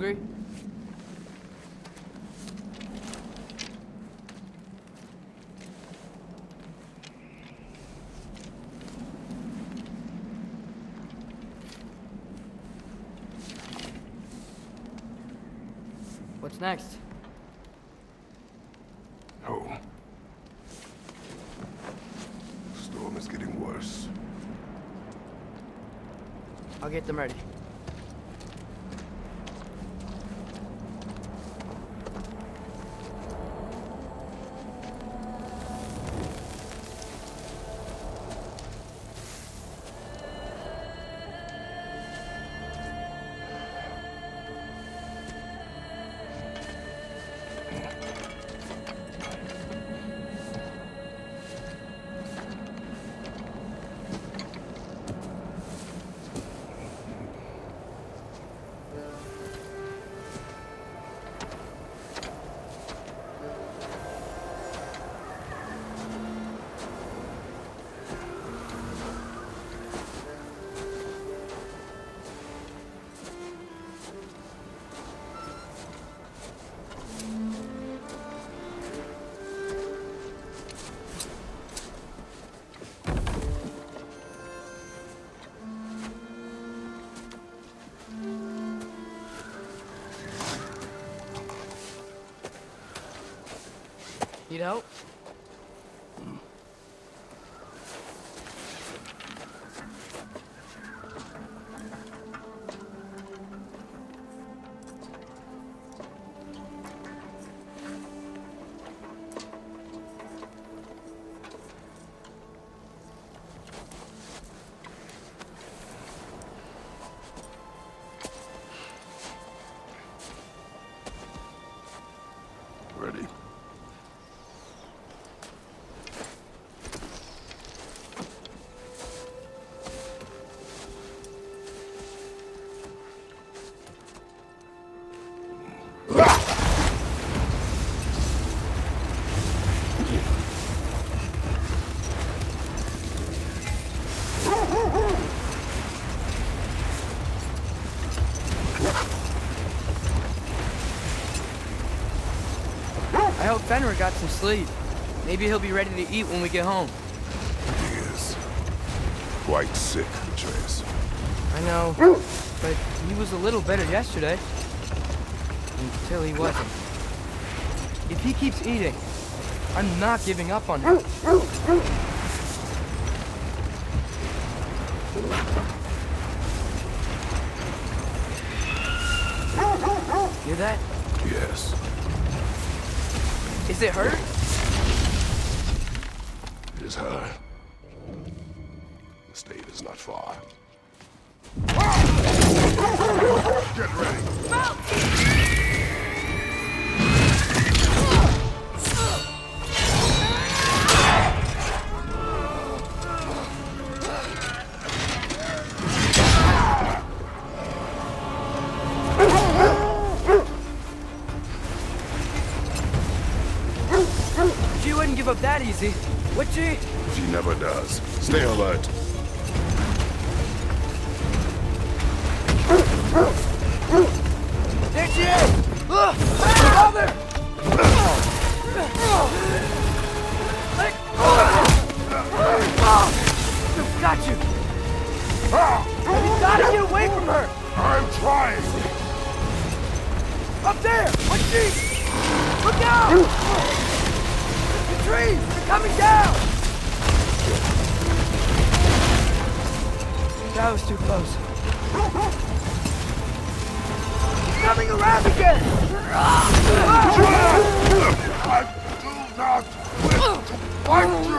hungry? What's next? Oh. Storm is getting worse. I'll get them ready. Need help? Ready? I hope Fenrir got some sleep. Maybe he'll be ready to eat when we get home. He is quite sick, Atreus. I know, but he was a little better yesterday. Until he wasn't. If he keeps eating, I'm not giving up on him. Hear that? Yes. Is it hurt? It is her. The state is not far. Get ready! She wouldn't give up that easy, would she? She never does. Stay alert. There she is! Father! Let go of her! I've got you! You gotta get away from her! I'm trying! Up there! What's she? Look out! The trees! They're coming down! That was too close. He's coming around again! I do not wish to fight you!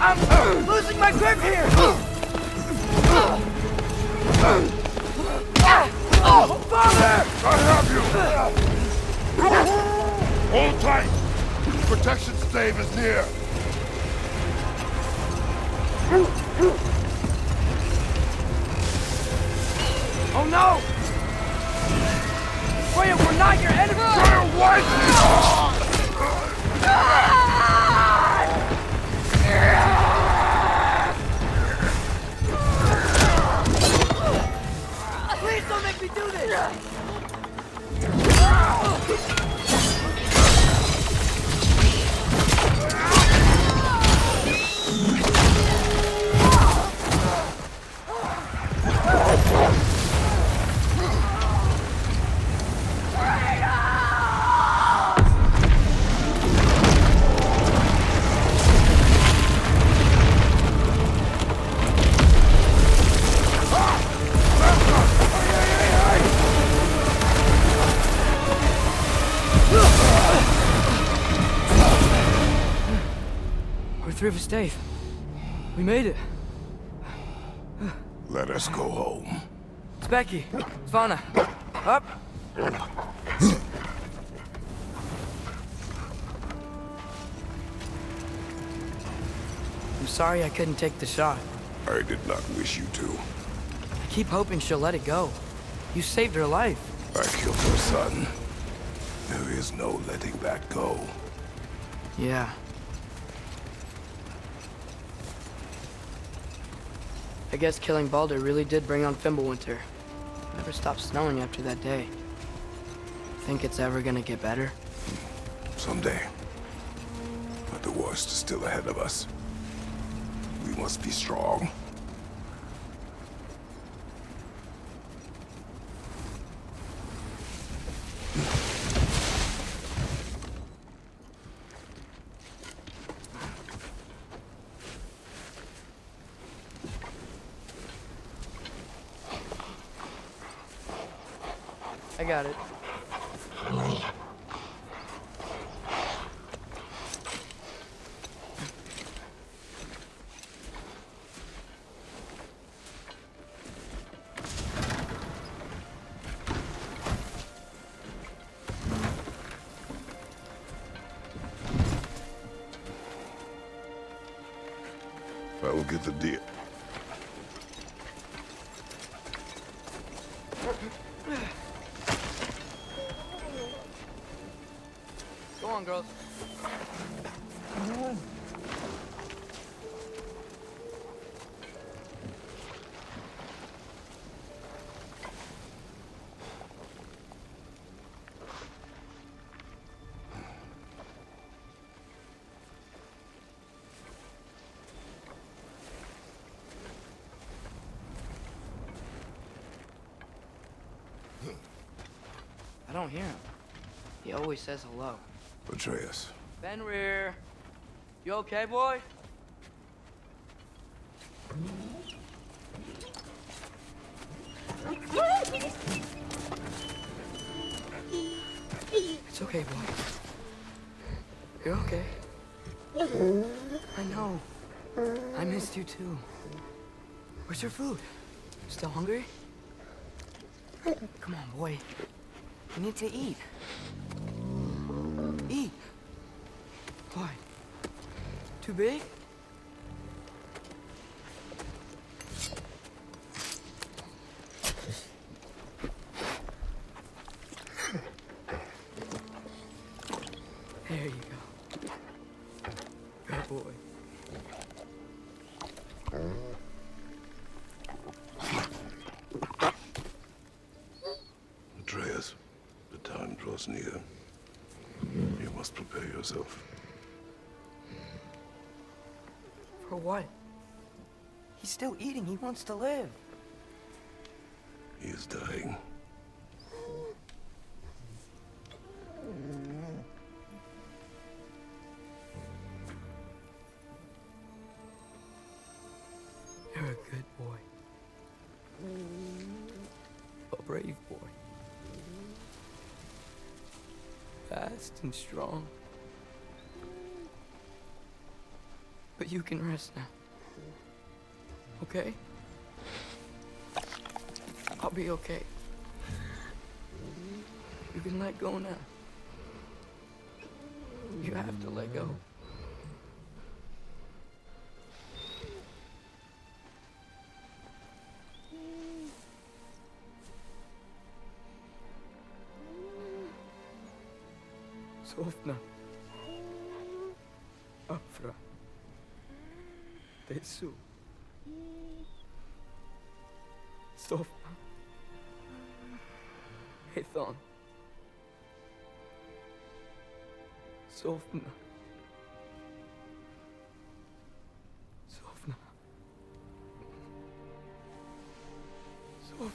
I'm losing my grip here! Father! I have you! Hold tight! Protection stave is near! Oh no! Freya, we're not your enemy! Fire wisely! Please don't make me do this! We're through for Stave. We made it. Let us go home. It's Becky. Svana. Up. I'm sorry I couldn't take the shot. I did not wish you to. I keep hoping she'll let it go. You saved her life. I killed her son. There is no letting that go. Yeah. I guess killing Baldur really did bring on Fimbulwinter. Never stopped snowing after that day. Think it's ever gonna get better? Someday. But the worst is still ahead of us. We must be strong. I got it. I will get the deal. Go on, girls. I don't hear him. He always says hello. Atreus. Fenrir, you okay, boy? It's okay, boy. You're okay. I know. I missed you too. Where's your food? Still hungry? Come on, boy. You need to eat. Eat. Why? Too big? There you go. Good boy. Atreus, the time draws near. You must prepare yourself. For what? He's still eating. He wants to live. He is dying. You're a good boy. A brave boy. Fast and strong. But you can rest now. Okay? I'll be okay. You can let go now. You have to let go. Sofna. Afra. Tesu. Sofna. Ethon. Sofna. Sofna. Sofna.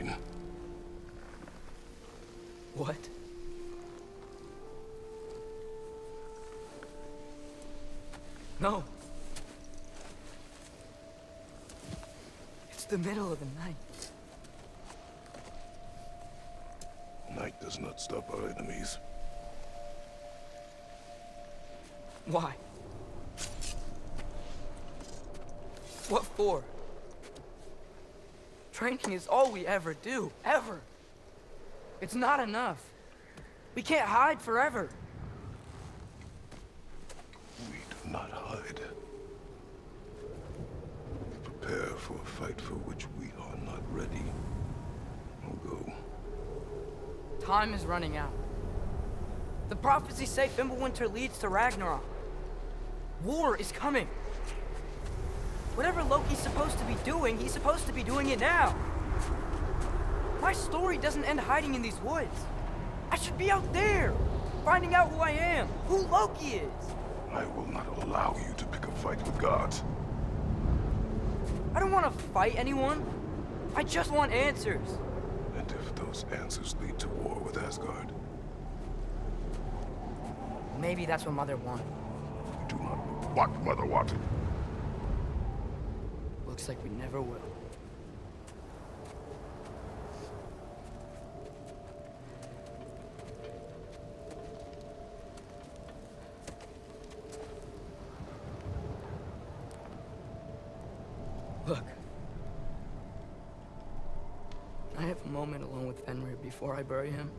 mine. What? No. It's the middle of the night. Night does not stop our enemies. Why? What for? Training is all we ever do, ever. It's not enough. We can't hide forever. We do not hide. We prepare for a fight for which we are not ready. We'll go. Time is running out. The prophecies say Fimbulwinter leads to Ragnarok. War is coming. Whatever Loki's supposed to be doing, he's supposed to be doing it now. My story doesn't end hiding in these woods. I should be out there, finding out who I am, who Loki is. I will not allow you to pick a fight with gods. I don't want to fight anyone. I just want answers. And if those answers lead to war with Asgard, Maybe that's what Mother wanted. we do not know what Mother wanted. Looks like we never will. Look. I have a moment alone with Fenrir before I bury him.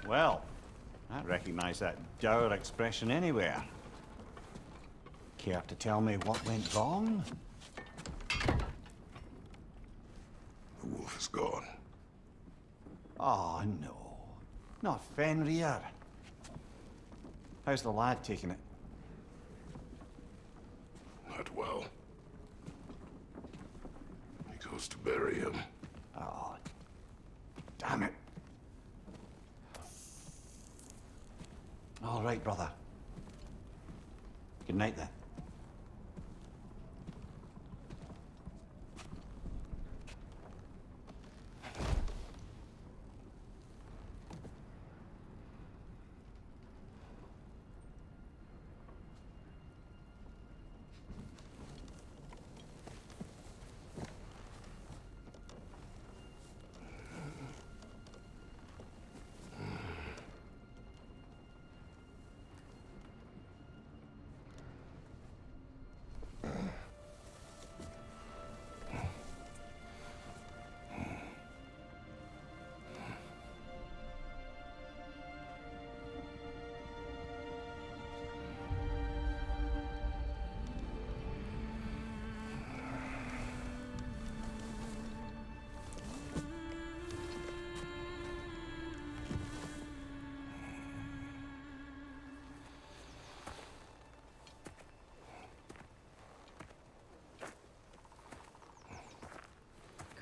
Well, I recognize that dour expression anywhere. Care to tell me what went wrong? The wolf is gone. Oh, no. Not Fenrir. How's the lad taking it? Not well. He goes to bury him. Oh, damn it. All right, brother. Good night, then.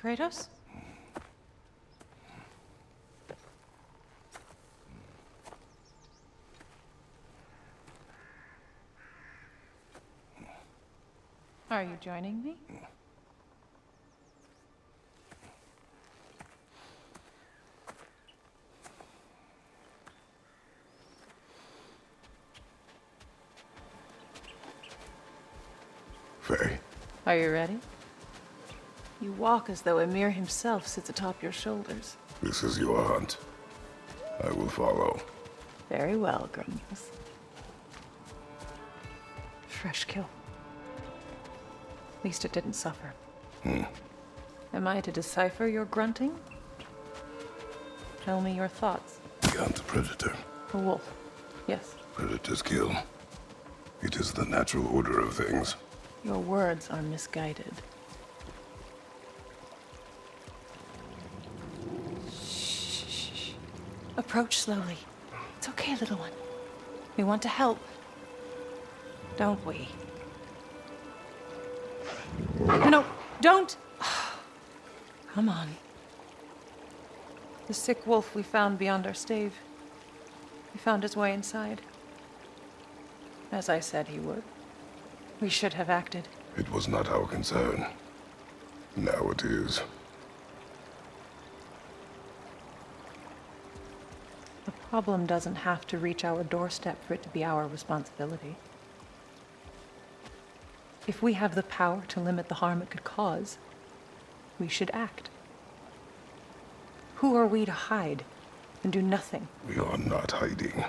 Kratos? Are you joining me? Faye. Are you ready? You walk as though Ymir himself sits atop your shoulders. This is your hunt. I will follow. Very well, Grumbles. Fresh kill. At least it didn't suffer. Am I to decipher your grunting? Tell me your thoughts. We hunt the predator. A wolf. Yes. Predators kill. It is the natural order of things. Your words are misguided. Shh. Approach slowly. It's okay, little one. We want to help. Don't we? No, don't! Come on. The sick wolf we found beyond our stave. He found his way inside. As I said he would. We should have acted. It was not our concern. Now it is. The problem doesn't have to reach our doorstep for it to be our responsibility. If we have the power to limit the harm it could cause, we should act. Who are we to hide and do nothing? We are not hiding.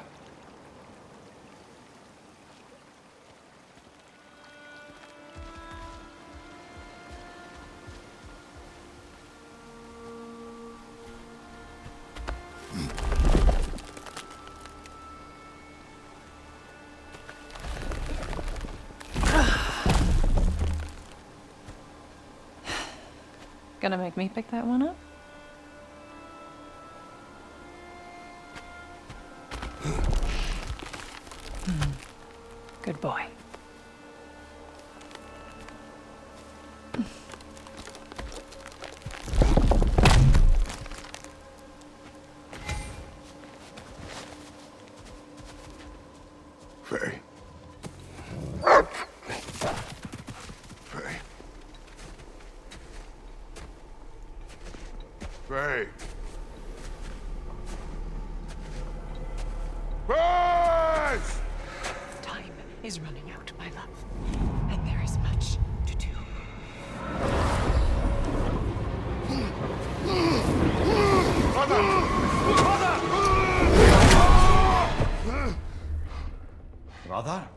Gonna make me pick that one up? Good boy. Faye. Faye. Faye. Faye! Time is running out, my love. And there is much to do. Brother?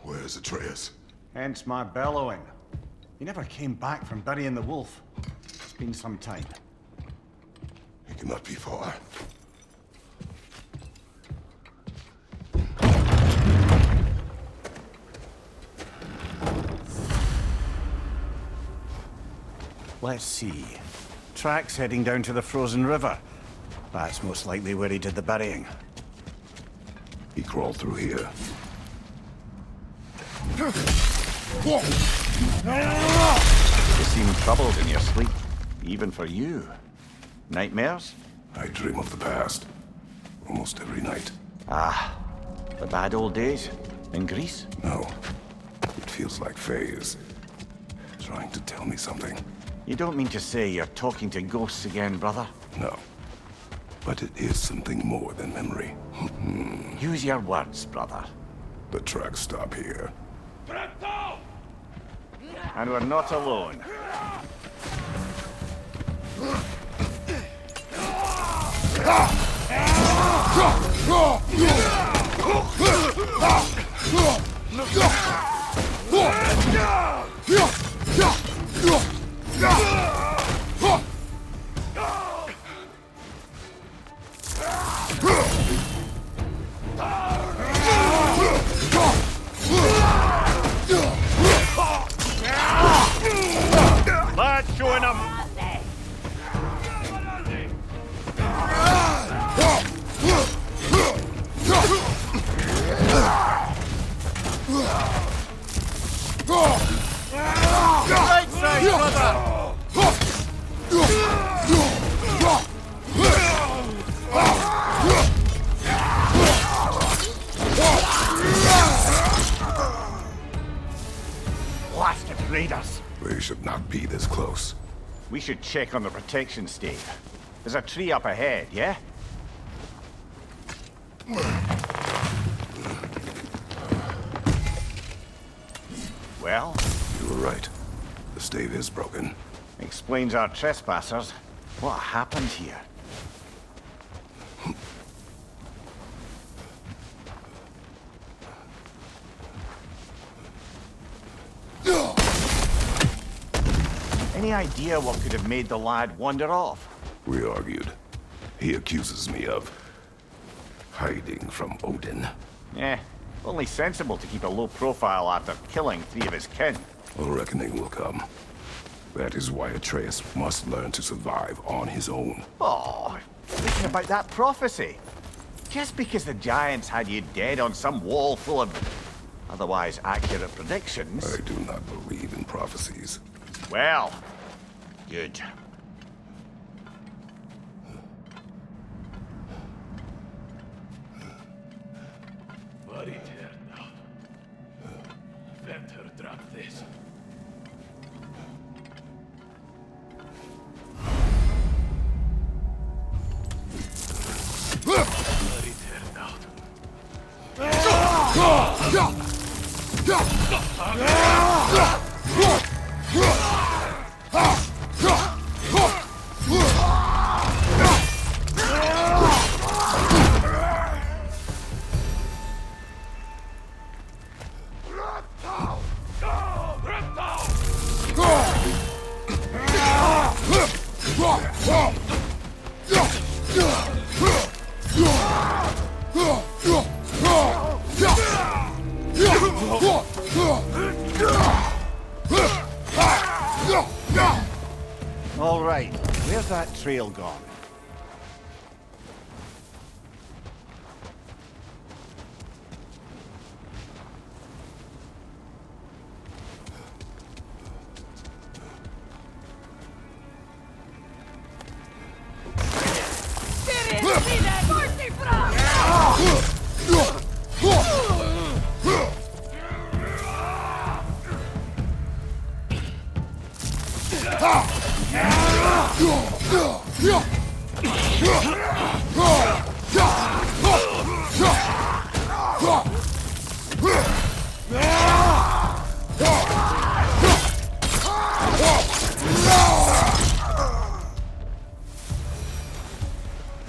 Where's Atreus? Hence my bellowing. He never came back from burying the wolf. It's been some time. He cannot be far. Let's see. Tracks heading down to the frozen river. That's most likely where he did the burying. He crawled through here. You seem troubled in your sleep, even for you. Nightmares? I dream of the past. Almost every night. Ah, the bad old days in Greece? No. It feels like Faye is trying to tell me something. You don't mean to say you're talking to ghosts again, brother? No. But it is something more than memory. Use your words, brother. The tracks stop here. And we're not alone. Lads, showing them. Right side, brother. Blasted raiders. They should not be this close. We should check on the protection stave. There's a tree up ahead, yeah? Well? You were right. The stave is broken. Explains our trespassers. What happened here? Any idea what could have made the lad wander off? We argued. He accuses me of hiding from Odin. Eh, only sensible to keep a low profile after killing 3 of his kin. A reckoning will come. That is why Atreus must learn to survive on his own. Oh, thinking about that prophecy. Just because the giants had you dead on some wall full of otherwise accurate predictions. I do not believe in prophecies. Well, good. Vad it här now? Better drop this. Vad it här now? All right, where's that trail gone?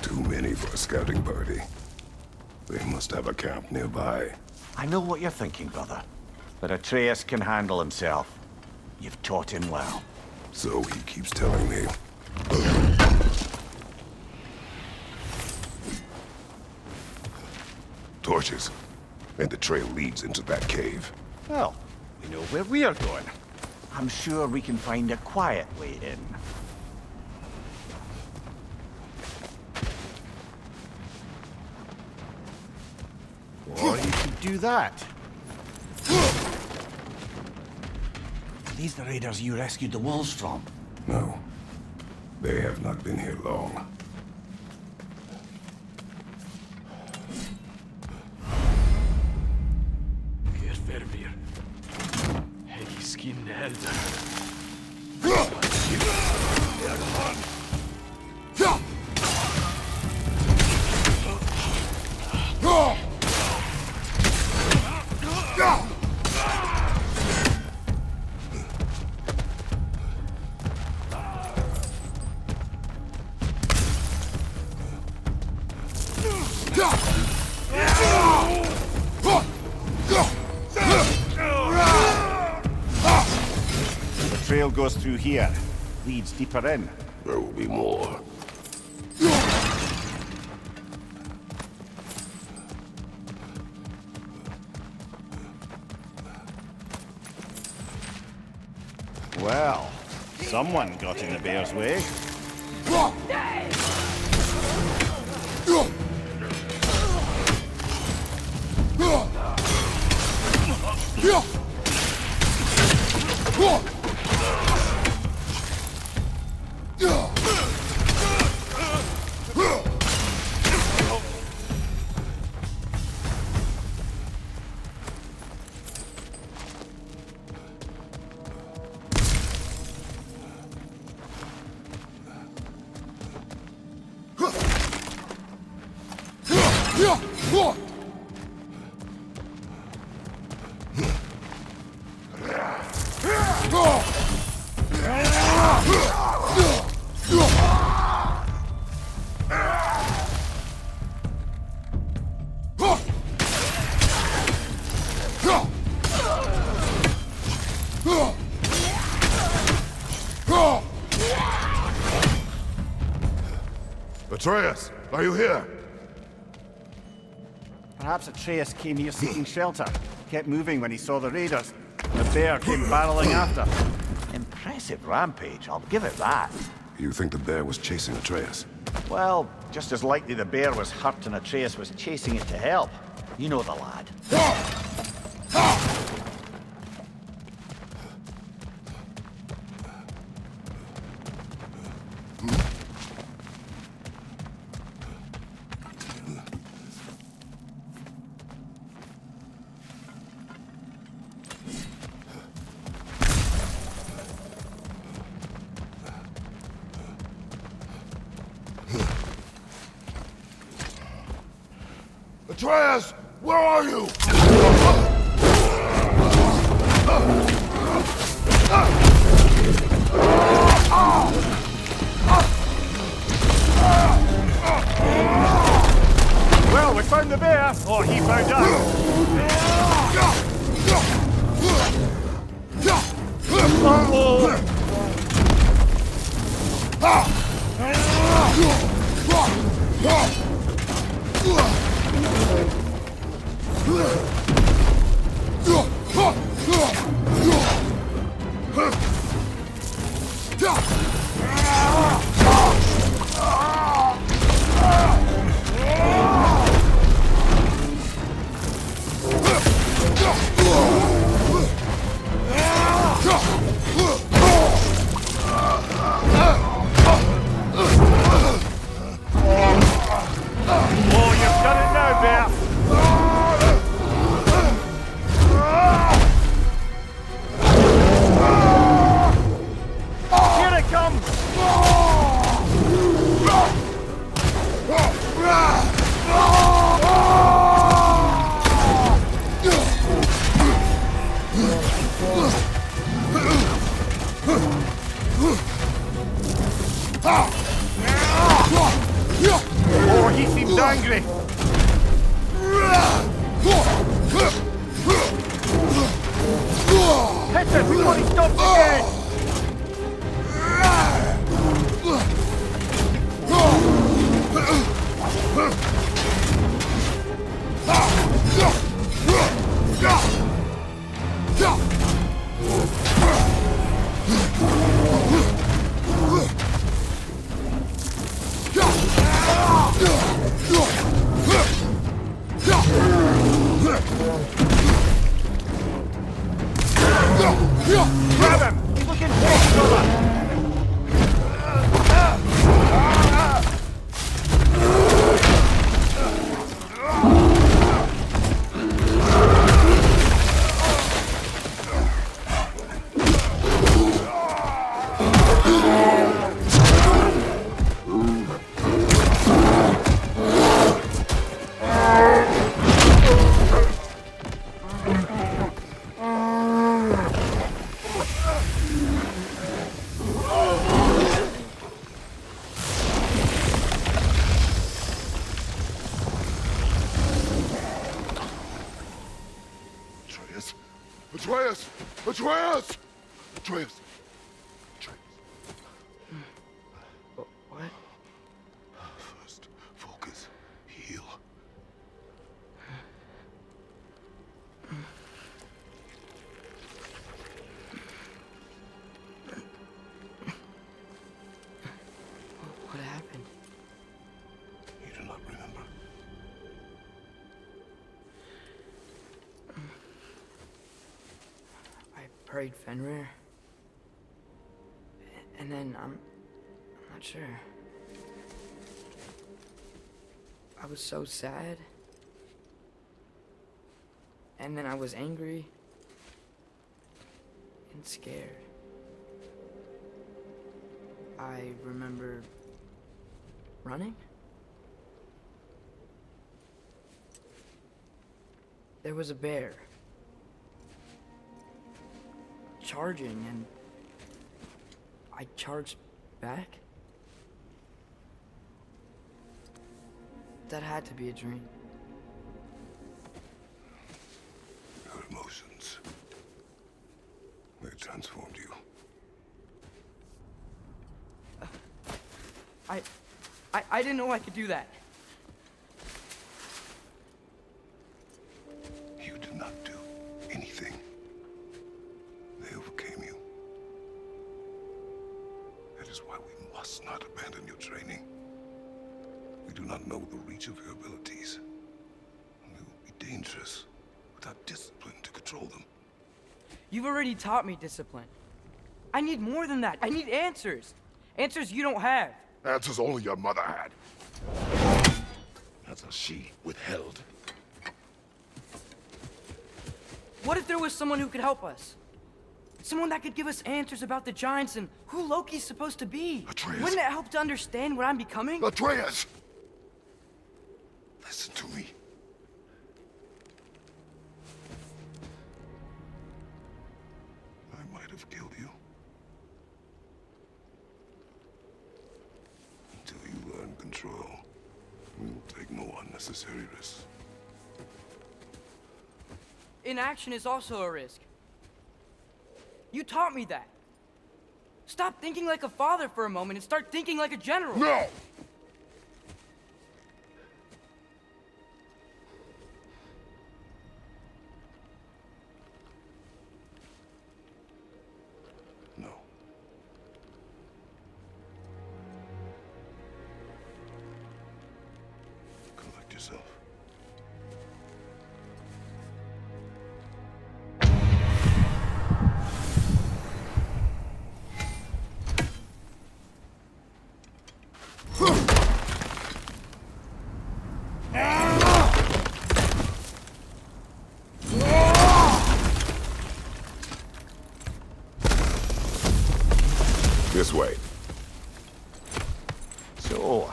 Too many for a scouting party. They must have a camp nearby. I know what you're thinking, brother. But Atreus can handle himself. You've taught him well. So he keeps telling me. Torches. And the trail leads into that cave. Well, we know where we are going. I'm sure we can find a quiet way in. Or you could do that. Are these the raiders you rescued the wolves from? No. They have not been here long. Hver verfir. Hegi skinni eldar. The trail goes through here. Leads deeper in. There will be more. Well, someone got in the bear's way. Atreus, are you here? Perhaps Atreus came here seeking shelter. Kept moving when he saw the raiders. The bear came barreling after. Impressive rampage, I'll give it that. You think the bear was chasing Atreus? Well, just as likely the bear was hurt and Atreus was chasing it to help. You know the lad. Atreus, where are you? Well, we found the bear, or he found us. Oh, you've done it now, bear. Here it comes! Oh, he seems angry. Hit him before he stops again. Grab him! He's looking for brother! Atreus! Atreus! Atreus! Atreus! What? First, focus. Heal. What happened? You do not remember. I prayed Fenrir. And then I'm not sure. I was so sad. And then I was angry and scared. I remember running. There was a bear charging, and I charged back. That had to be a dream. Your emotions. They transformed you. I didn't know I could do that. You did not do anything. They overcame you. That is why we must not abandon your training. We do not know the reach of your abilities. We will be dangerous without discipline to control them. You've already taught me discipline. I need more than that. I need answers. Answers you don't have. Answers only your mother had. Answers she withheld. What if there was someone who could help us? Someone that could give us answers about the Giants and who Loki's supposed to be. Atreus. Wouldn't it help to understand what I'm becoming? Atreus! Listen to me. I might have killed you. Until you learn control, we will take no unnecessary risks. Inaction is also a risk. You taught me that. Stop thinking like a father for a moment and start thinking like a general. No! No. Collect yourself. This way. So,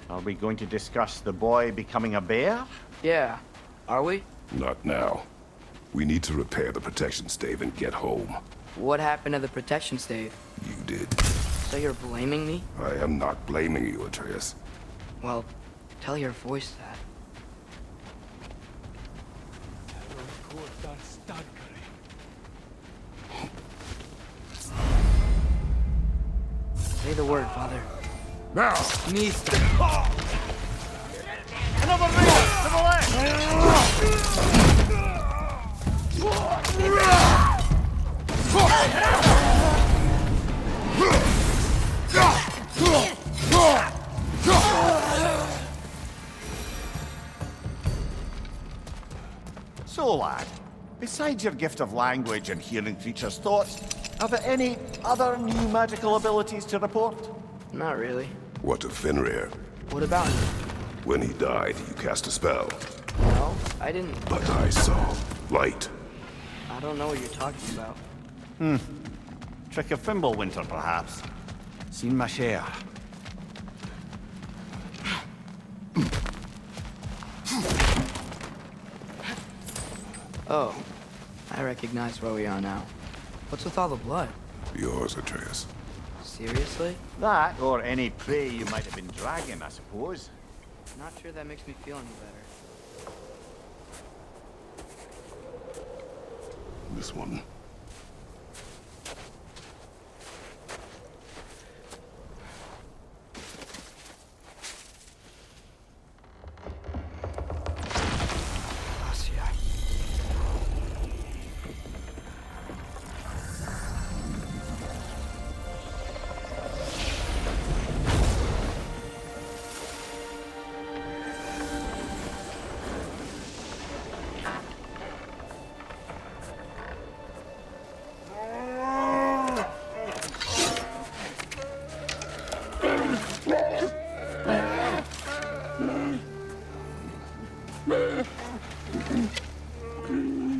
are we going to discuss the boy becoming a bear? Yeah. Are we? Not now. We need to repair the protection stave and get home. What happened to the protection stave? You did. So you're blaming me? I am not blaming you, Atreus. Well, tell your voice that. Say the word, Father. Now! Mister. Another ring! To the left! So, lad, besides your gift of language and hearing creatures' thoughts, are there any other new magical abilities to report? Not really. What of Fenrir? What about him? When he died, you cast a spell. No, I didn't. But I saw light. I don't know what you're talking about. Trick of Fimbulwinter, perhaps. Seen my share. Oh, I recognize where we are now. What's with all the blood? Yours, Atreus. Seriously? That, or any prey you might have been dragging, I suppose. Not sure that makes me feel any better. This one.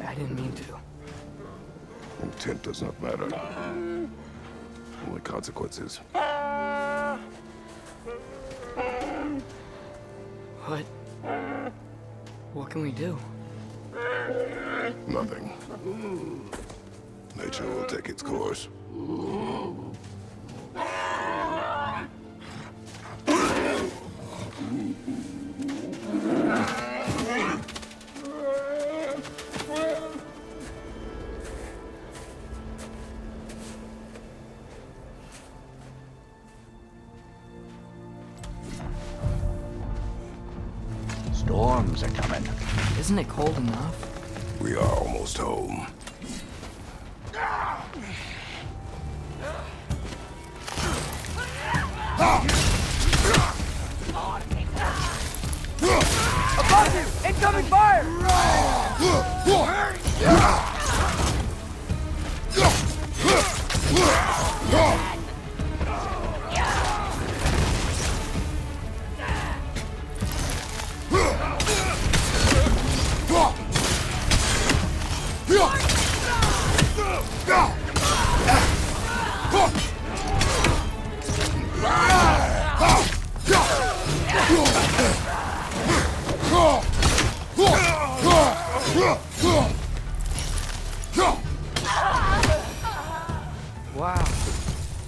I didn't mean to. Intent does not matter. Only consequences. What? What can we do? Nothing. Nature will take its course. storms are coming. Isn't it cold enough? We are almost home. Above you! Incoming fire! Wow.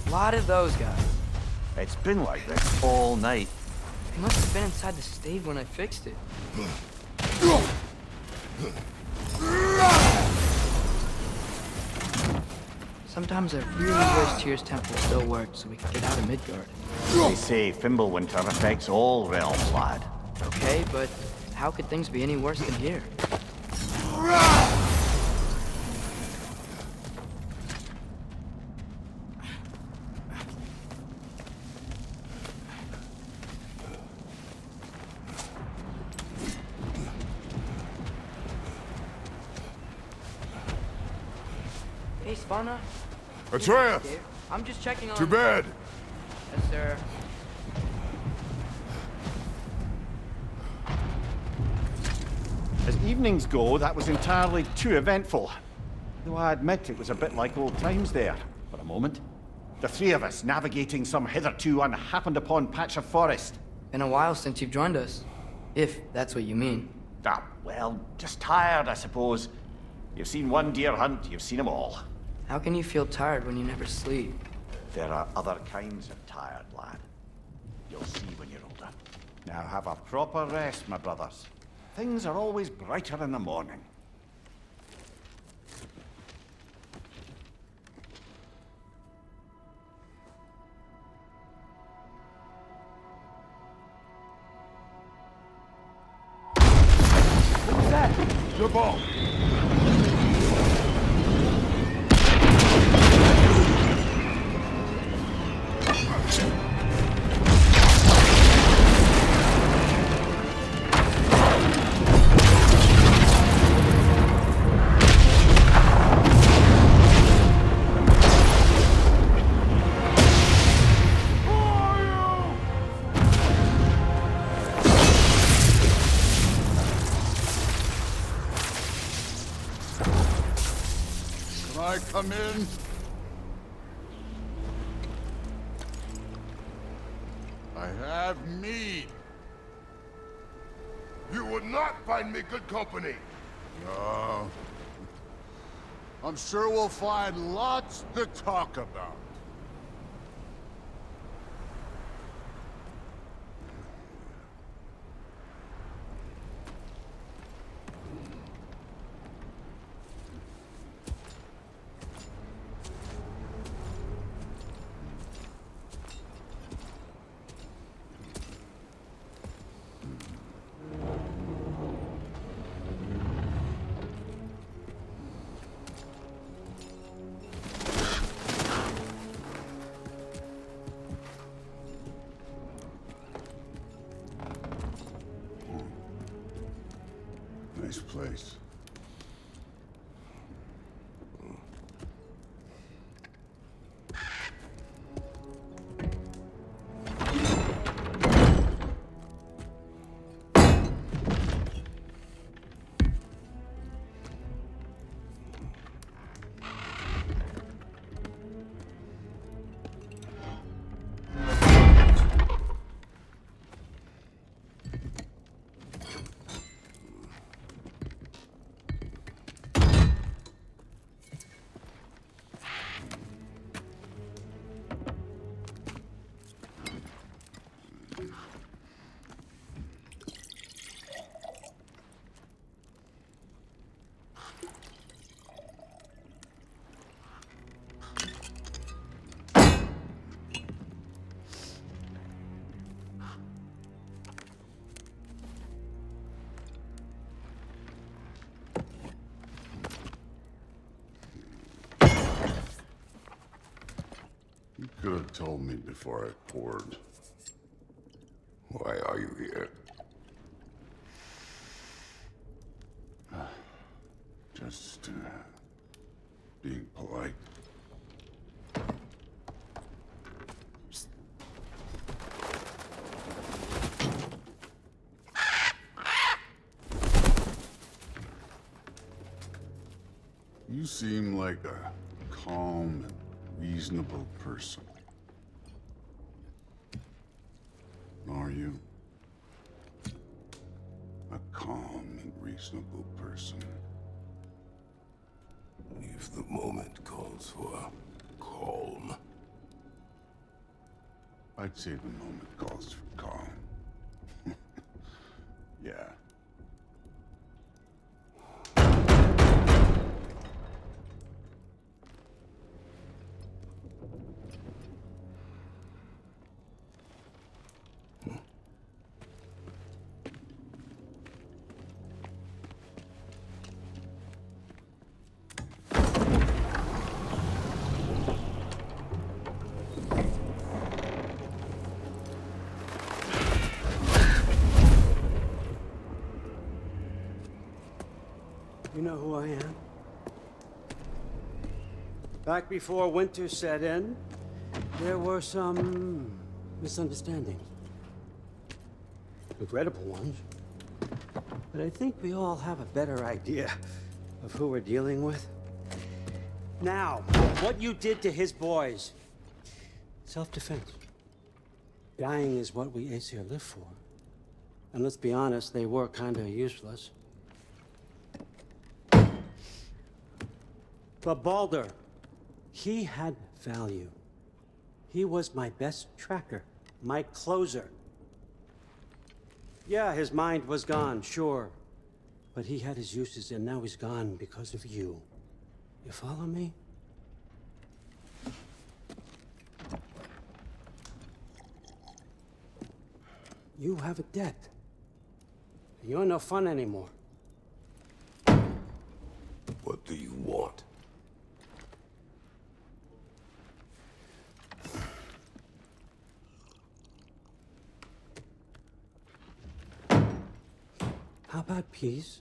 A lot of those guys. It's been like this all night. They must have been inside the stave when I fixed it. Sometimes I really wish Tyr's temple still worked so we could get out of Midgard. They say Fimbulwinter affects all realms, lad. Okay, but how could things be any worse than here? Hey, Svanna. Atreus! I'm just checking on... To bed! Yes, sir. As evenings go, that was entirely too eventful. Though I admit it was a bit like old times there, for a moment. The three of us navigating some hitherto unhappened-upon patch of forest. Been a while since you've joined us. If that's what you mean. Ah, well, just tired, I suppose. You've seen one deer hunt, you've seen them all. How can you feel tired when you never sleep? There are other kinds of tired, lad. You'll see when you're older. Now have a proper rest, my brothers. Things are always brighter in the morning. What was that? The ball! I come in? I have need. You would not find me good company. No. I'm sure we'll find lots to talk about. Nice place. Could have told me before I poured. Why are you here? Just, being polite. You seem like a calm and reasonable person. Are you? A calm and reasonable person. If the moment calls for calm. I'd say the moment calls for calm. Yeah. You know who I am? Back before winter set in, there were some misunderstandings. Regrettable ones. But I think we all have a better idea of who we're dealing with. Now, what you did to his boys. Self-defense. Dying is what we Aesir live for. And let's be honest, they were kinda useless. But Baldur, he had value. He was my best tracker, my closer. Yeah, his mind was gone, sure. But he had his uses, and now he's gone because of you. You follow me? You have a debt. You're no fun anymore. What do you want? How about peace?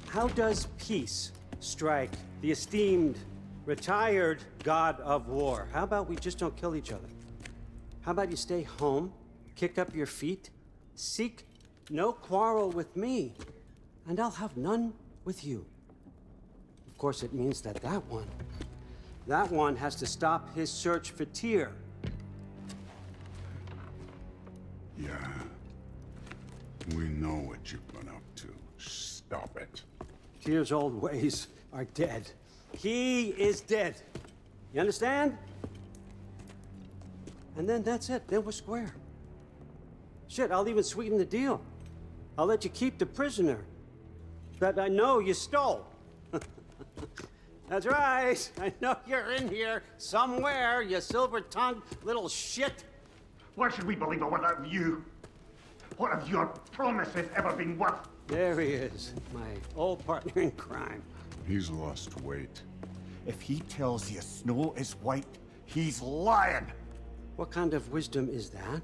How does peace strike the esteemed, retired god of war? How about we just don't kill each other? How about you stay home, kick up your feet, seek no quarrel with me, and I'll have none with you. Of course, it means that that one has to stop his search for Tyr. Yeah. We know what you've been up to. Stop it. Tyr's old ways are dead. He is dead. You understand? And then that's it. Then we're square. Shit, I'll even sweeten the deal. I'll let you keep the prisoner that I know you stole. That's right. I know you're in here somewhere, you silver-tongued little shit. Why should we believe a word out of you? What have your promises ever been worth? There he is, my old partner in crime. He's lost weight. If he tells you snow is white, he's lying. What kind of wisdom is that?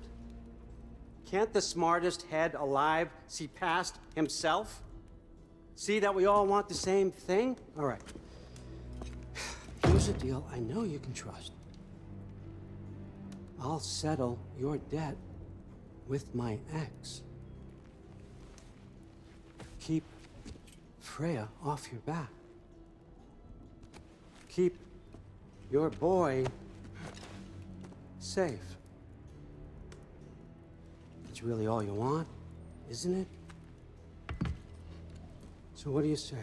Can't the smartest head alive see past himself? See that we all want the same thing? All right. Here's a deal I know you can trust. I'll settle your debt with my ex. Keep Freya off your back. Keep your boy safe. That's really all you want, isn't it? So what do you say?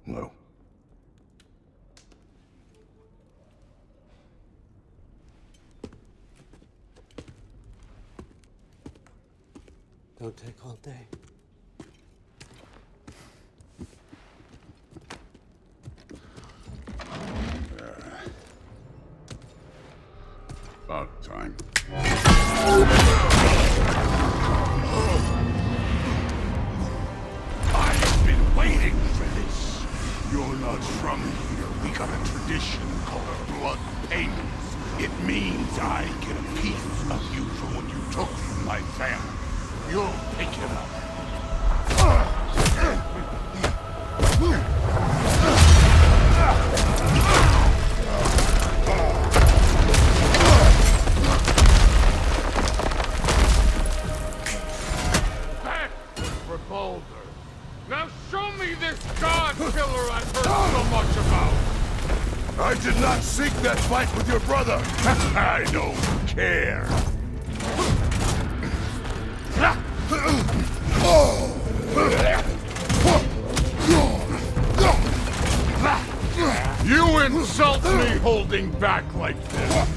No. Don't take all day. About time. I've been waiting for this. You're not from here. We got a tradition called blood payments. It means I get a piece of you for what you took from my family. You'll pick it up. For Boulder. Now show me this god killer I've heard so much about. I did not seek that fight with your brother. I don't care. You insult me holding back like this.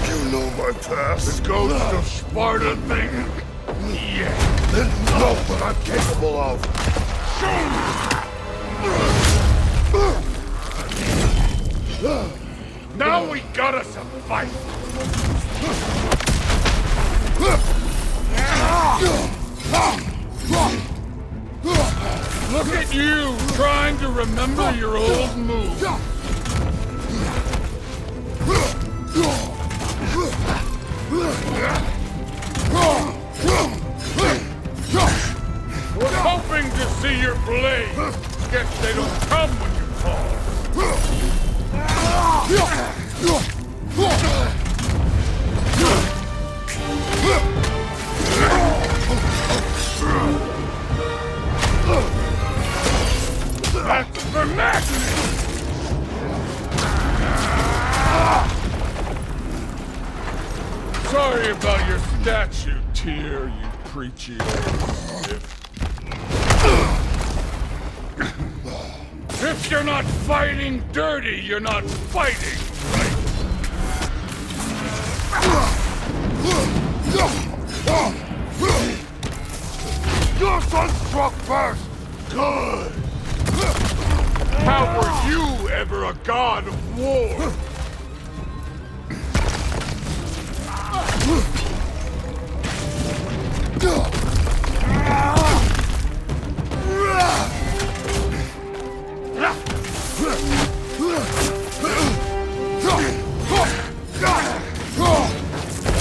You know my past. The ghost of Sparta thing? Yeah. Then know what I'm capable of. Now we got us a fight. Look at you, trying to remember your old moves. Was hoping to see your blade. Guess they don't come when you call. That's for next! Sorry about your statue, Tyr, you preachy old stiff. If you're not fighting dirty, you're not fighting right. Your son struck first. Good. How were you ever a god of war?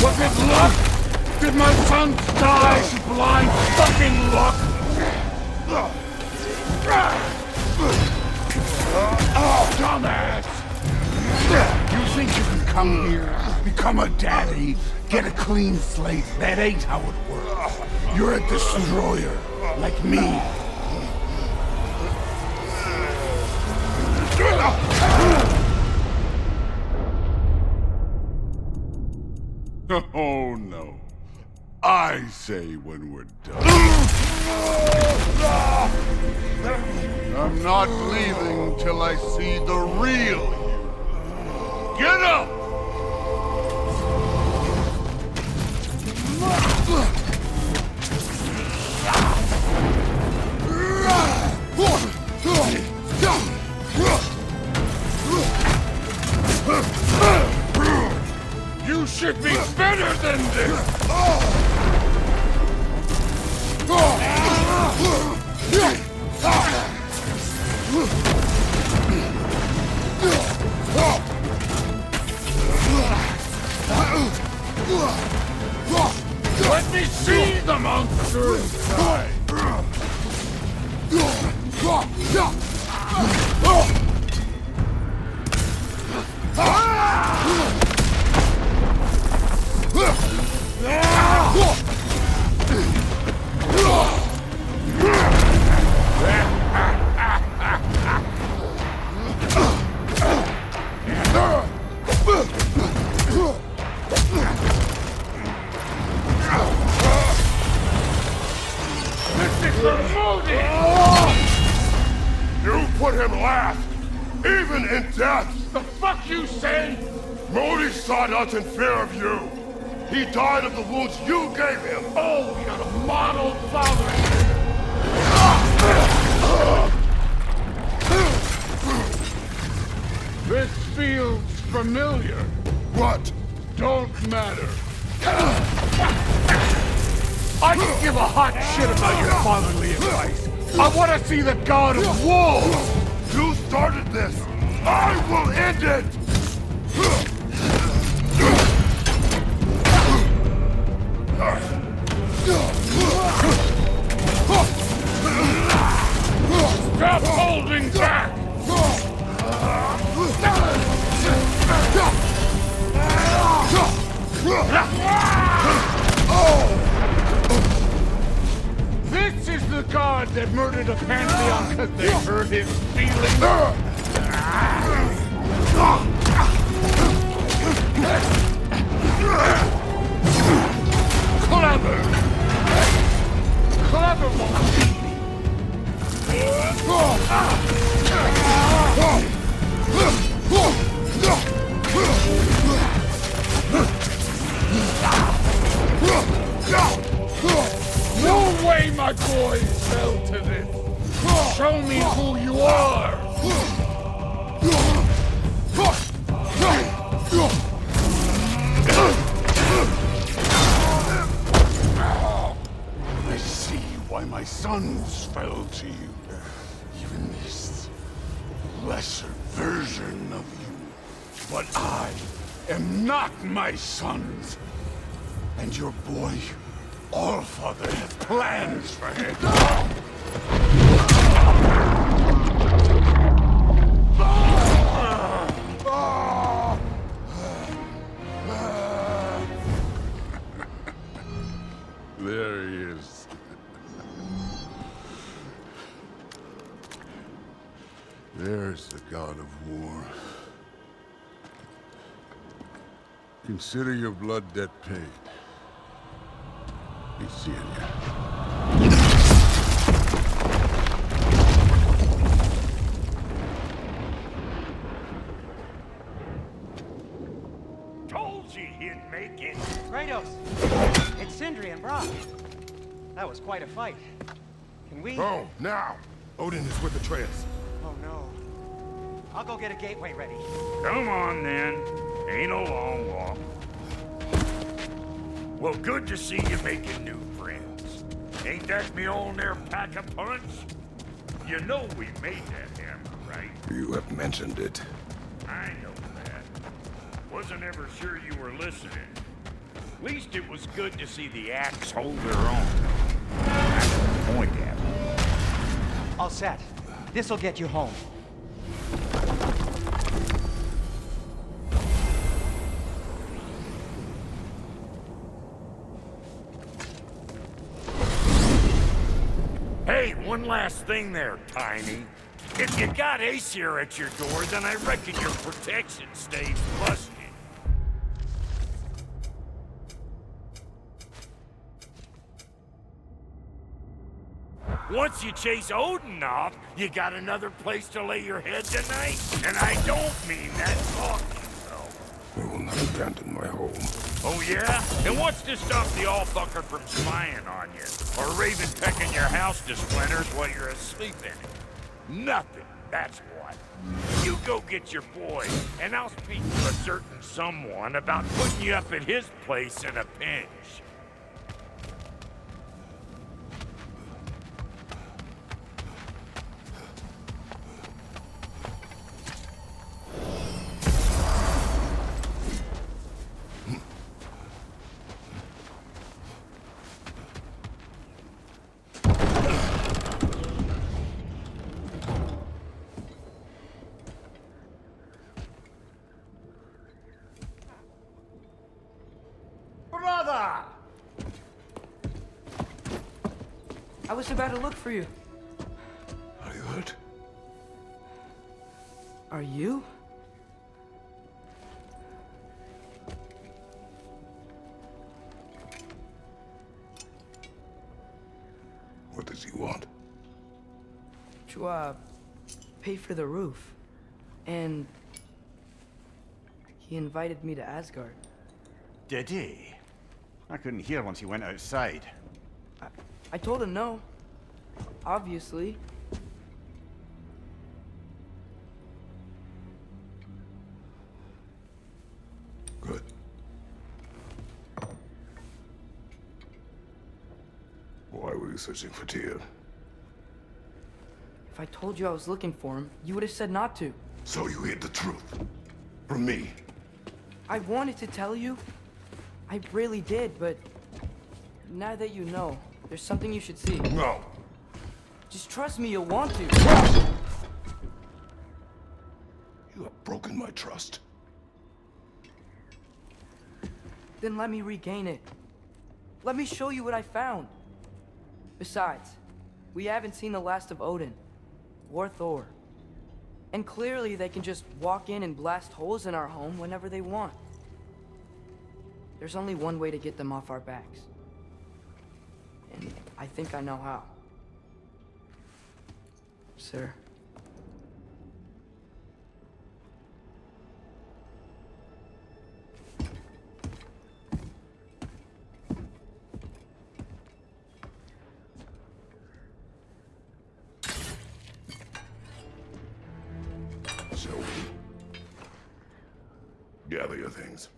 Was it luck? Did my son die to blind fucking luck? Dumbass! You think you can come here, become a daddy, get a clean slate? That ain't how it works. You're a destroyer, like me. Oh no. I say when we're done. I'm not leaving till I see the real you. Get up! You should be better than this! Let me see the monster inside! You put him last, even in death. The fuck you say? Modi saw us in fear of you. He died of the wounds you gave him! Oh, we got a model father! This feels familiar. What? Don't matter. I can give a hot shit about your fatherly advice. I want to see the god of war! You started this! I will end it! Stop holding back! This is the god that murdered a pantheon because they hurt his feelings. Clever! Clever won't beat me. No way my boys fell to this. Show me who you are. I see why my sons fell to you. Even this lesser version of you. But I am not my sons. And your boy, Allfather, has plans for him. There he is. There's the god of war. Consider your blood debt paid. Be seeing ya. Told you he'd make it. Kratos, it's Sindri and Brock. That was quite a fight. Can we? Oh, now! Odin is with Atreus. Oh no. I'll go get a gateway ready. Come on then. Ain't a long walk. Well, good to see you making new friends. Ain't that Mjolnir pack a punch? You know we made that hammer, right? You have mentioned it. I know that. Wasn't ever sure you were listening. At least it was good to see the axe hold their own. That's the point, Abby. All set. This'll get you home. Hey, one last thing there, Tiny. If you got Aesir at your door, then I reckon your protection stays busted. Once you chase Odin off, you got another place to lay your head tonight? And I don't mean that talking, though. I will not abandon my home. Oh, yeah? And what's to stop the all-fucker from spying on you? Or Raven pecking your house to splinters while you're asleep in it? Nothing, that's what. You go get your boy, and I'll speak to a certain someone about putting you up at his place in a pinch. Brother! I was about to look for you. Are you hurt? Are you? What does he want? To, pay for the roof. And he invited me to Asgard. Did he? I couldn't hear once he went outside. I told him no. Obviously. Good. Why were you searching for Tyr? If I told you I was looking for him, you would have said not to. So you hid the truth. From me. I wanted to tell you. I really did, but now that you know, there's something you should see. No. Just trust me, you'll want to. You have broken my trust. Then let me regain it. Let me show you what I found. Besides, we haven't seen the last of Odin. Or Thor. And clearly they can just walk in and blast holes in our home whenever they want. There's only one way to get them off our backs. And I think I know how. Sir. Shall we? Gather your things.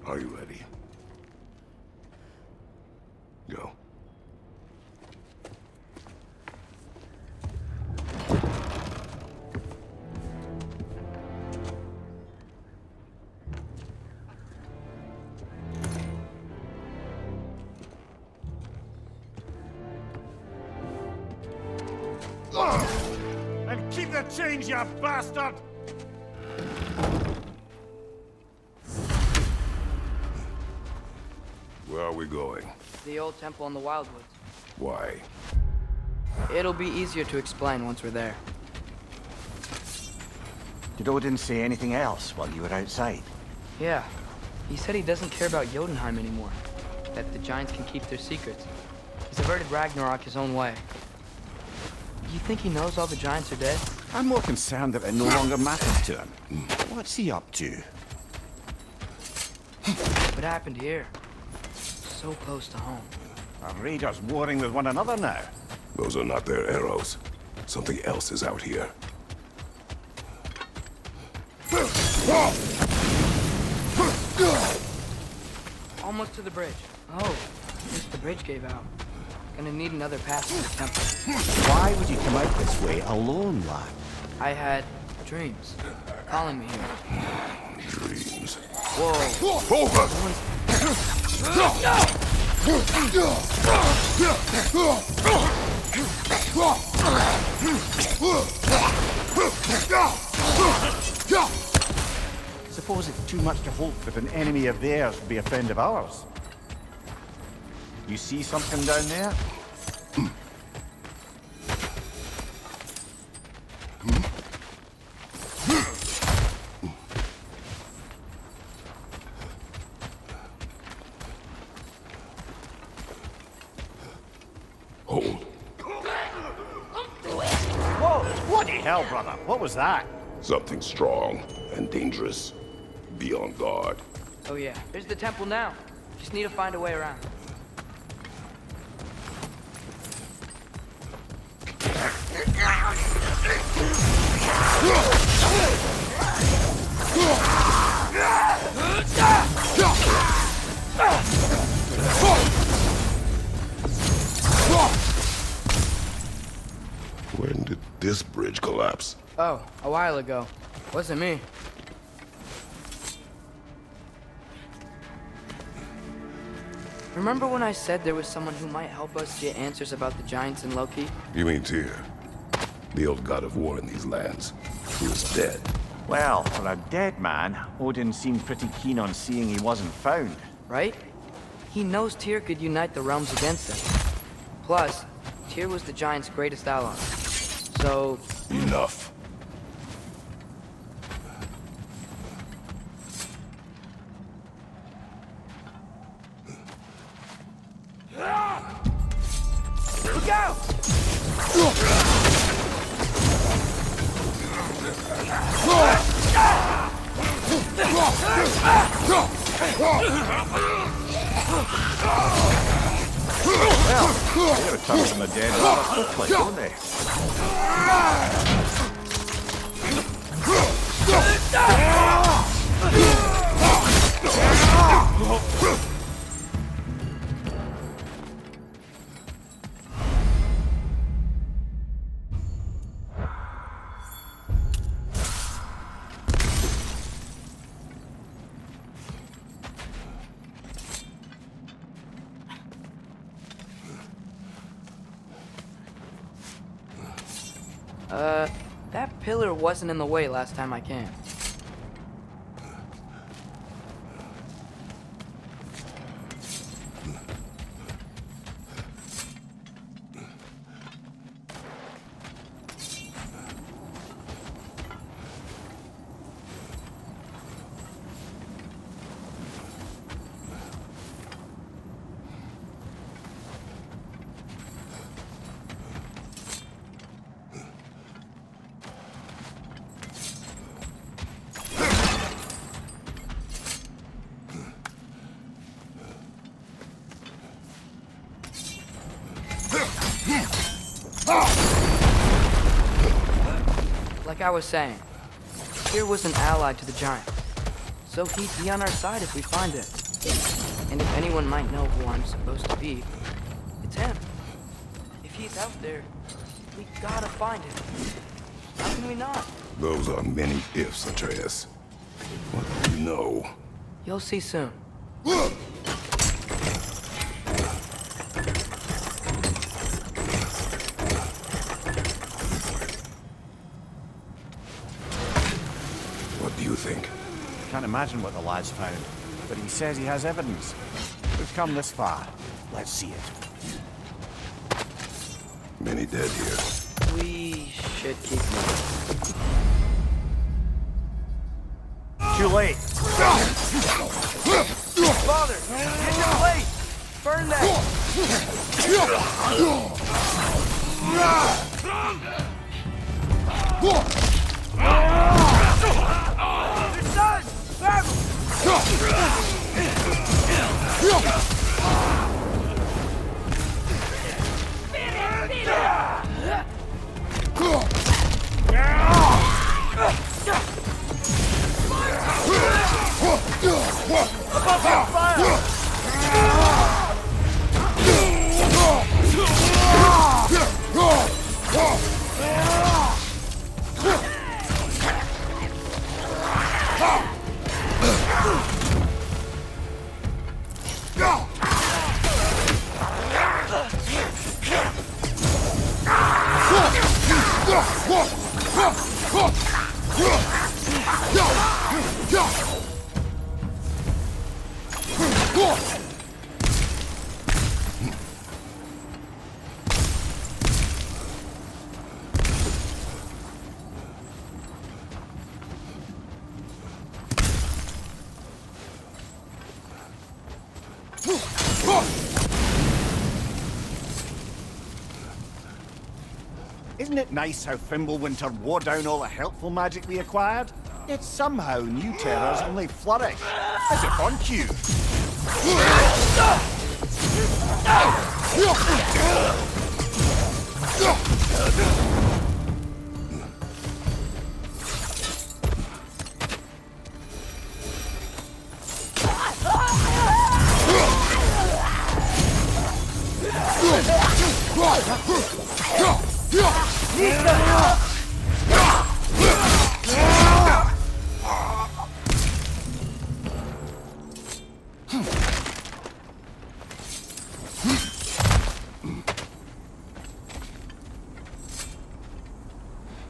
Are you ready? Go. And keep the change, you bastard! Where are we going? The old temple in the Wildwoods. Why? It'll be easier to explain once we're there. Did Odin say anything else while you were outside? Yeah. He said he doesn't care about Jotunheim anymore. That the giants can keep their secrets. He's averted Ragnarok his own way. You think he knows all the giants are dead? I'm more concerned that it no longer matters to him. What's he up to? What happened here? So close to home. Our raiders warring with one another now. Those are not their arrows. Something else is out here. Almost to the bridge. Oh, I guess the bridge gave out. Gonna need another path to the temple. Why would you come out this way alone, lad? I had dreams calling me here. Dreams. Whoa. Over! Suppose it's too much to hope that an enemy of theirs would be a friend of ours. You see something down there? Hold. Whoa! Bloody hell, brother! What was that? Something strong and dangerous. Be on guard. Oh yeah, there's the temple now. Just need to find a way around. When did this bridge collapse? Oh, a while ago. Wasn't me. Remember when I said there was someone who might help us get answers about the giants and Loki? You mean Tyr, the old god of war in these lands? He was dead. Well, for a dead man, Odin seemed pretty keen on seeing he wasn't found. Right? He knows Tyr could unite the realms against him. Plus, Tyr was the giant's greatest ally. So... Enough. Look out! Well, they return from the dead rather quickly, don't they? That pillar wasn't in the way last time I came. Like I was saying, Tyr was an ally to the giant, so he'd be on our side if we find him. And if anyone might know who I'm supposed to be, it's him. If he's out there, we gotta find him. How can we not? Those are many ifs, Atreus. What do you know? You'll see soon. What do you think? Can't imagine what the lad's found, but he says he has evidence. We've come this far. Let's see it. Many dead here. We should keep moving. Too late. Father, get your blade! Burn that! Isn't it nice how Fimbulwinter wore down all the helpful magic we acquired? Yet somehow new terrors only flourish, as if on cue.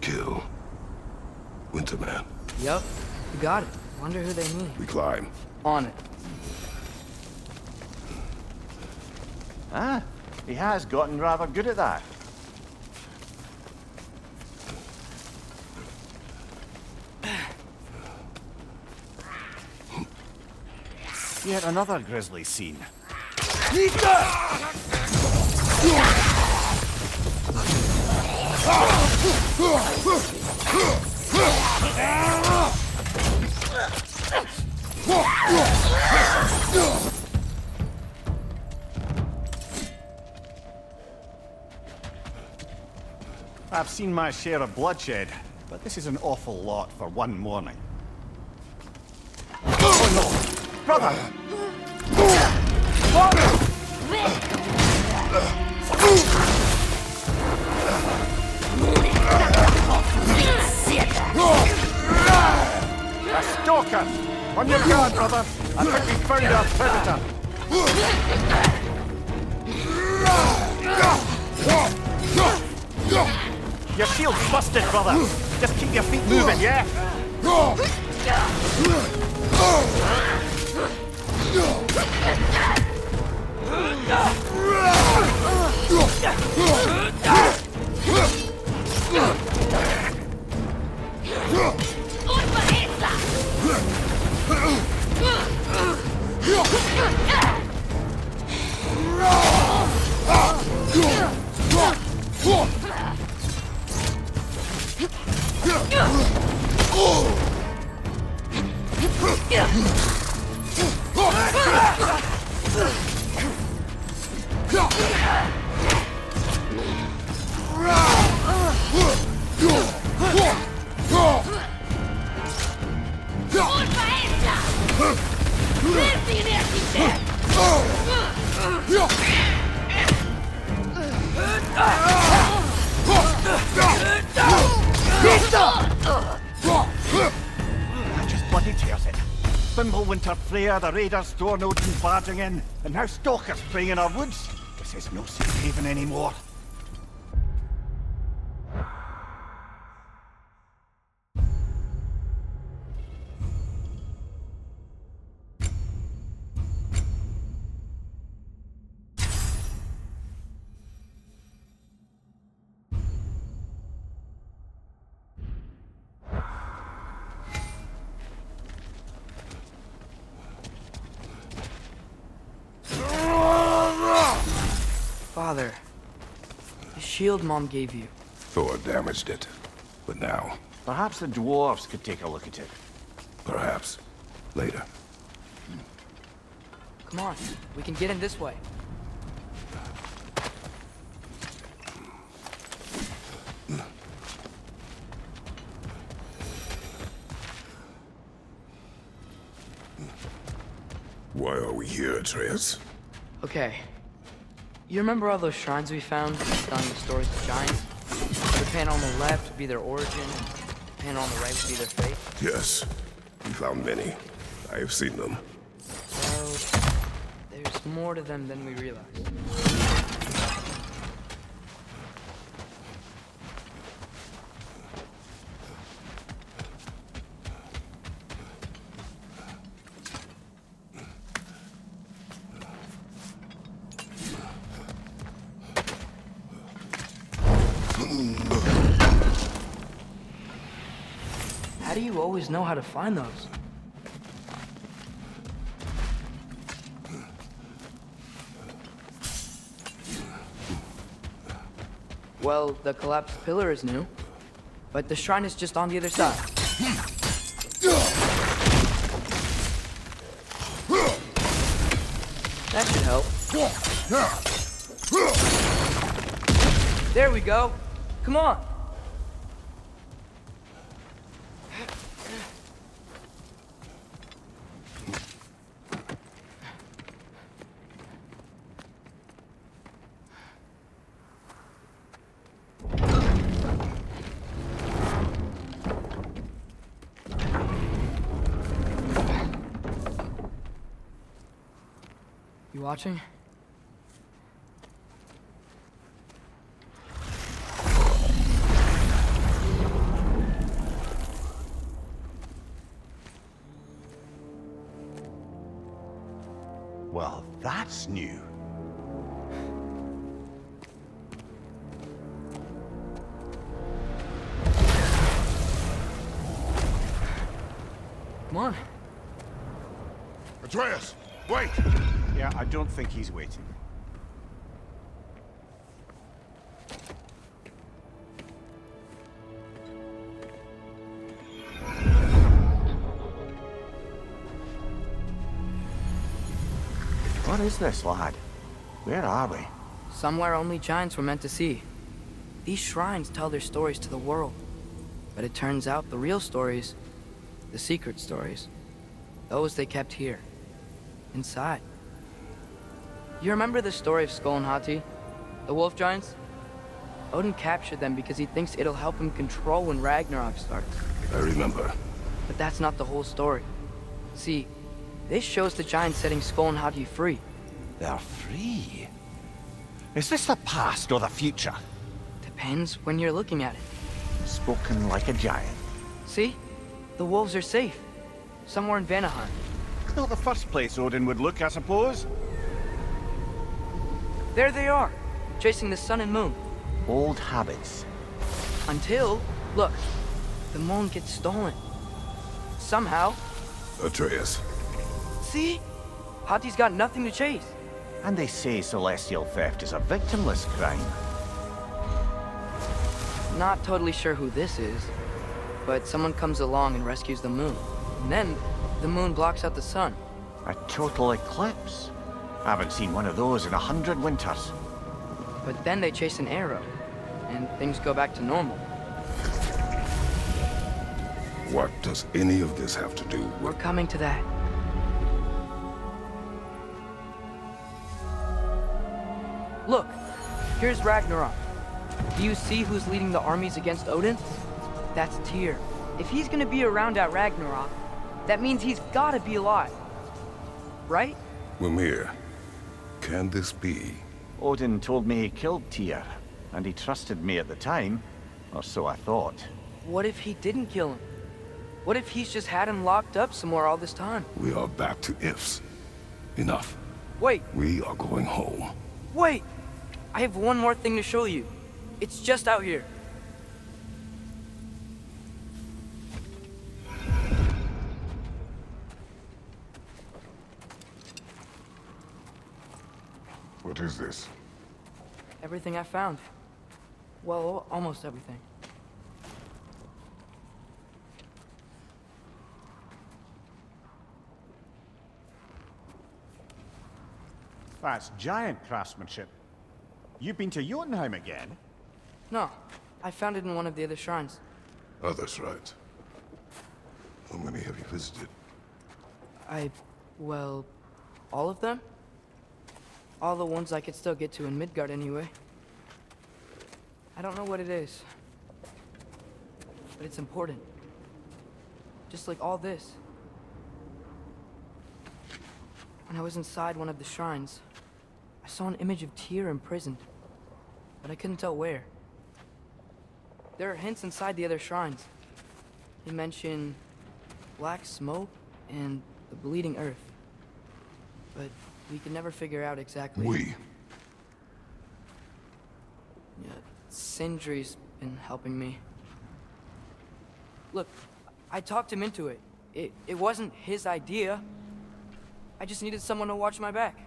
Kill. Winterman. Yup, you got it. Wonder who they mean. We climb. On it. Ah, he has gotten rather good at that. Yet another grisly scene. I've seen my share of bloodshed, but this is an awful lot for one morning. Oh no! Brother! A stalker! On your guard, brother! I think we found our predator! Your shield's busted, brother! Just keep your feet moving, yeah? That just bloody tears it. Winter Freya, the raiders, Thorn Odin barging in, and now stalkers preying in our woods. This is no safe haven anymore. Father, the shield Mom gave you. Thor damaged it. But now, Perhaps the dwarves could take a look at it. perhaps, later. Come on, we can get in this way. Why are we here, Atreus? Okay. You remember all those shrines we found telling the stories of giants? The panel on the left would be their origin, and the panel on the right would be their fate. Yes. We found many. I have seen them. Well, there's more to them than we realize. How do you always know how to find those? Well, the collapsed pillar is new, but the shrine is just on the other side. There we go. Come on. You watching? Well, that's new. Come on. Atreus, wait! Yeah, I don't think he's waiting. What is this, lad? Where are we? Somewhere only giants were meant to see. These shrines tell their stories to the world. But it turns out the real stories, the secret stories, those they kept here, inside. You remember the story of Skull and Hati? The wolf giants? Odin captured them because he thinks it'll help him control when Ragnarok starts. I remember. But that's not the whole story. See, this shows the giants setting Skull and Hati free. They're free. Is this the past or the future? Depends when you're looking at it. Spoken like a giant. See? The wolves are safe. Somewhere in Vanaheim. Not the first place Odin would look, I suppose. There they are, chasing the sun and moon. Old habits. Until, look, the moon gets stolen. Somehow. Atreus. See? Hati's got nothing to chase. And they say celestial theft is a victimless crime. Not totally sure who this is, but someone comes along and rescues the moon. And then, the moon blocks out the sun. A total eclipse. I haven't seen one of those in 100 winters. But then they chase an arrow, and things go back to normal. What does any of this have to do We're with... coming to that. Look, here's Ragnarok. Do you see who's leading the armies against Odin? That's Tyr. If he's gonna be around at Ragnarok, that means he's gotta be alive. Right? Mimir, can this be? Odin told me he killed Tyr, and he trusted me at the time, or so I thought. What if he didn't kill him? What if he's just had him locked up somewhere all this time? We are back to ifs. Enough. Wait, We are going home. wait! I have one more thing to show you. It's just out here. What is this? Everything I found. Well, almost everything. That's giant craftsmanship. You've been to Jotunheim again? No, I found it in one of the other shrines. Other shrines. How many have you visited? Well, all of them? All the ones I could still get to in Midgard anyway. I don't know what it is, but it's important. Just like all this. When I was inside one of the shrines, I saw an image of Tyr imprisoned, but I couldn't tell where. There are hints inside the other shrines. They mention black smoke and the bleeding earth, but we could never figure out exactly. Yeah, Sindri's been helping me. Look, I talked him into it. It wasn't his idea. I just needed someone to watch my back.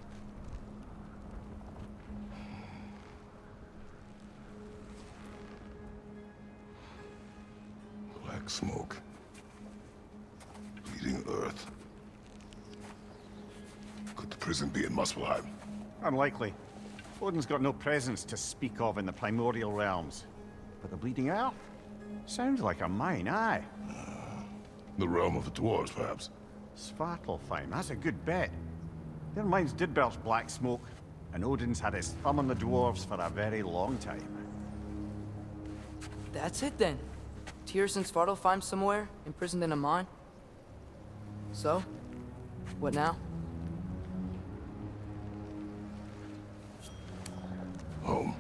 Black smoke. Bleeding earth. Could the prison be in Muspelheim? Unlikely. Odin's got no presence to speak of in the primordial realms. But the Bleeding Earth? Sounds like a mine, aye. The realm of the dwarves, perhaps. Svartalfheim, that's a good bet. Their mines did belch black smoke, and Odin's had his thumb on the dwarves for a very long time. That's it then. Tyr's in Svartalfheim somewhere, imprisoned in a mine. So, what now? Home.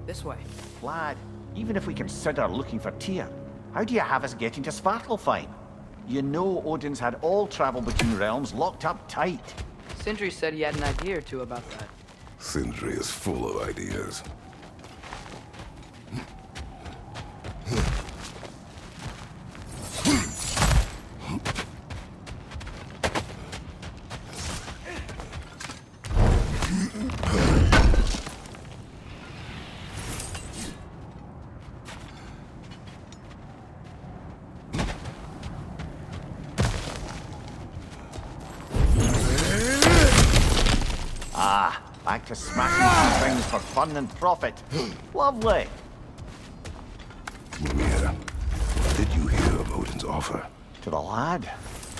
This way. Lad, even if we consider looking for Tyr, how do you have us getting to Svartalfheim? You know Odin's had all travel between realms locked up tight. Sindri said he had an idea or two about that. Sindri is full of ideas. Back to smashing some things for fun and profit. Lovely. Mimir, did you hear of Odin's offer? To the lad?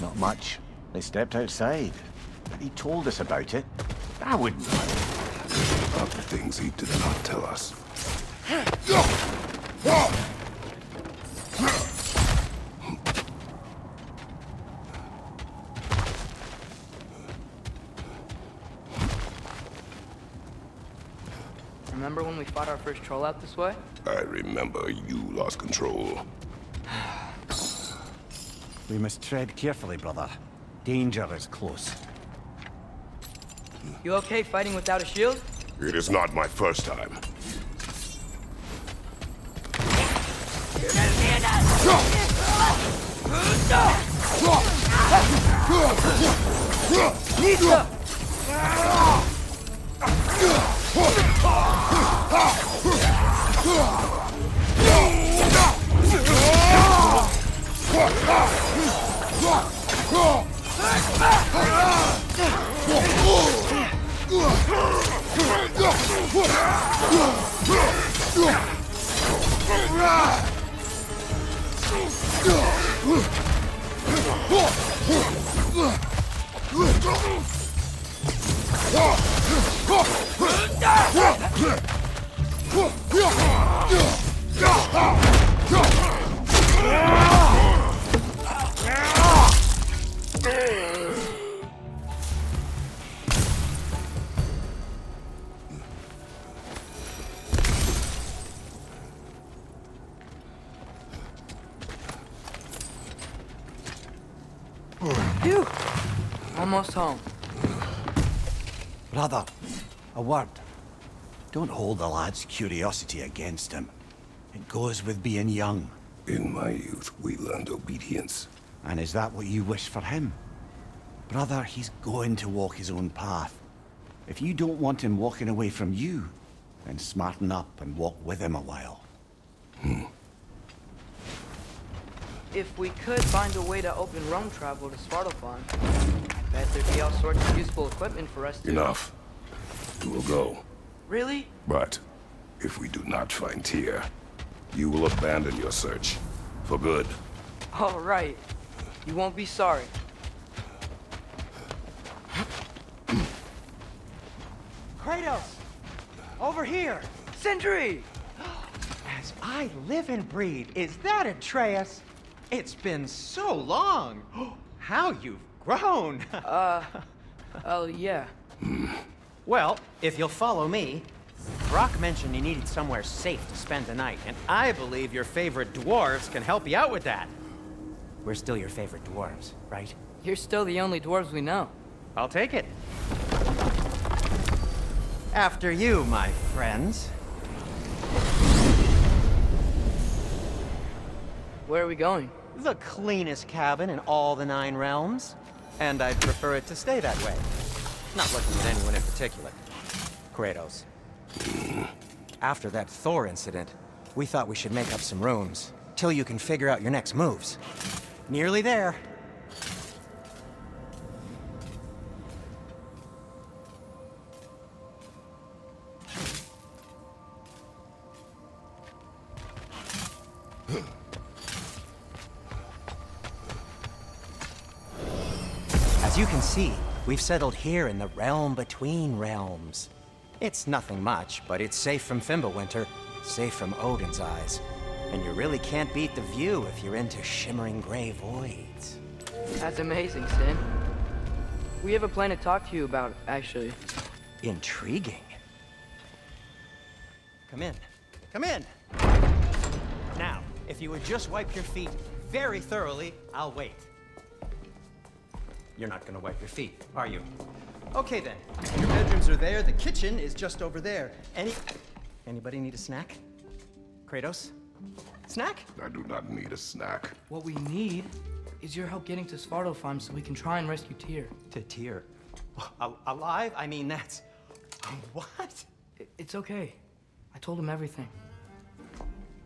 Not much. They stepped outside. But he told us about it. I wouldn't mind. About the things he did not tell us. Remember when we fought our first troll out this way? I remember you lost control. We must tread carefully, brother. Danger is close. You okay fighting without a shield? It is not my first time. Phew! Almost home. Brother, a word. Don't hold the lad's curiosity against him. It goes with being young. In my youth, we learned obedience. And is that what you wish for him? Brother, he's going to walk his own path. If you don't want him walking away from you, then smarten up and walk with him a while. If we could find a way to open roam travel to Svartalfheim, I bet there'd be all sorts of useful equipment for us to... Enough. We will go. Really? But if we do not find Tyr, you will abandon your search. For good. All right. You won't be sorry. Kratos! Over here! Sindri! As I live and breathe, is that Atreus? It's been so long! How you've grown! Oh, yeah. Well, if you'll follow me, Brock mentioned you needed somewhere safe to spend the night, and I believe your favorite dwarves can help you out with that. We're still your favorite dwarves, right? You're still the only dwarves we know. I'll take it. After you, my friends. Where are we going? The cleanest cabin in all the 9 realms. And I'd prefer it to stay that way. Not looking at anyone in particular. Kratos. After that Thor incident, we thought we should make up some rooms, till you can figure out your next moves. Nearly there. As you can see, we've settled here in the realm between realms. It's nothing much, but it's safe from Fimbulwinter, safe from Odin's eyes. And you really can't beat the view if you're into shimmering gray voids. That's amazing, Sin. We have a plan to talk to you about, actually. Intriguing. Come in. Come in! Now, if you would just wipe your feet very thoroughly, I'll wait. You're not gonna wipe your feet, are you? Okay then. Your bedrooms are there, the kitchen is just over there. Anybody need a snack? Kratos? Snack? I do not need a snack. What we need is your help getting to Svartalfheim so we can try and rescue Tyr. To Tyr? Alive? I mean, that's... What? It's okay. I told him everything.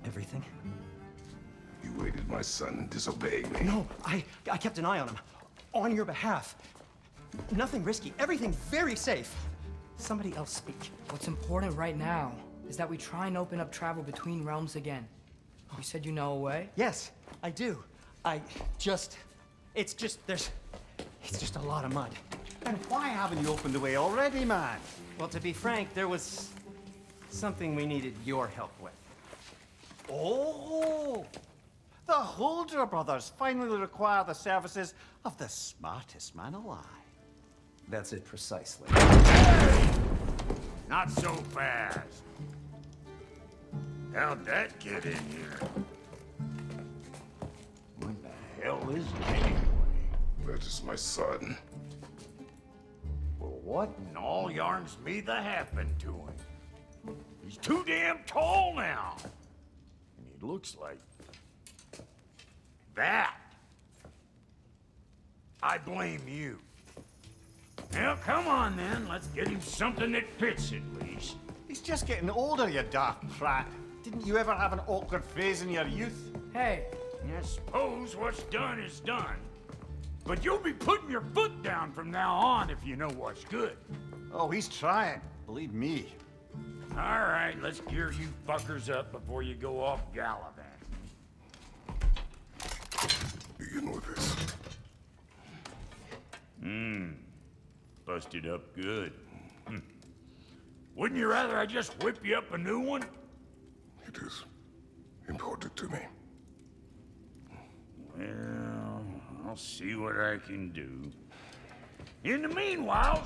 Everything? You aided my son disobeying me. No, I kept an eye on him. On your behalf. Nothing risky. Everything very safe. Somebody else speak. What's important right now is that we try and open up travel between realms again. You said you know a way? Yes, I do. It's just a lot of mud. And why haven't you opened the way already, man? Well, to be frank, there was something we needed your help with. Oh! The Holder brothers finally require the services of the smartest man alive. That's it precisely. Not so fast. How'd that get in here? What the hell is it anyway? That is my son. Well, what in all yarns me that happened to him? He's too damn tall now. And he looks like... that. I blame you. Well, come on then. Let's get him something that fits at least. He's just getting older, you daft prat. Didn't you ever have an awkward phase in your youth? Hey! I suppose what's done is done. But you'll be putting your foot down from now on if you know what's good. Oh, he's trying. Believe me. All right, let's gear you fuckers up before you go off gallivanting. Begin with this. Busted up good. Wouldn't you rather I just whip you up a new one? It is important to me. Well, I'll see what I can do. In the meanwhile,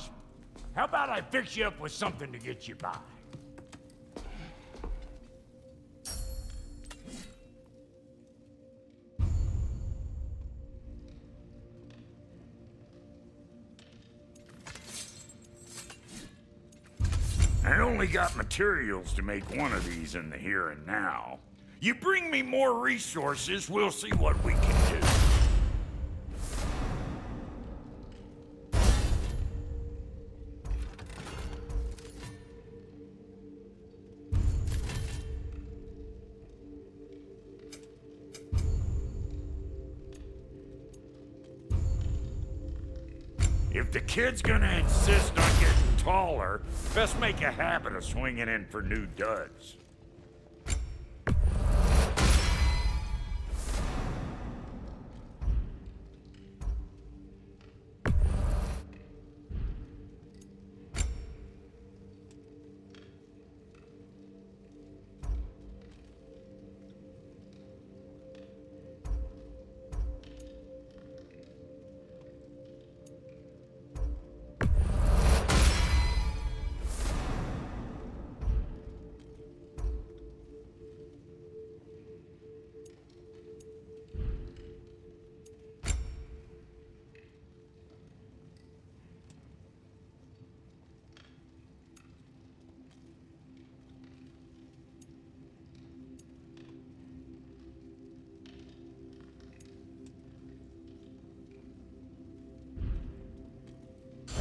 how about I fix you up with something to get you by? I only got materials to make one of these in the here and now. You bring me more resources, we'll see what we can do. If the kid's gonna insist on getting taller, best make a habit of swinging in for new duds.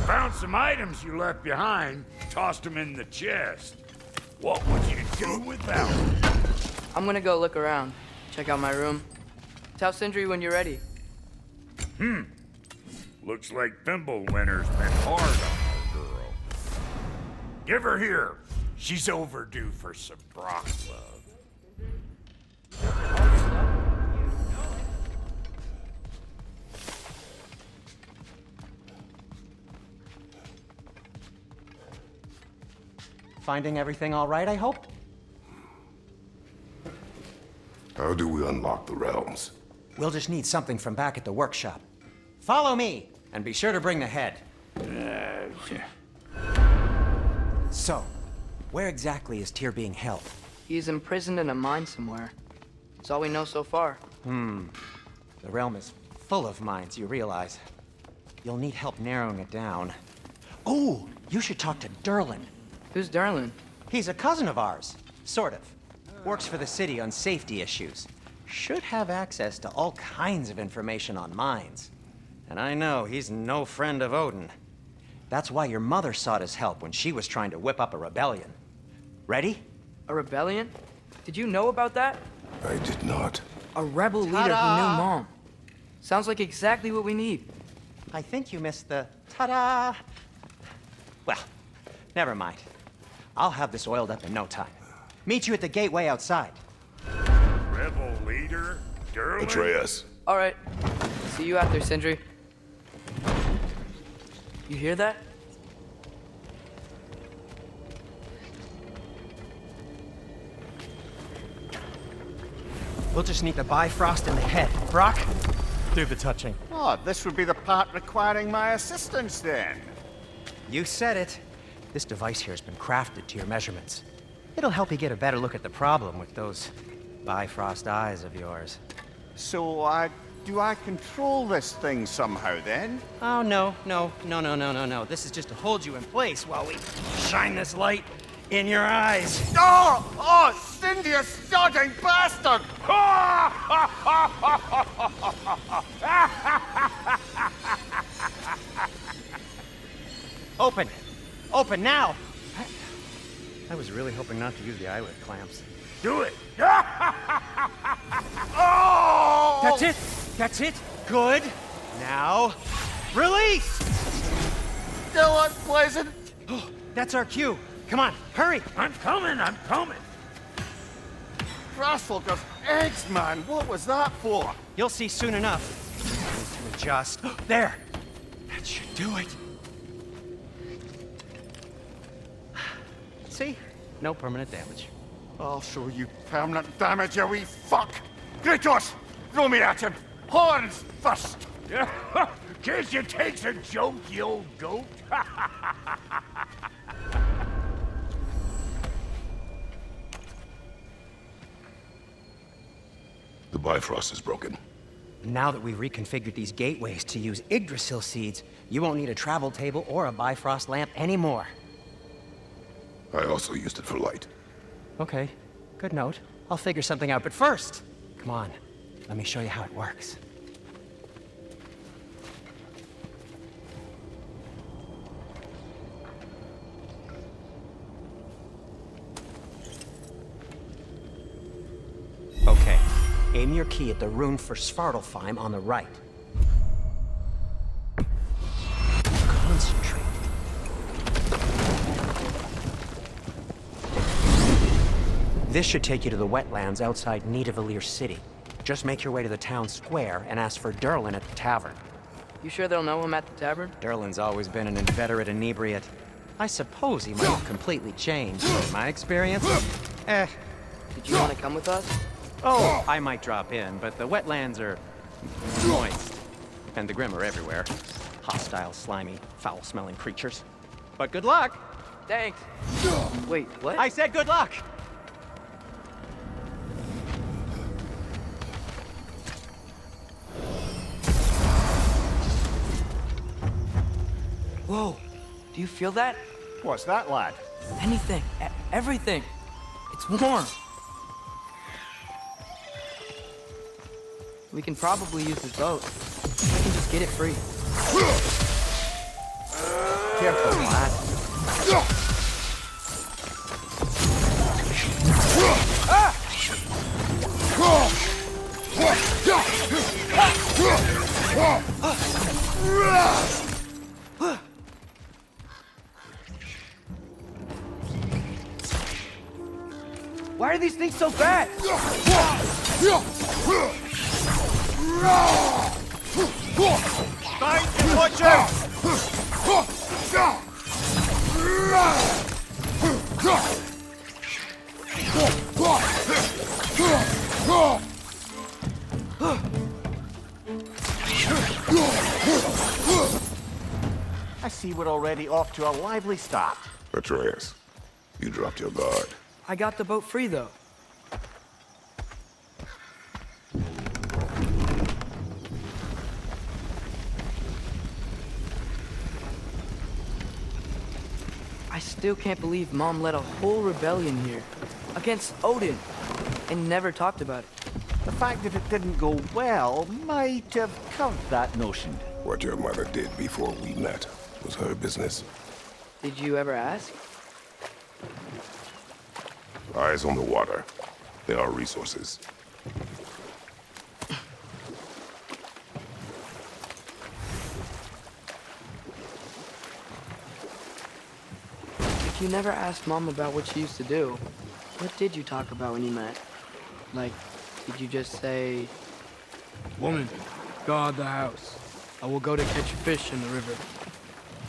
Found some items you left behind, tossed them in the chest. What would you do without them? I'm gonna go look around. Check out my room. Tell Sindri when you're ready. Looks like Fimbulwinter's been hard on our girl. Give her here. She's overdue for some Brock love. Finding everything all right, I hope? How do we unlock the realms? We'll just need something from back at the workshop. Follow me, and be sure to bring the head. So, where exactly is Tyr being held? He's imprisoned in a mine somewhere. That's all we know so far. The realm is full of mines, you realize. You'll need help narrowing it down. Oh, you should talk to Durlin. Who's Darlin? He's a cousin of ours, sort of. Works for the city on safety issues. Should have access to all kinds of information on mines. And I know he's no friend of Odin. That's why your mother sought his help when she was trying to whip up a rebellion. Ready? A rebellion? Did you know about that? I did not. A rebel leader who knew Mom. Sounds like exactly what we need. I think you missed the ta-da. Well, never mind. I'll have this oiled up in no time. Meet you at the gateway outside. Rebel leader? Durlin? Atreus. All right. See you out there, Sindri. You hear that? We'll just need the Bifrost in the head. Brock, do the touching. Oh, this would be the part requiring my assistance then. You said it. This device here has been crafted to your measurements. It'll help you get a better look at the problem with those Bifrost eyes of yours. So, do I control this thing somehow then? Oh, no. This is just to hold you in place while we shine this light in your eyes. Oh, Cindy, you sodding bastard! Open! Open now! I was really hoping not to use the eyelid clamps. Do it! Oh! That's it! That's it! Good! Now, release! Still unpleasant. That's our cue. Come on, hurry! I'm coming! Grasshopper's eggs, man. What was that for? You'll see soon enough. Need to adjust. There! That should do it. See? No permanent damage. I'll show you permanent damage, you wee fuck. Kratos, throw me at him. Horns first. Guess you takes a joke, you old goat. The Bifrost is broken. Now that we've reconfigured these gateways to use Yggdrasil seeds, you won't need a travel table or a Bifrost lamp anymore. I also used it for light. Okay, good note. I'll figure something out, but first, come on, let me show you how it works. Okay, aim your key at the rune for Svartalfheim on the right. Concentrate. This should take you to the wetlands outside Nidavellir City. Just make your way to the town square and ask for Durlin at the tavern. You sure they'll know him at the tavern? Durlin's always been an inveterate inebriate. I suppose he might have completely changed, but in my experience, Did you want to come with us? oh, I might drop in, but the wetlands are moist. And the Grim are everywhere. Hostile, slimy, foul-smelling creatures. But good luck! Thanks. Wait, what? I said good luck! Whoa, do you feel that? What's that, lad? Anything, everything. It's warm. We can probably use this boat. I can just get it free. Careful, lad. Why are these things so fast? Watch out! I see we're already off to a lively start. Atreus, you dropped your guard. I got the boat free, though. I still can't believe Mom led a whole rebellion here. Against Odin. And never talked about it. The fact that it didn't go well might have curved that notion. What your mother did before we met was her business. Did you ever ask? Eyes on the water. There are resources. If you never asked Mom about what she used to do, what did you talk about when you met? Like, did you just say... Woman, guard the house. I will go to catch fish in the river.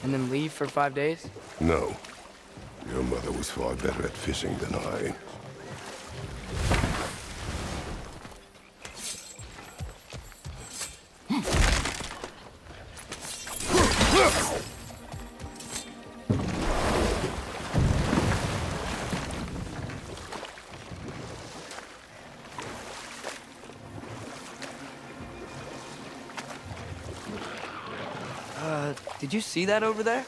And then leave for 5 days? No. Your mother was far better at fishing than I. Did you see that over there?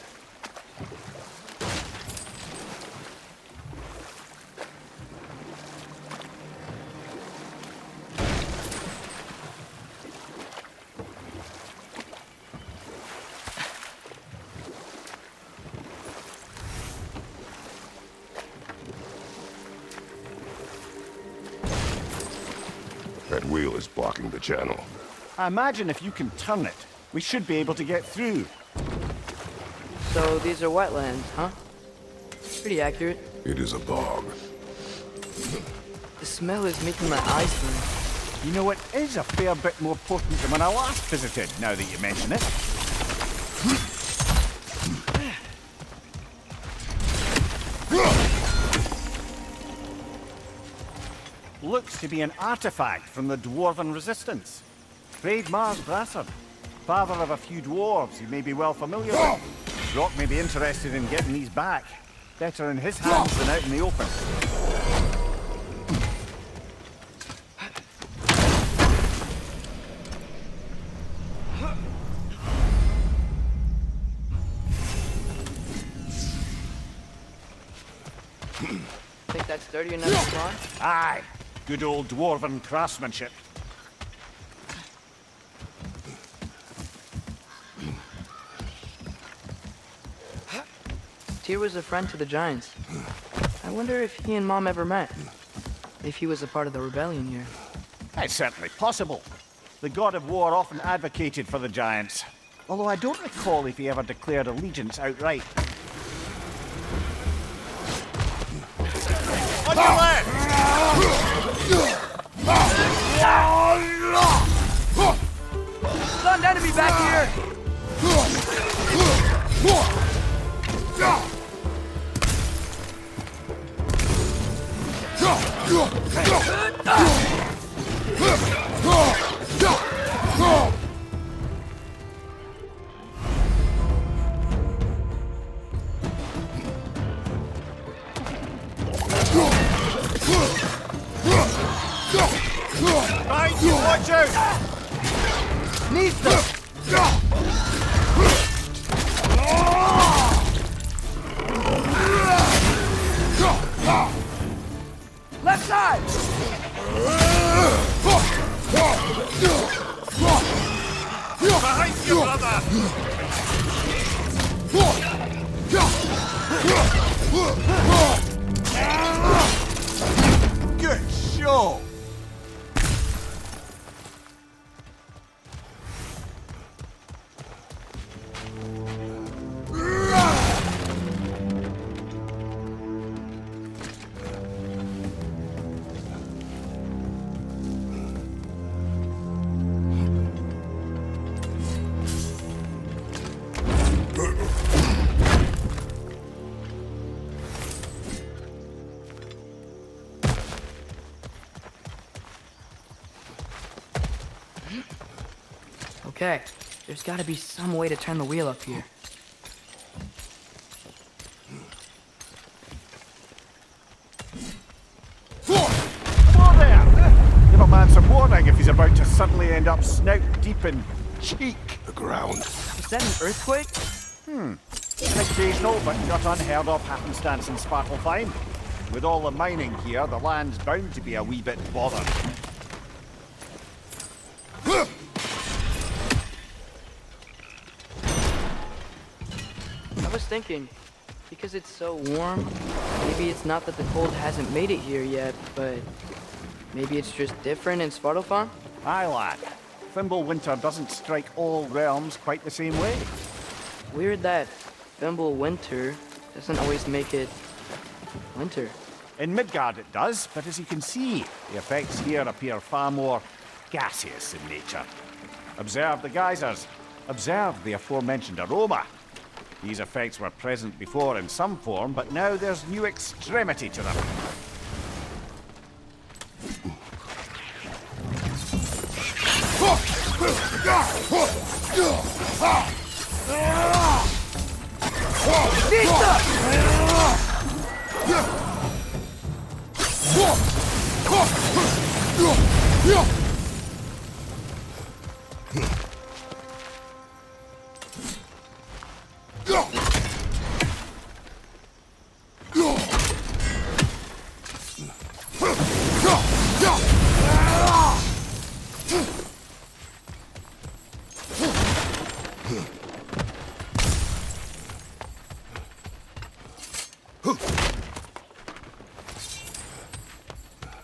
That wheel is blocking the channel. I imagine if you can turn it, we should be able to get through. So these are wetlands, huh? Pretty accurate. It is a bog. The smell is making my eyes burn. You know, it is a fair bit more potent than when I last visited, now that you mention it. Looks to be an artifact from the Dwarven Resistance. Trade Mars Brasser, father of a few dwarves you may be well familiar with. Rock may be interested in getting these back. Better in his hands than out in the open. Think that's sturdy enough to climb? Aye, good old Dwarven craftsmanship. Tyr was a friend to the Giants. I wonder if he and Mom ever met. If he was a part of the rebellion here. It's certainly possible. The god of war often advocated for the Giants. Although I don't recall if he ever declared allegiance outright. On your left! Stunned enemy back here! Right, you watch out! Needs them! Left side! Behind you, brother! Good show! Okay, there's gotta be some way to turn the wheel up here. Hello there! Give a man some warning if he's about to suddenly end up snout deep in cheek. The ground. Is that an earthquake? An occasional but not unheard of happenstance in Svartalfheim. With all the mining here, the land's bound to be a wee bit bothered. I was thinking, because it's so warm, maybe it's not that the cold hasn't made it here yet, but maybe it's just different in Svartalfheim? Aye, lad. Fimbulwinter doesn't strike all realms quite the same way. Weird that Fimbulwinter doesn't always make it winter. In Midgard it does, but as you can see, the effects here appear far more gaseous in nature. Observe the geysers. Observe the aforementioned aroma. These effects were present before in some form, but now there's new extremity to them.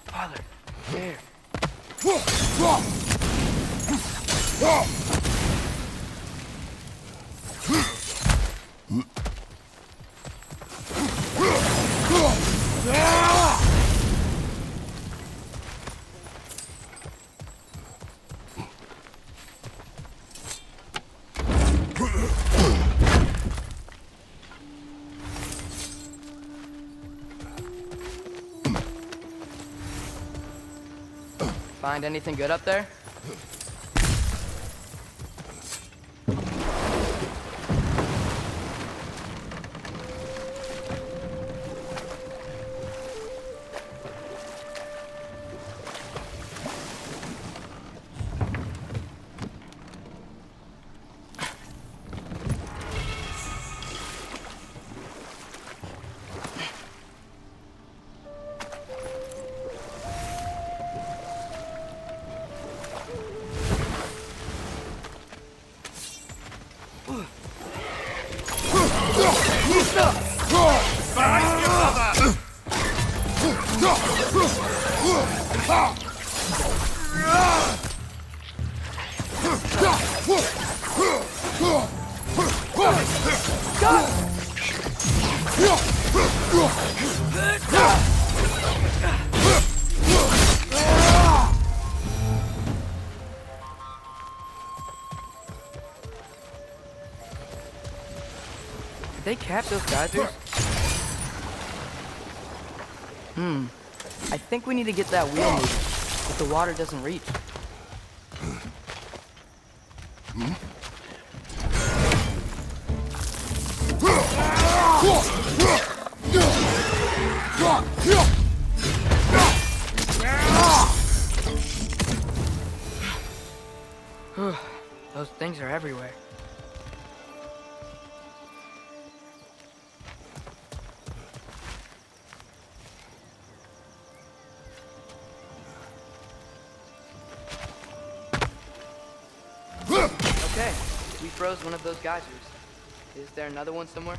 Father, there. Find anything good up there? Did they cap those geysers? I think we need to get that wheel moving, but the water doesn't reach. Those things are everywhere. Okay, we froze one of those geysers. Is there another one somewhere?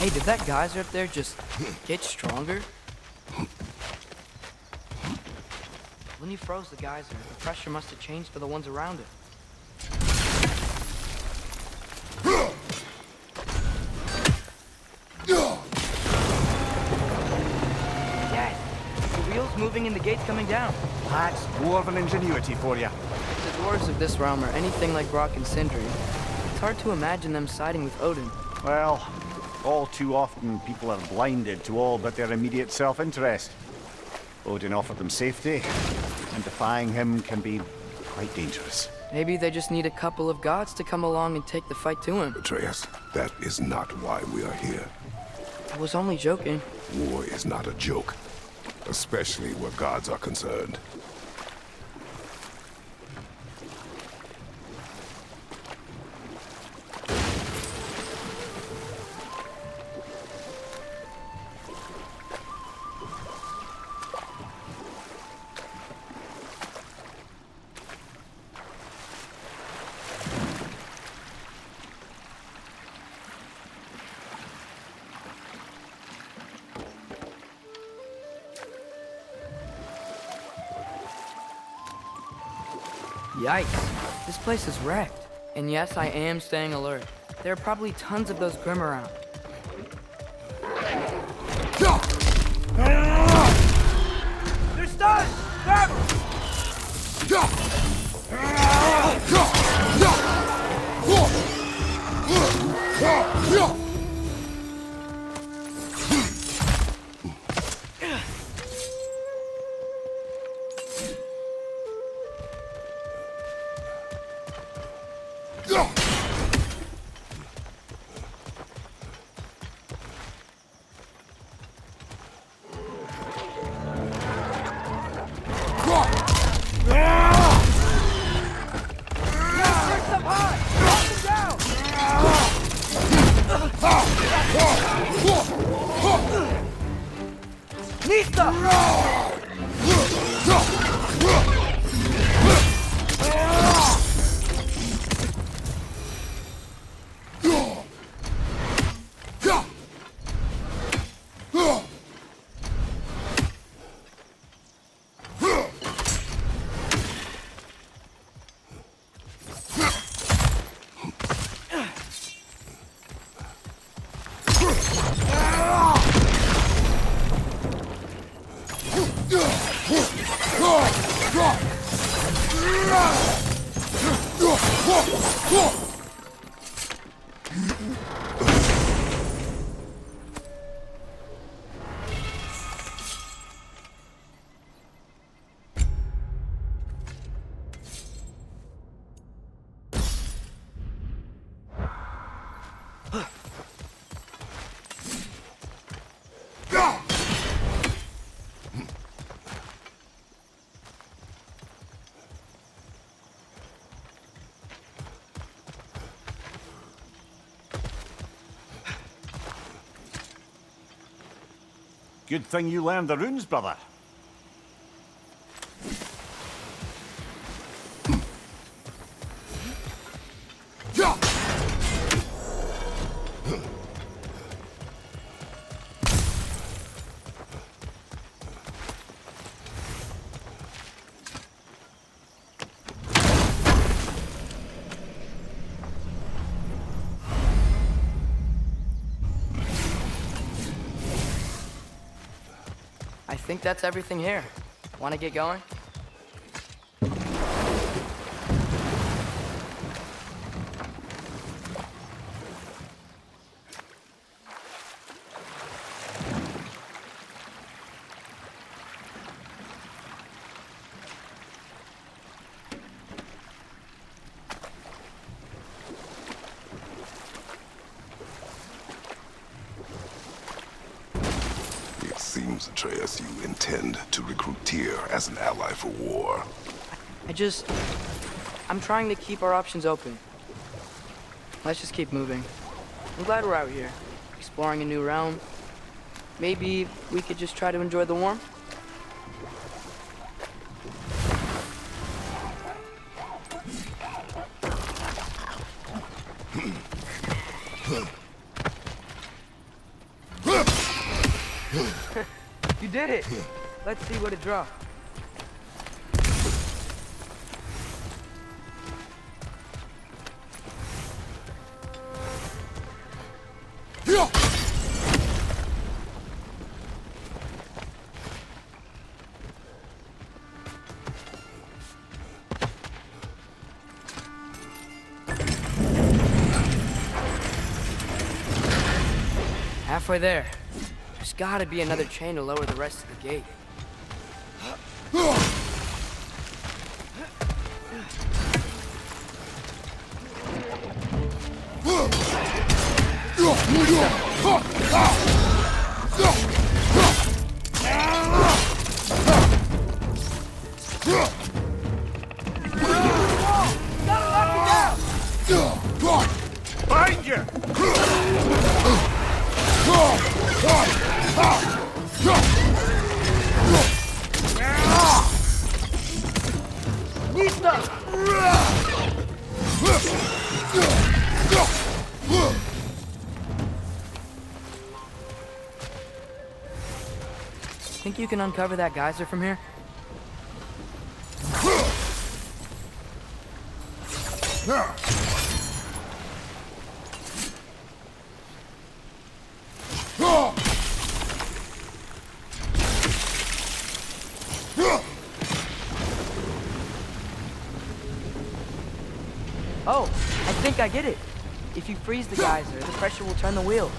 Hey, did that geyser up there just get stronger? When you froze the geyser, the pressure must have changed for the ones around it. Dad, the wheel's moving and the gate's coming down. That's dwarven ingenuity for you. If the dwarves of this realm are anything like Brock and Sindri, it's hard to imagine them siding with Odin. Well, all too often people are blinded to all but their immediate self-interest. Odin offered them safety, and defying him can be quite dangerous. Maybe they just need a couple of gods to come along and take the fight to him. Atreus, that is not why we are here. I was only joking. War is not a joke, especially where gods are concerned. Yikes, this place is wrecked. And yes, I am staying alert. There are probably tons of those Grim around. They're stunned! Grab them! Good thing you learned the runes, brother. I think that's everything here. Want to get going? Seems, Atreus, you intend to recruit Tyr as an ally for war. I'm trying to keep our options open. Let's just keep moving. I'm glad we're out here, exploring a new realm. Maybe we could just try to enjoy the warmth? did it! Let's see what it dropped. Halfway there. There's gotta be another chain to lower the rest of the gate. Find you! Think you can uncover that geyser from here? Oh, I think I get it. If you freeze the geyser, the pressure will turn the wheel.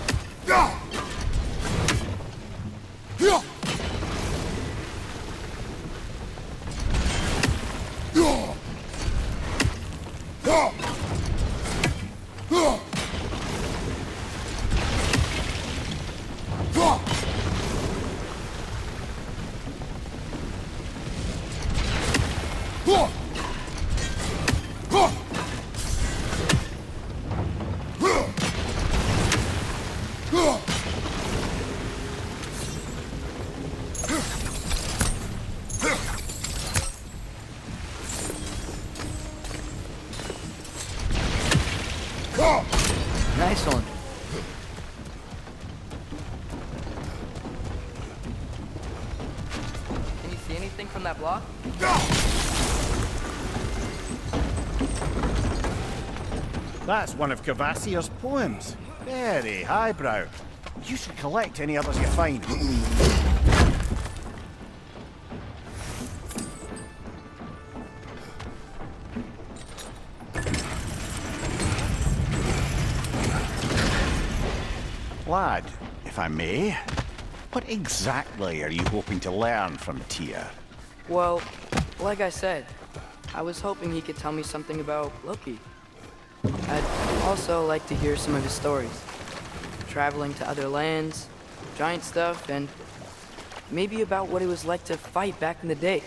Nice one. Can you see anything from that block? That's one of Cavassier's poems. Very highbrow. You should collect any others you find. Lad, if I may, what exactly are you hoping to learn from Tyr? Well, like I said, I was hoping he could tell me something about Loki. I'd also like to hear some of his stories. Traveling to other lands, giant stuff, and maybe about what it was like to fight back in the day.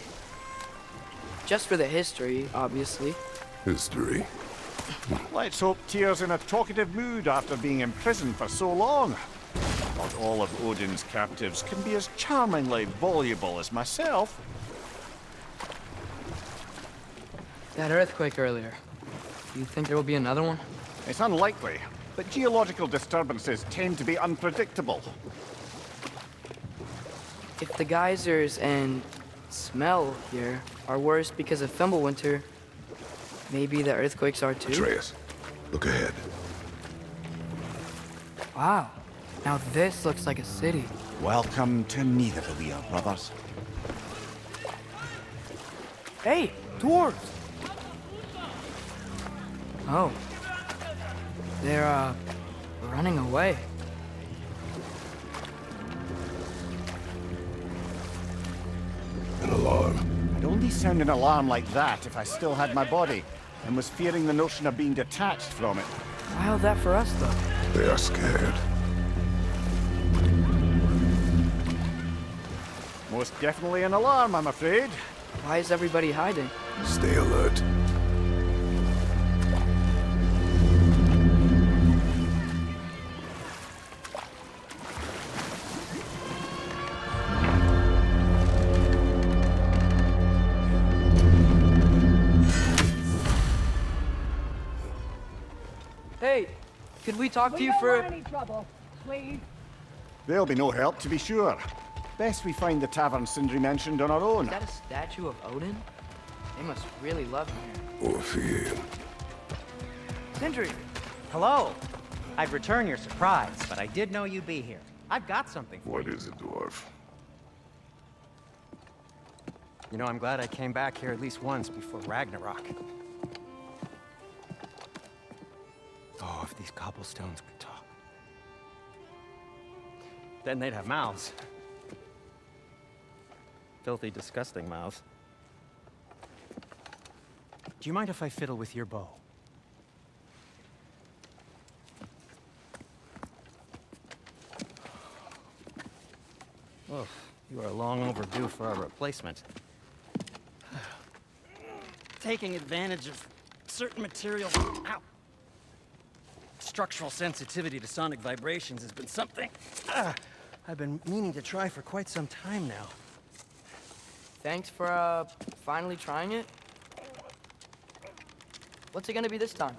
Just for the history, obviously. History? Let's hope Tyr's in a talkative mood after being imprisoned for so long. Not all of Odin's captives can be as charmingly voluble as myself. That earthquake earlier. Do you think there will be another one? It's unlikely, but geological disturbances tend to be unpredictable. If the geysers and smell here are worse because of Fimbulwinter, maybe the earthquakes are too? Atreus, look ahead. Wow. Now this looks like a city. Welcome to Nidavellir, brothers. Hey, dwarves! Oh. They're, running away. An alarm. I'd only sound an alarm like that if I still had my body, and was fearing the notion of being detached from it. How's that for us, though? They are scared. Most definitely an alarm, I'm afraid. Why is everybody hiding? Stay alert. Hey, could we talk to you for... There'll be no help, to be sure. Best we find the tavern Sindri mentioned on our own. Is that a statue of Odin? They must really love him here. Orphean. Sindri! Hello. I'd return your surprise, but I did know you'd be here. I've got something for you. What is it, dwarf? You know, I'm glad I came back here at least once before Ragnarok. Oh, if these cobblestones could talk. Then they'd have mouths. Filthy, disgusting mouths. Do you mind if I fiddle with your bow? Oh, you are long overdue for a replacement. Taking advantage of certain materials. Ow. Structural sensitivity to sonic vibrations has been something I've been meaning to try for quite some time now. Thanks for, finally trying it. What's it gonna be this time?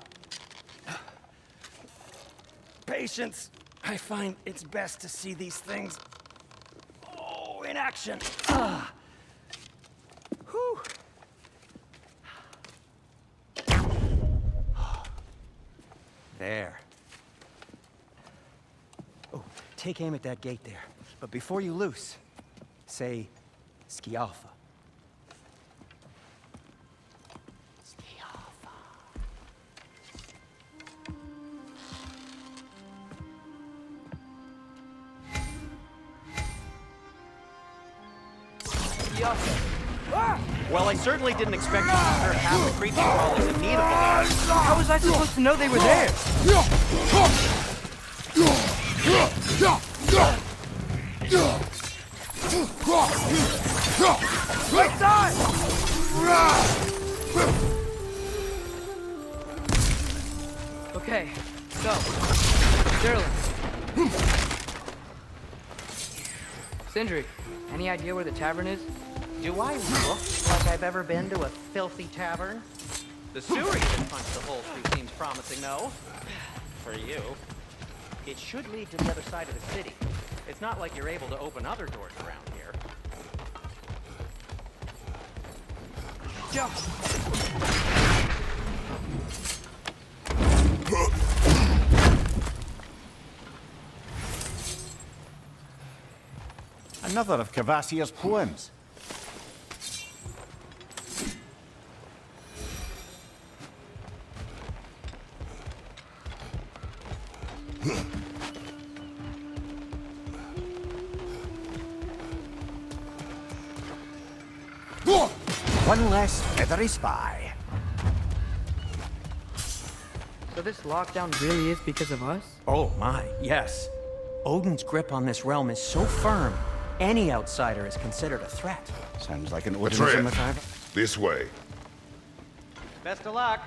Patience. I find it's best to see these things, in action. Whew. There. Oh, take aim at that gate there. But before you loose, say, Skialfa. Well, I certainly didn't expect you to serve half the creature crawlers amenable. How was I supposed to know they were there? Right side! Okay, so, Sterling. Sindri, any idea where the tavern is? Do I look like I've ever been to a filthy tavern? The sewer you can punch the hole through seems promising, though. For you. It should lead to the other side of the city. It's not like you're able to open other doors around here. Yeah. Another of Kvasir's poems. One less feathery spy. So this lockdown really is because of us? Oh my, yes. Odin's grip on this realm is so firm, any outsider is considered a threat. Sounds like an Atreus, Odinism if I've... this way. Best of luck.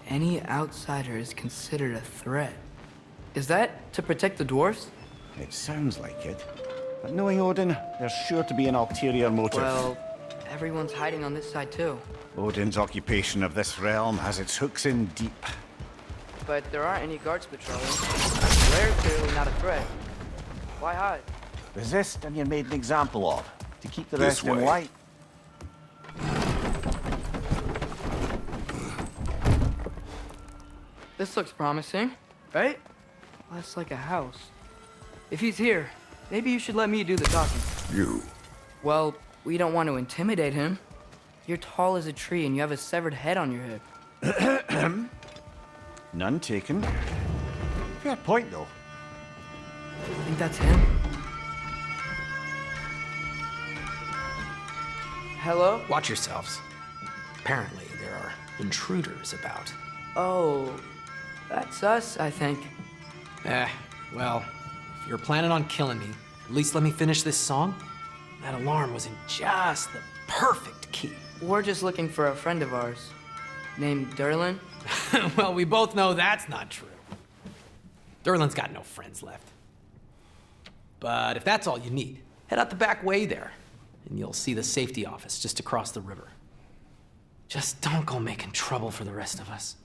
Any outsider is considered a threat. Is that to protect the dwarfs? It sounds like it. But knowing Odin, there's sure to be an ulterior motive. Well, everyone's hiding on this side too. Odin's occupation of this realm has its hooks in deep. But there aren't any guards patrolling. They're clearly not a threat. Why hide? Resist and you're made an example of. To keep the This rest in way. light. This looks promising, right? Less like a house. If he's here, maybe you should let me do the talking. You. Well, we don't want to intimidate him. You're tall as a tree and you have a severed head on your head. None taken. Fair point, though. Think that's him? Hello? Watch yourselves. Apparently, there are intruders about. Oh, that's us, I think. Well, if you're planning on killing me, at least let me finish this song. That alarm was in just the perfect key. We're just looking for a friend of ours, named Derlin. Well, we both know that's not true. Derlin's got no friends left. But if that's all you need, head out the back way there, and you'll see the safety office just across the river. Just don't go making trouble for the rest of us.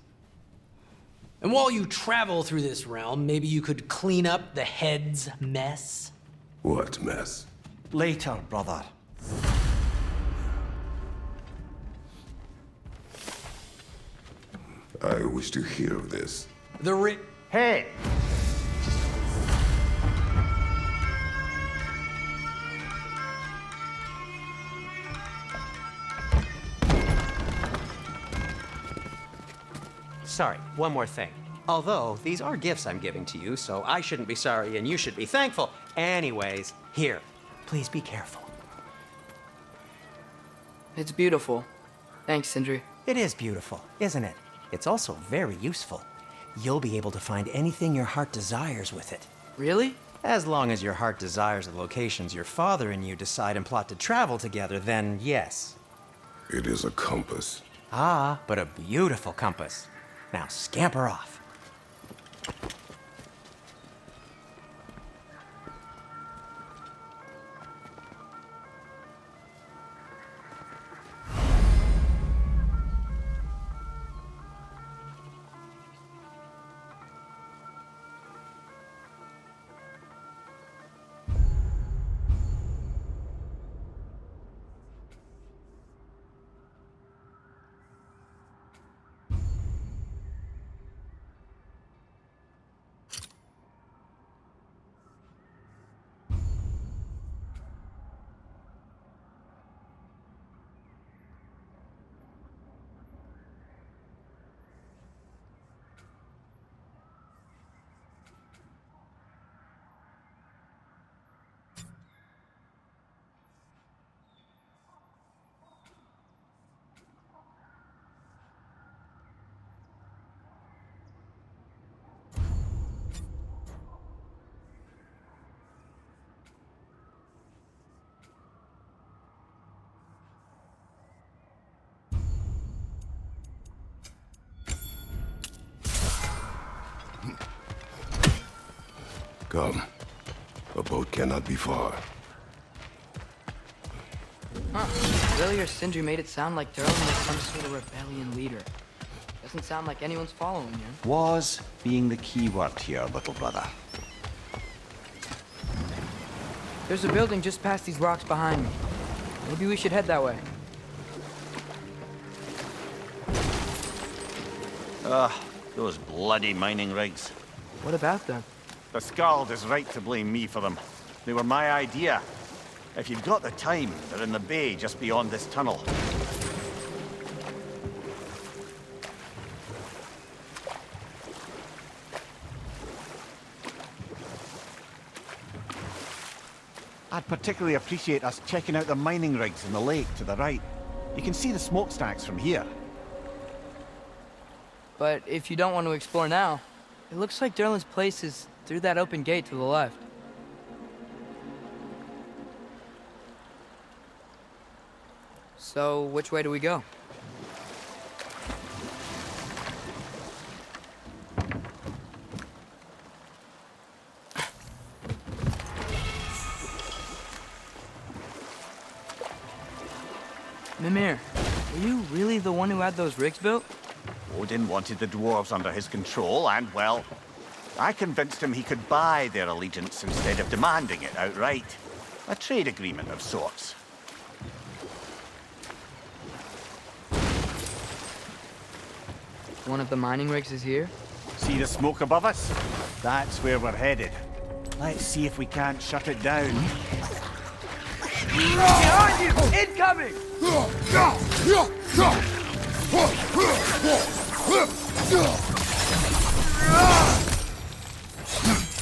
And while you travel through this realm, maybe you could clean up the head's mess. What mess? Later, brother. I wish to hear of this. Hey! Sorry, one more thing. Although, these are gifts I'm giving to you, so I shouldn't be sorry and you should be thankful. Anyways, here, please be careful. It's beautiful. Thanks, Sindri. It is beautiful, isn't it? It's also very useful. You'll be able to find anything your heart desires with it. Really? As long as your heart desires the locations your father and you decide and plot to travel together, then yes. It is a compass. Ah, but a beautiful compass. Now scamper off. Come. A boat cannot be far. Huh. Earlier, Sindri made it sound like Durlin was some sort of rebellion leader. Doesn't sound like anyone's following him. Was being the key word here, little brother. There's a building just past these rocks behind me. Maybe we should head that way. Those bloody mining rigs. What about them? The Skald is right to blame me for them. They were my idea. If you've got the time, they're in the bay just beyond this tunnel. I'd particularly appreciate us checking out the mining rigs in the lake to the right. You can see the smokestacks from here. But if you don't want to explore now, it looks like Durlin's place is through that open gate to the left. So, which way do we go? Mimir, were you really the one who had those rigs built? Odin wanted the dwarves under his control, and, well, I convinced him he could buy their allegiance instead of demanding it outright. A trade agreement of sorts. One of the mining rigs is here? See the smoke above us? That's where we're headed. Let's see if we can't shut it down. Behind you! Incoming!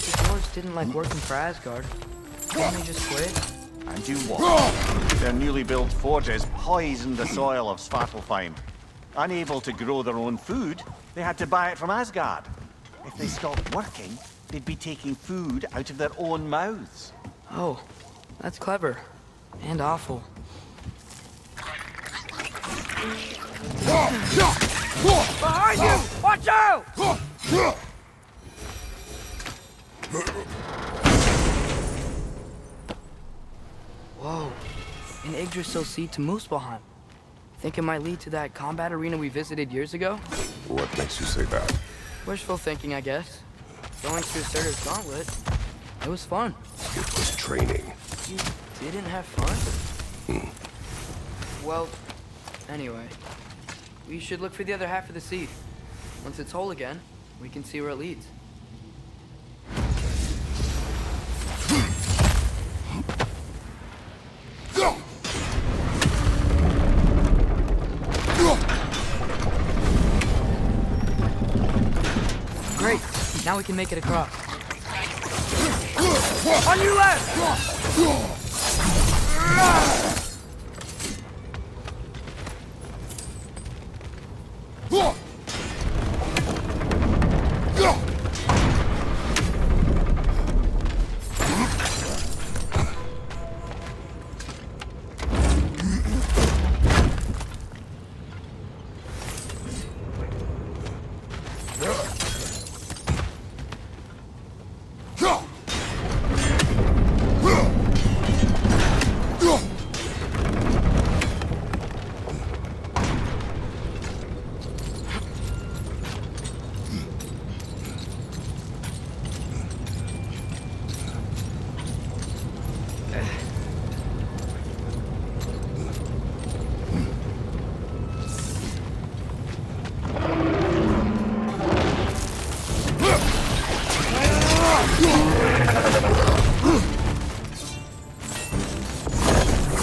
The dwarves didn't like working for Asgard. Didn't they just quit? And you what? Their newly built forges poisoned the soil of Svartalfheim. Unable to grow their own food, they had to buy it from Asgard. If they stopped working, they'd be taking food out of their own mouths. Oh, that's clever. And awful. Behind you! Watch out! Whoa. An Yggdrasil seed to Muspelheim. Think it might lead to that combat arena we visited years ago? What makes you say that? Wishful thinking, I guess. Going through Surtur's gauntlet. It was fun. It was training. You didn't have fun? Well, anyway. We should look for the other half of the seed. Once it's whole again, we can see where it leads. Great. Now we can make it across. On your left!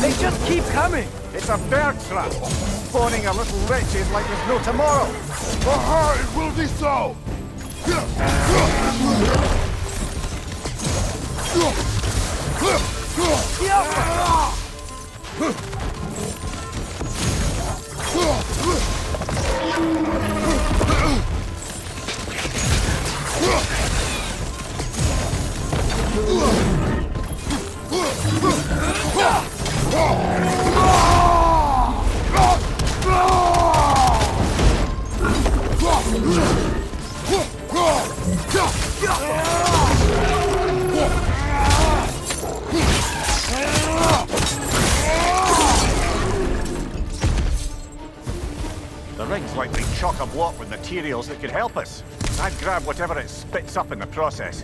They just keep coming! It's a bird trap, spawning a little wretched like there's no tomorrow. For her, it will be so! The rig's likely chock-a-block with materials that could help us. I'd grab whatever it spits up in the process.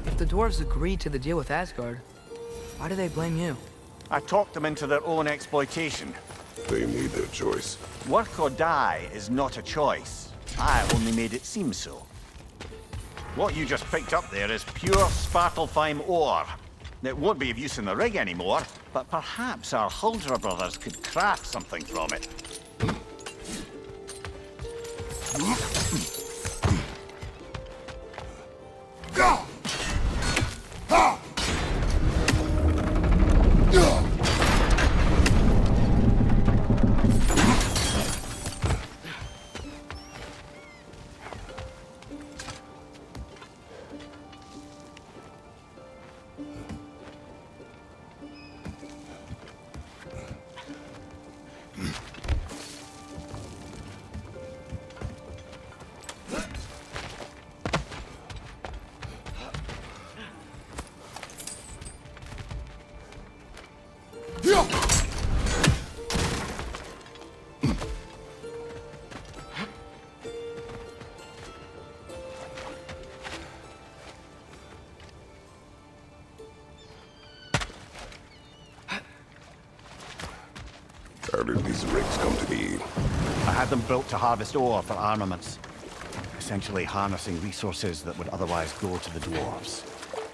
If the dwarves agreed to the deal with Asgard, why do they blame you? I talked them into their own exploitation. They made their choice. Work or die is not a choice. I only made it seem so. What you just picked up there is pure Svartalfheim ore. It won't be of use in the rig anymore, but perhaps our Huldra brothers could craft something from it. How did these rigs come to be? I had them built to harvest ore for armaments. Essentially harnessing resources that would otherwise go to the dwarves.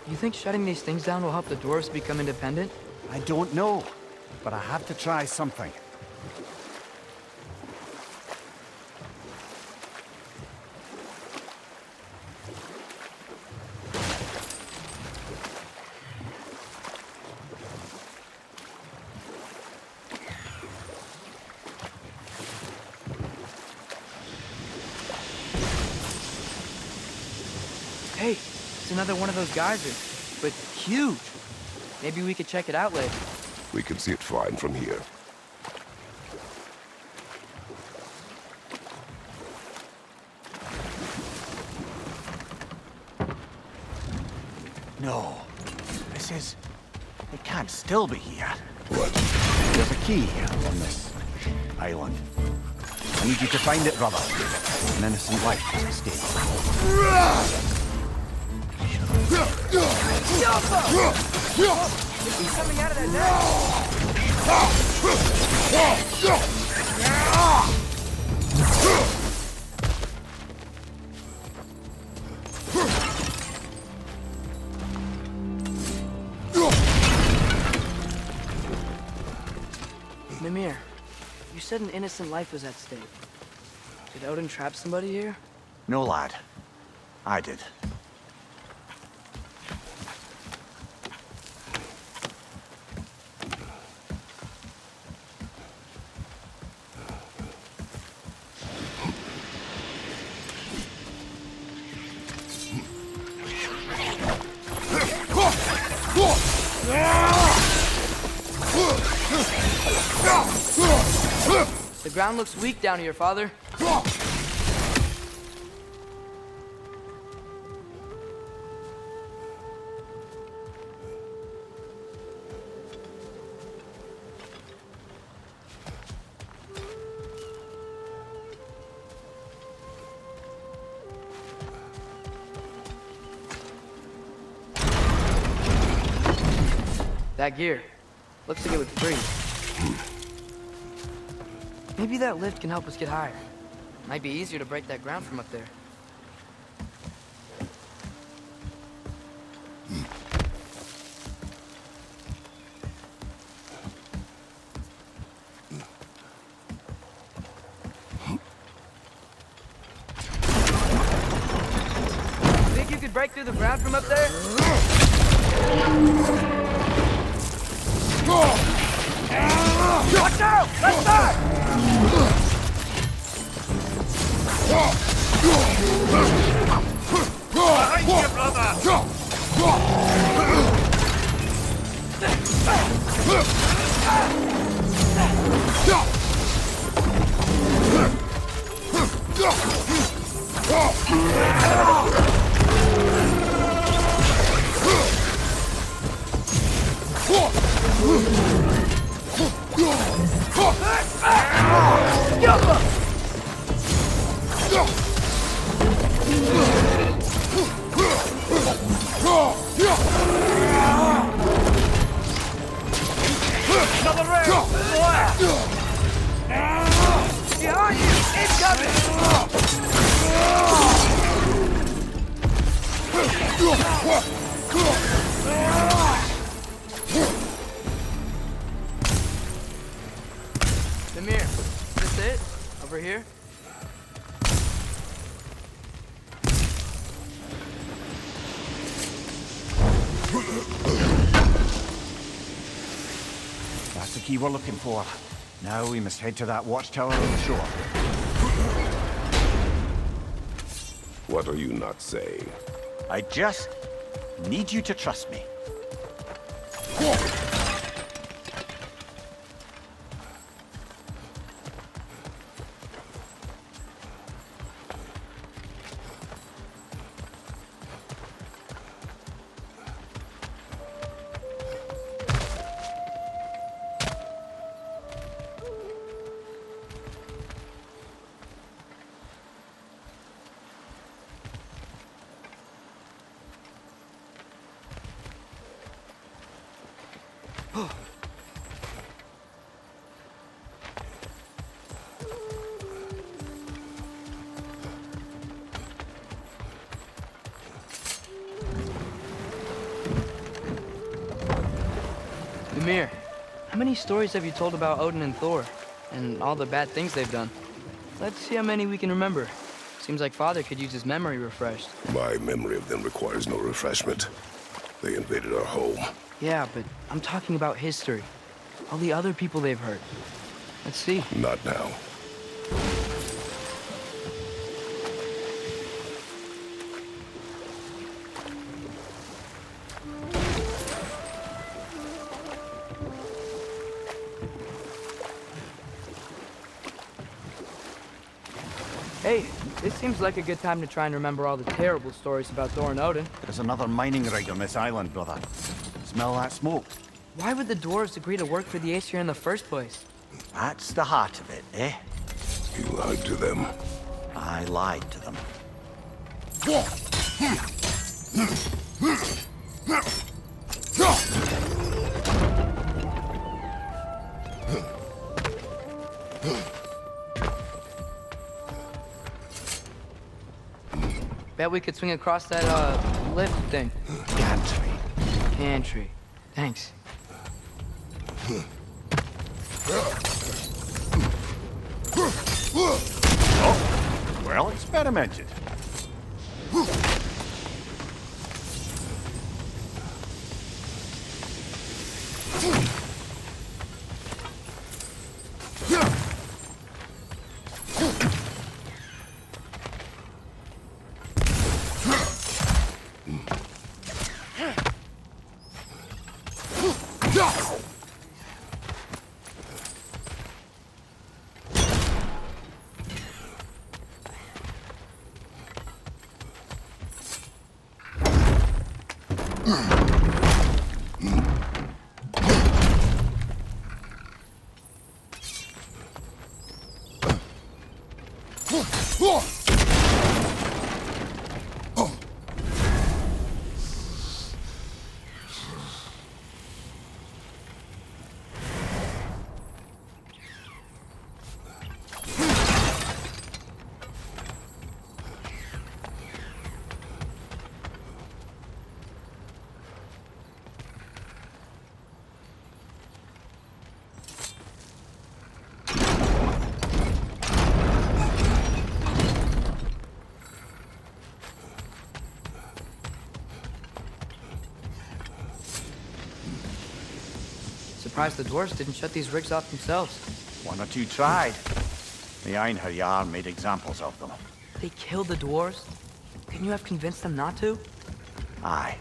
You think shutting these things down will help the dwarves become independent? I don't know, but I have to try something. Hey, it's another one of those geysers, but huge. Maybe we could check it out later. We can see it fine from here. It can't still be here. What? There's a key on this island. I need you to find it, brother. An innocent life is at stake. He's coming out of that net! Mimir, you said an innocent life was at stake. Did Odin trap somebody here? No, lad. I did. The ground looks weak down here, Father. That gear. Looks like it would freeze. Maybe that lift can help us get higher. Might be easier to break that ground from up there. Think you could break through the ground from up there? Watch out! Let's start! Behind you, brother! Another rail! Behind you! Incoming! Mimir, is this it? Over here? That's the key we're looking for. Now we must head to that watchtower on the shore. What are you not saying? I just need you to trust me. Mimir, how many stories have you told about Odin and Thor? And all the bad things they've done? Let's see how many we can remember. Seems like Father could use his memory refreshed. My memory of them requires no refreshment. They invaded our home. Yeah, but I'm talking about history. All the other people they've hurt. Let's see. Not now. Hey, this seems like a good time to try and remember all the terrible stories about Thor and Odin. There's another mining rig on this island, brother. Smell that smoke? Why would the dwarves agree to work for the Aesir in the first place? That's the heart of it, eh? You lied to them. I lied to them. Bet we could swing across that, lift thing. Gantry. Pantry. Thanks. Oh, well experimented. Surprised the dwarves didn't shut these rigs off themselves. One or two tried. The Einherjar made examples of them. They killed the dwarves? Couldn't you have convinced them not to? Aye.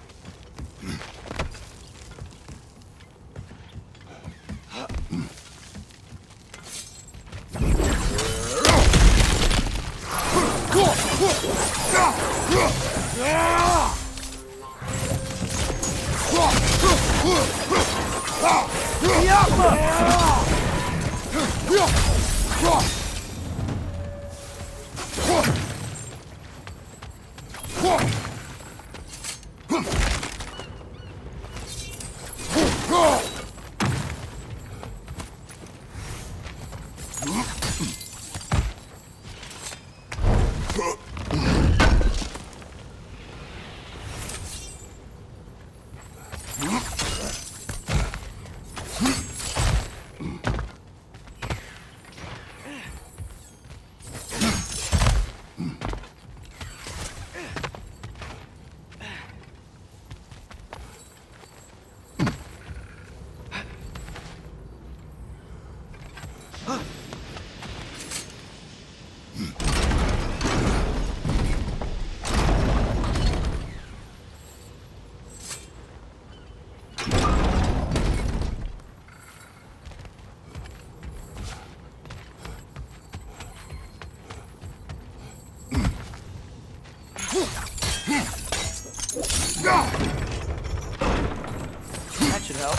That should help.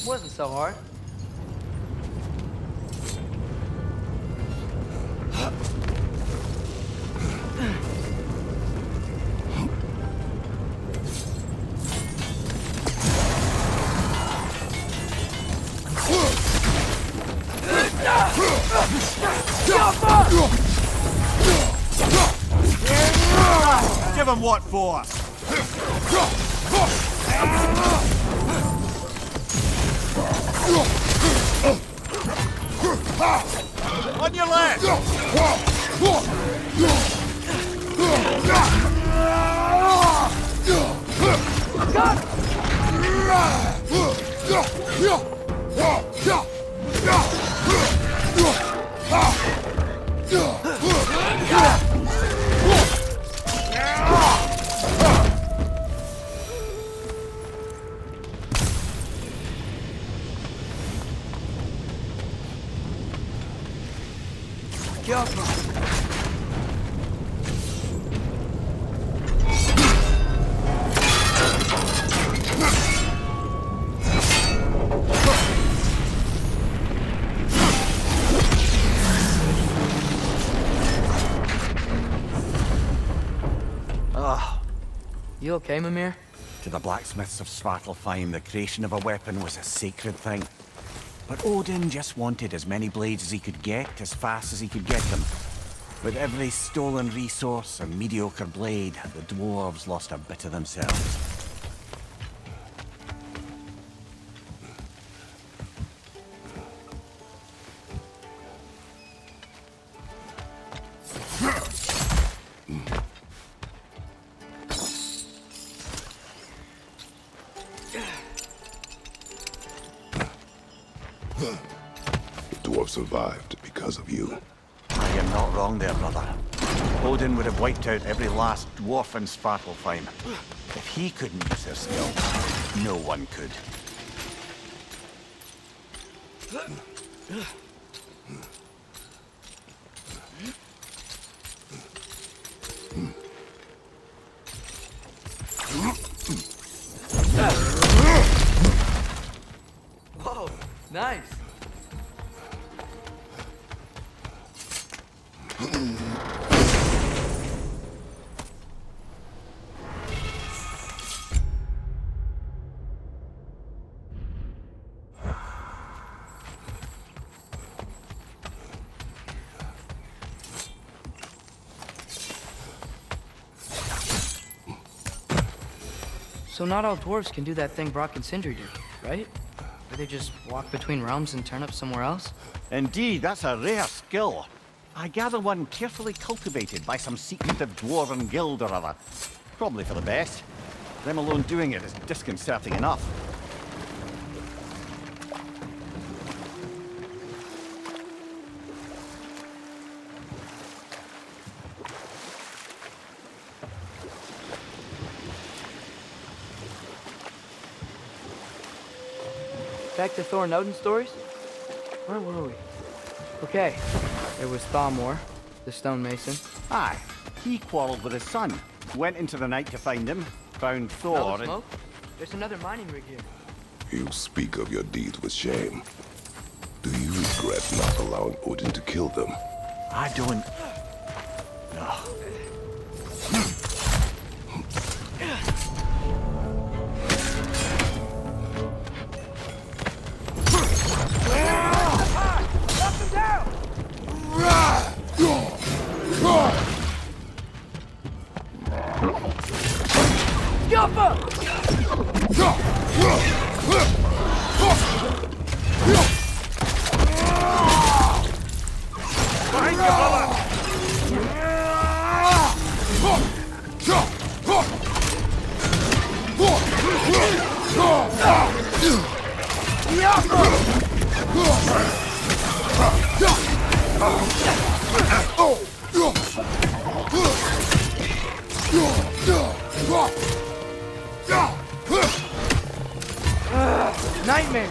Wasn't so hard. Give him what for? On your left! You okay, Mimir? To the blacksmiths of Svartalfheim, the creation of a weapon was a sacred thing. But Odin just wanted as many blades as he could get, as fast as he could get them. With every stolen resource and mediocre blade, the dwarves lost a bit of themselves. The dwarf survived because of you. I am not wrong there, brother. Odin would have wiped out every last dwarf in Svartalfheim. If he couldn't use their skill, no one could. Whoa, nice. So not all dwarves can do that thing Brock and Sindri do, right? Where they just walk between realms and turn up somewhere else? Indeed, that's a rare skill. I gather one carefully cultivated by some secretive dwarven guild or other. Probably for the best. Them alone doing it is disconcerting enough. Back to Thor and Odin stories? Where were we? Okay, there was Thalmor, the stonemason. Aye, he quarreled with his son. Went into the night to find him, found Smell Thor, the and... smoke? There's another mining rig here. You speak of your deeds with shame. Do you regret not allowing Odin to kill them? I don't... No. Nightmare!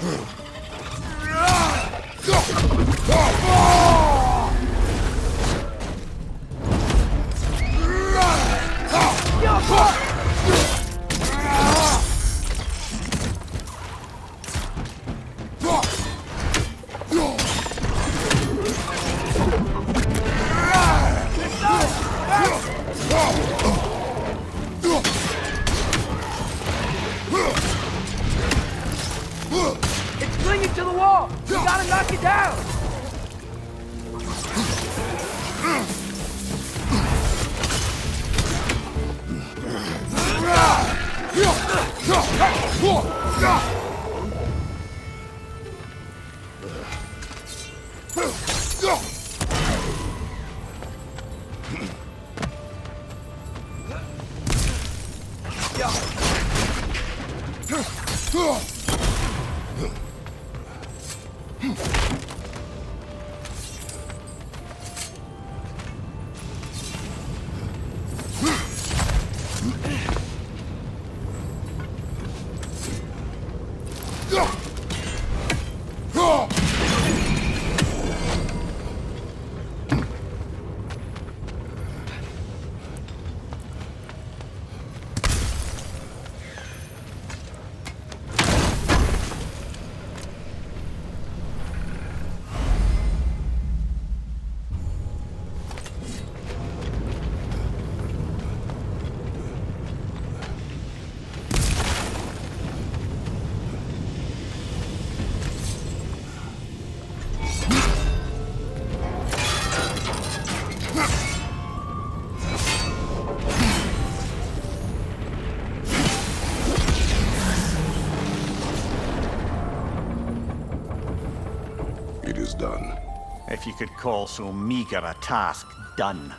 If you could call so meager a task done.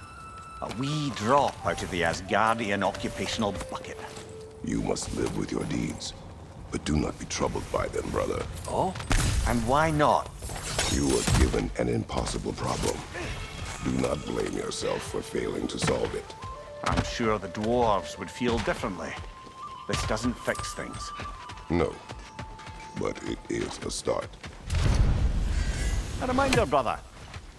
A wee drop out of the Asgardian occupational bucket. You must live with your deeds, but do not be troubled by them, brother. Oh? And why not? You were given an impossible problem. Do not blame yourself for failing to solve it. I'm sure the dwarves would feel differently. This doesn't fix things. No, but it is a start. A reminder, brother.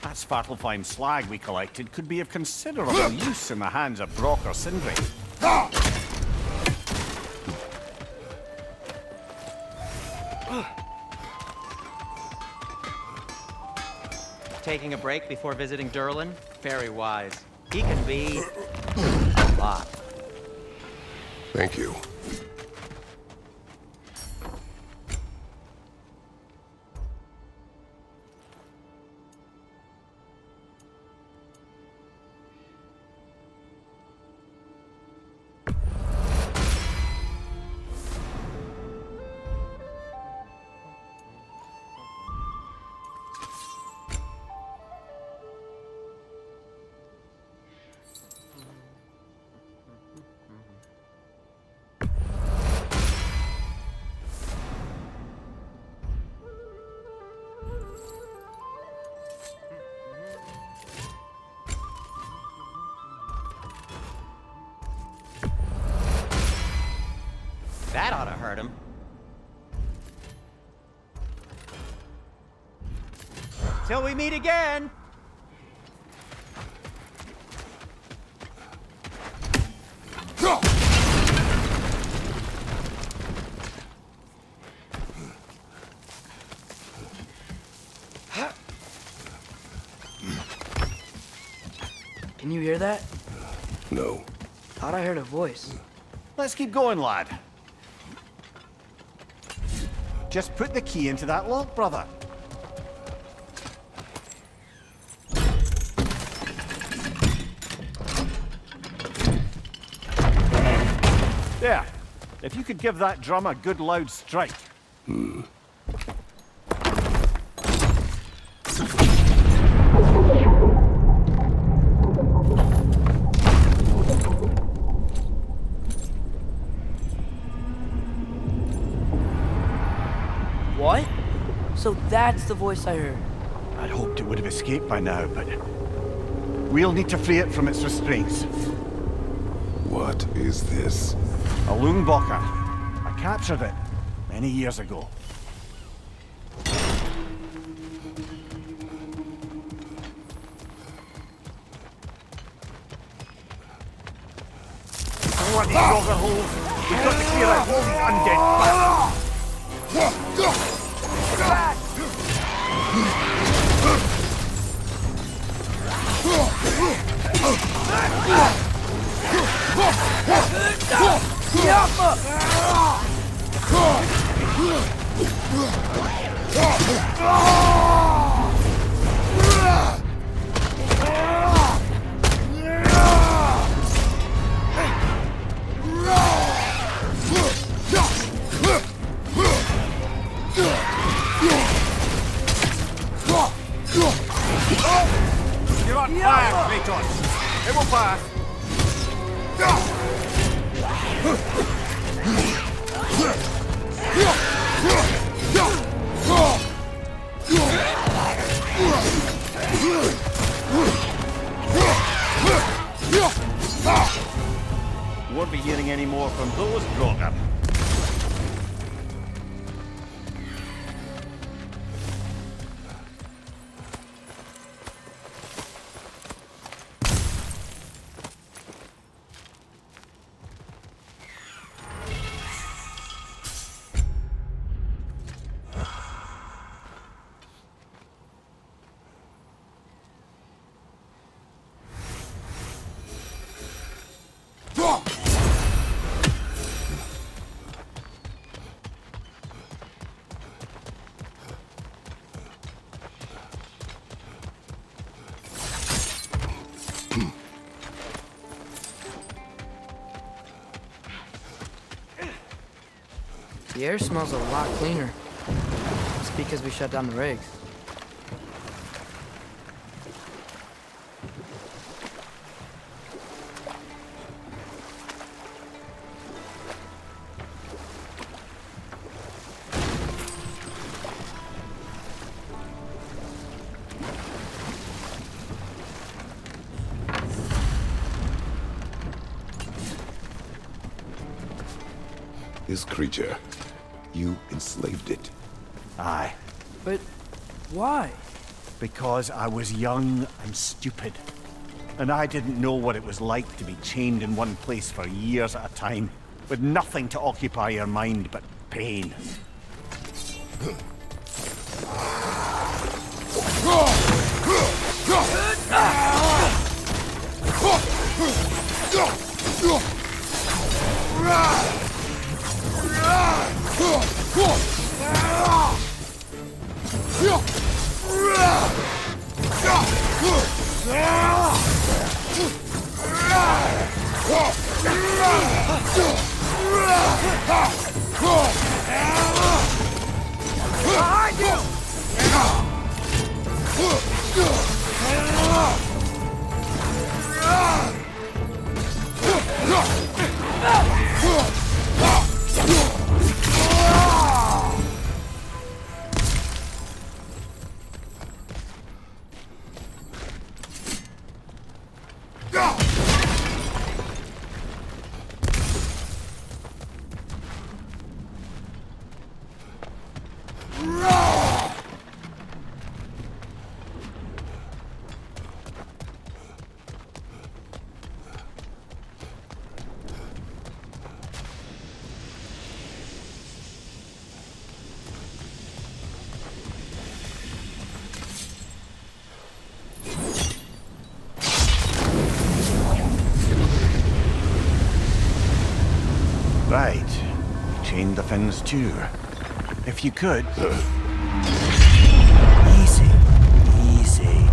That Svartalfheim slag we collected could be of considerable use in the hands of Brock or Sindri. Taking a break before visiting Durlin? Very wise. He can be a lot. Thank you. That ought to hurt him. Till we meet again! Can you hear that? No. Thought I heard a voice. Let's keep going, lad. Just put the key into that lock, brother. There. If you could give that drum a good loud strike. What? So that's the voice I heard. I'd hoped it would have escaped by now, but we'll need to free it from its restraints. What is this? A Lungbocker. I captured it many years ago. Bloody dogger holes! We've got to clear out all these undead bastards! You're on fire, Kratos! It will pass! Won't be hearing any more from those Grogan. The air smells a lot cleaner. It's because we shut down the rigs. This creature, you enslaved it. Aye. But why? Because I was young and stupid. And I didn't know what it was like to be chained in one place for years at a time, with nothing to occupy your mind but pain. Behind you! Right. Chain the fins too. If you could. Easy. Easy.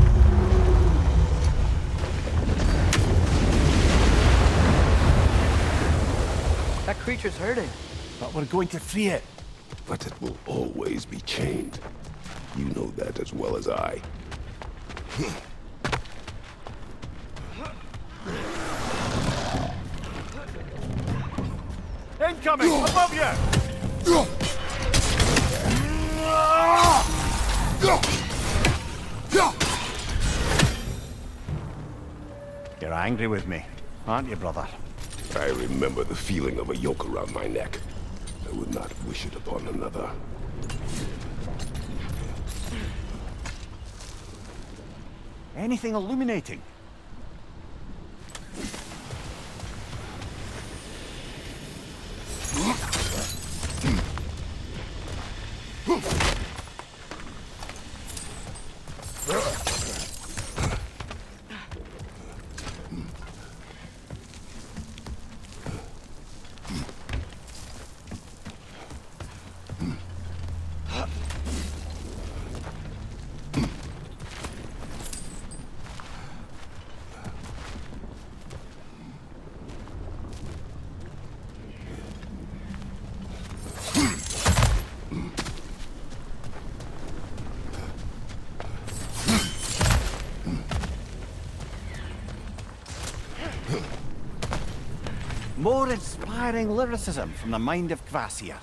That creature's hurting. But we're going to free it. But it will always be chained. You know that as well as I. Incoming! Above you! You're angry with me, aren't you, brother? I remember the feeling of a yoke around my neck. I would not wish it upon another. Anything illuminating? More inspiring lyricism from the mind of Kvasir.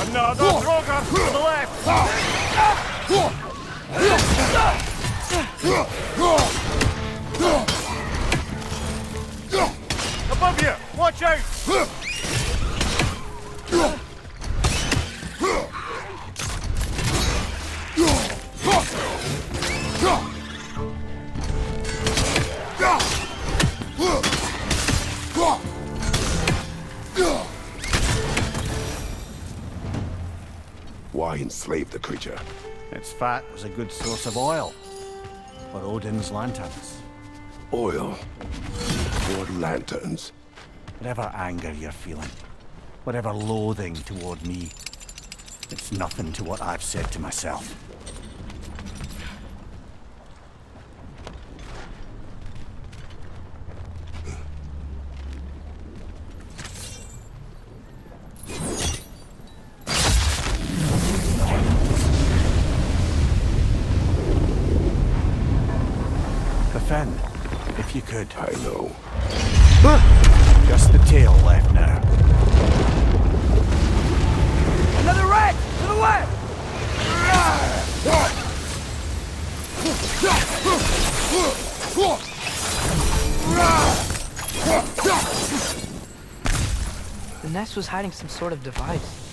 Another Drogar to the left! Above you! Watch out! Why enslave the creature? Its fat was a good source of oil for Odin's lanterns. Oil for lanterns. Whatever anger you're feeling, whatever loathing toward me, it's nothing to what I've said to myself. Fin, if you could. I know. Just the tail left now. Another rat! To the left! The nest was hiding some sort of device.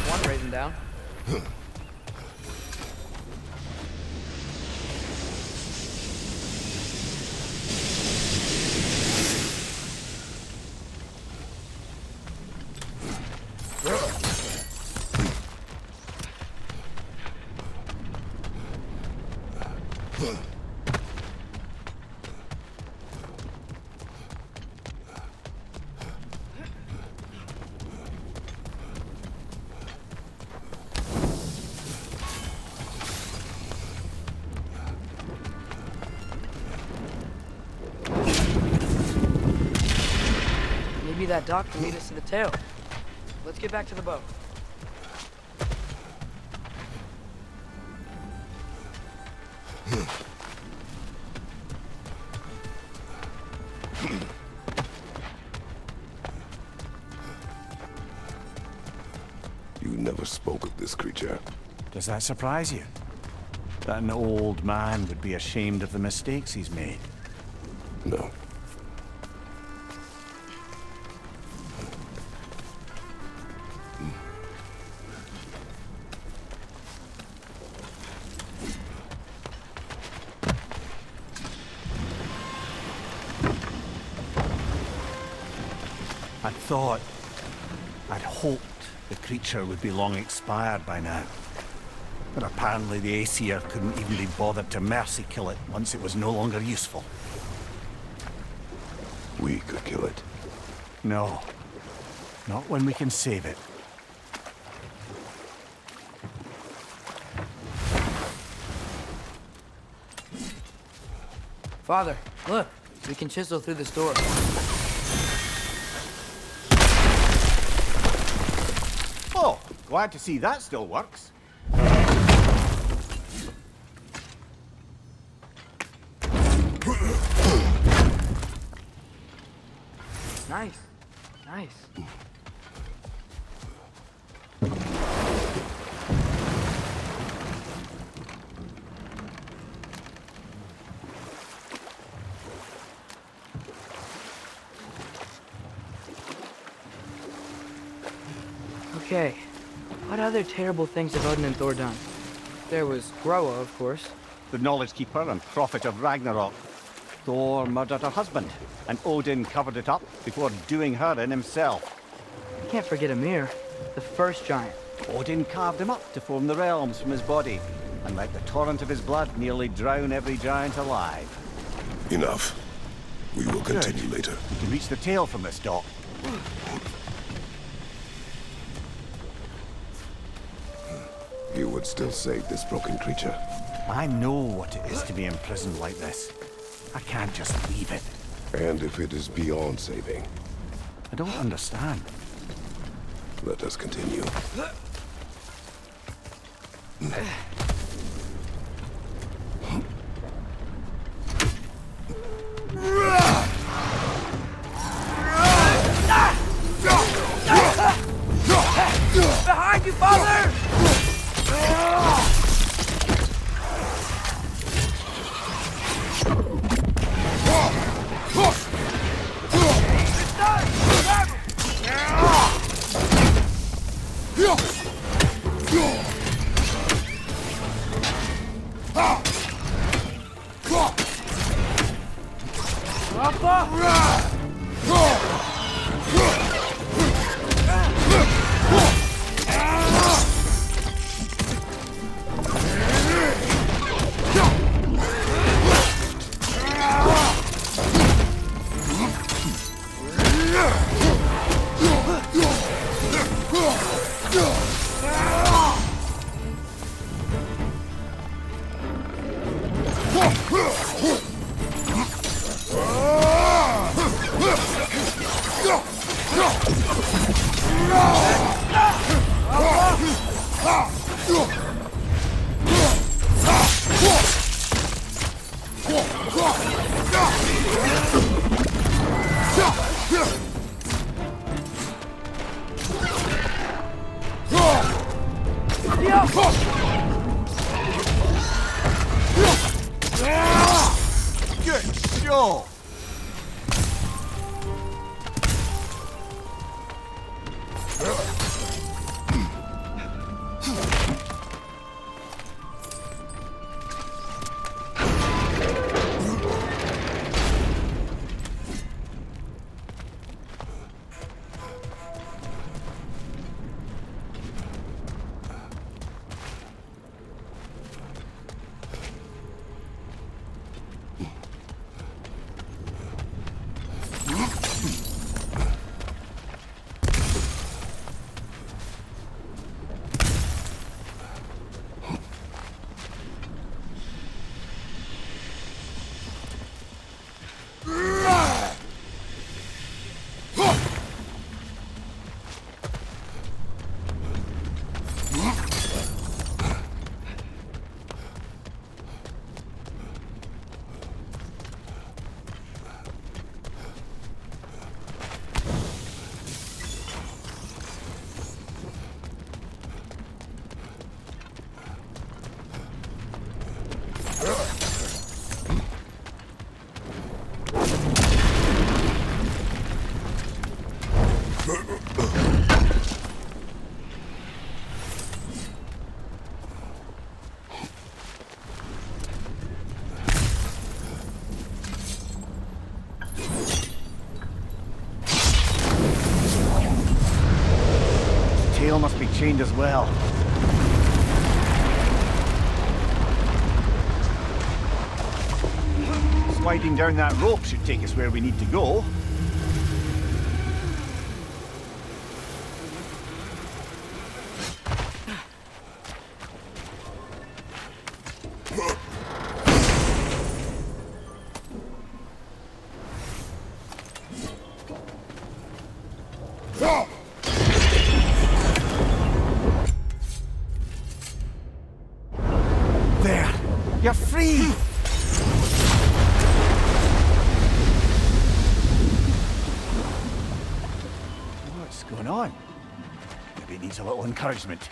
One raising down. Maybe that dock can lead us to the tail. Let's get back to the boat. You never spoke of this creature. Does that surprise you? That an old man would be ashamed of the mistakes he's made? No. I'd hoped the creature would be long expired by now. But apparently the Aesir couldn't even be bothered to mercy kill it once it was no longer useful. We could kill it. No. Not when we can save it. Father, look. We can chisel through this door. Oh, glad to see that still works. Nice. Nice. Okay. What other terrible things have Odin and Thor done? There was Groa, of course. The Knowledge Keeper and Prophet of Ragnarok. Thor murdered her husband, and Odin covered it up before doing her in himself. You can't forget Ymir, the first giant. Odin carved him up to form the realms from his body, and let the torrent of his blood nearly drown every giant alive. Enough. We will continue Good. later. We can reach the tail from this dock. You would still save this broken creature. I know what it is to be imprisoned like this. I can't just leave it. And if it is beyond saving, I don't understand. let us continue. Behind you, father! Good show! Tail must be chained as well. Sliding down that rope should take us where we need to go. There! You're free! What's going on? Maybe it needs a little encouragement.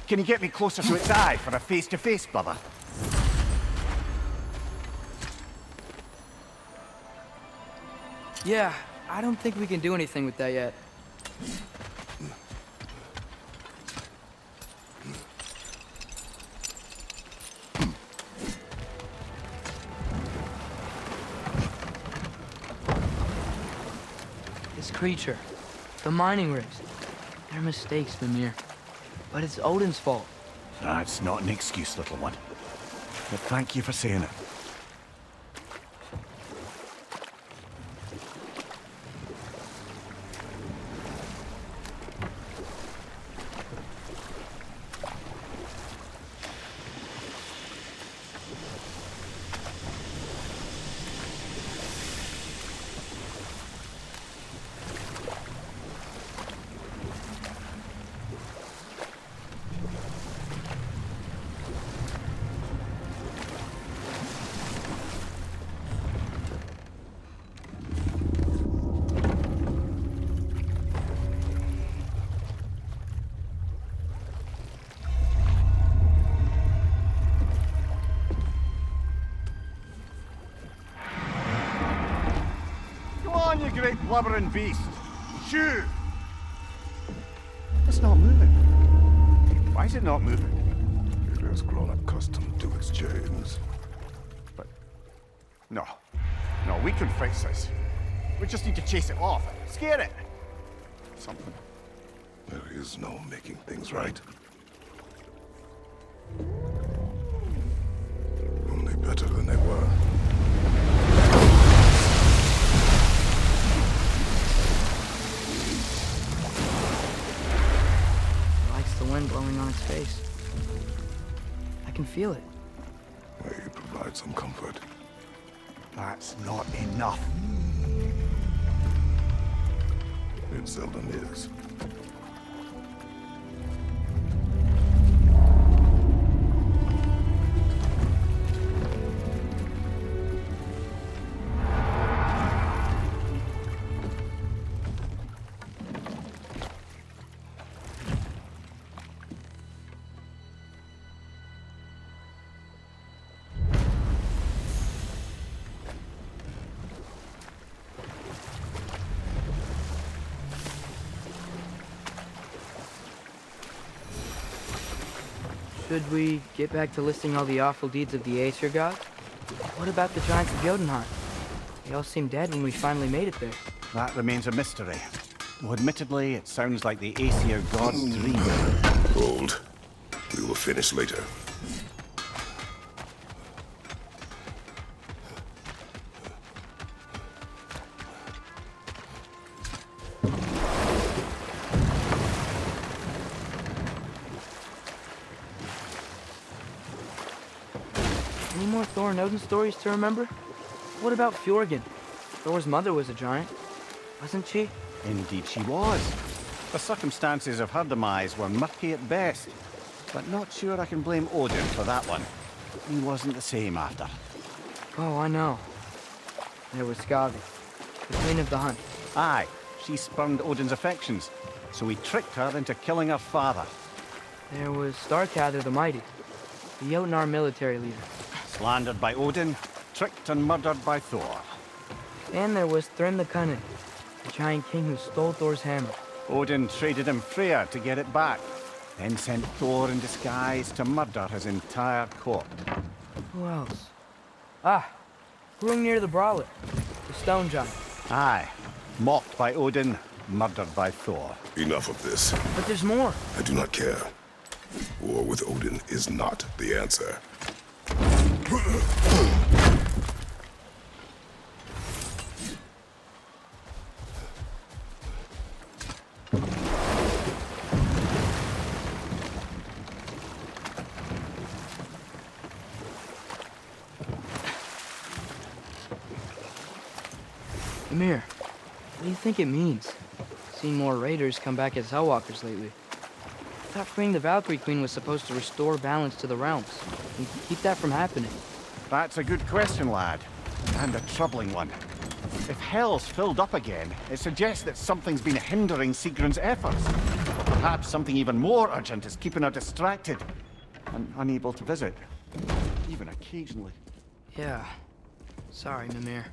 Can you get me closer to its eye for a face-to-face, brother? Yeah, I don't think we can do anything with that yet. This creature, the mining rigs, they're mistakes, Mimir. But it's Odin's fault. That's not an excuse, little one. But thank you for saying it. great blubbering beast. Shoo! It's not moving. Why is it not moving? It has grown accustomed to its chains. But... No. No, we can face this. We just need to chase it off. Scare it. Something. There is no making things right. Only better than they were. It likes the wind blowing on its face. I can feel it. They provide some comfort. That's not enough. It seldom is. Should we get back to listing all the awful deeds of the Aesir god? What about the giants of Jotunheim? They all seemed dead when we finally made it there. That remains a mystery. Though admittedly, it sounds like the Aesir god's dream. Hold. We will finish later. Any more Thor and Odin stories to remember? What about Fjorgyn? Thor's mother was a giant, wasn't she? Indeed she was. The circumstances of her demise were murky at best. But not sure I can blame Odin for that one. He wasn't the same after. Oh, I know. There was Skavi, the queen of the hunt. Aye, she spurned Odin's affections, so he tricked her into killing her father. There was Starkather the Mighty, the Jotnar military leader. Slandered by Odin, tricked and murdered by Thor. And there was Thrym the Cunning, the giant king who stole Thor's hammer. Odin traded him Freya to get it back, then sent Thor in disguise to murder his entire court. Who else? Ah, Hrungnir the Brawler, the stone giant. Aye, mocked by Odin, murdered by Thor. Enough of this. But there's more. I do not care. War with Odin is not the answer. Ymir, what do you think it means? Seen more raiders come back as Hellwalkers lately. I thought freeing the Valkyrie Queen was supposed to restore balance to the realms. And keep that from happening. That's a good question, lad. And a troubling one. If Hell's filled up again, it suggests that something's been hindering Sigrun's efforts. Or perhaps something even more urgent is keeping her distracted and unable to visit. Even occasionally. Yeah. Sorry, Mimir.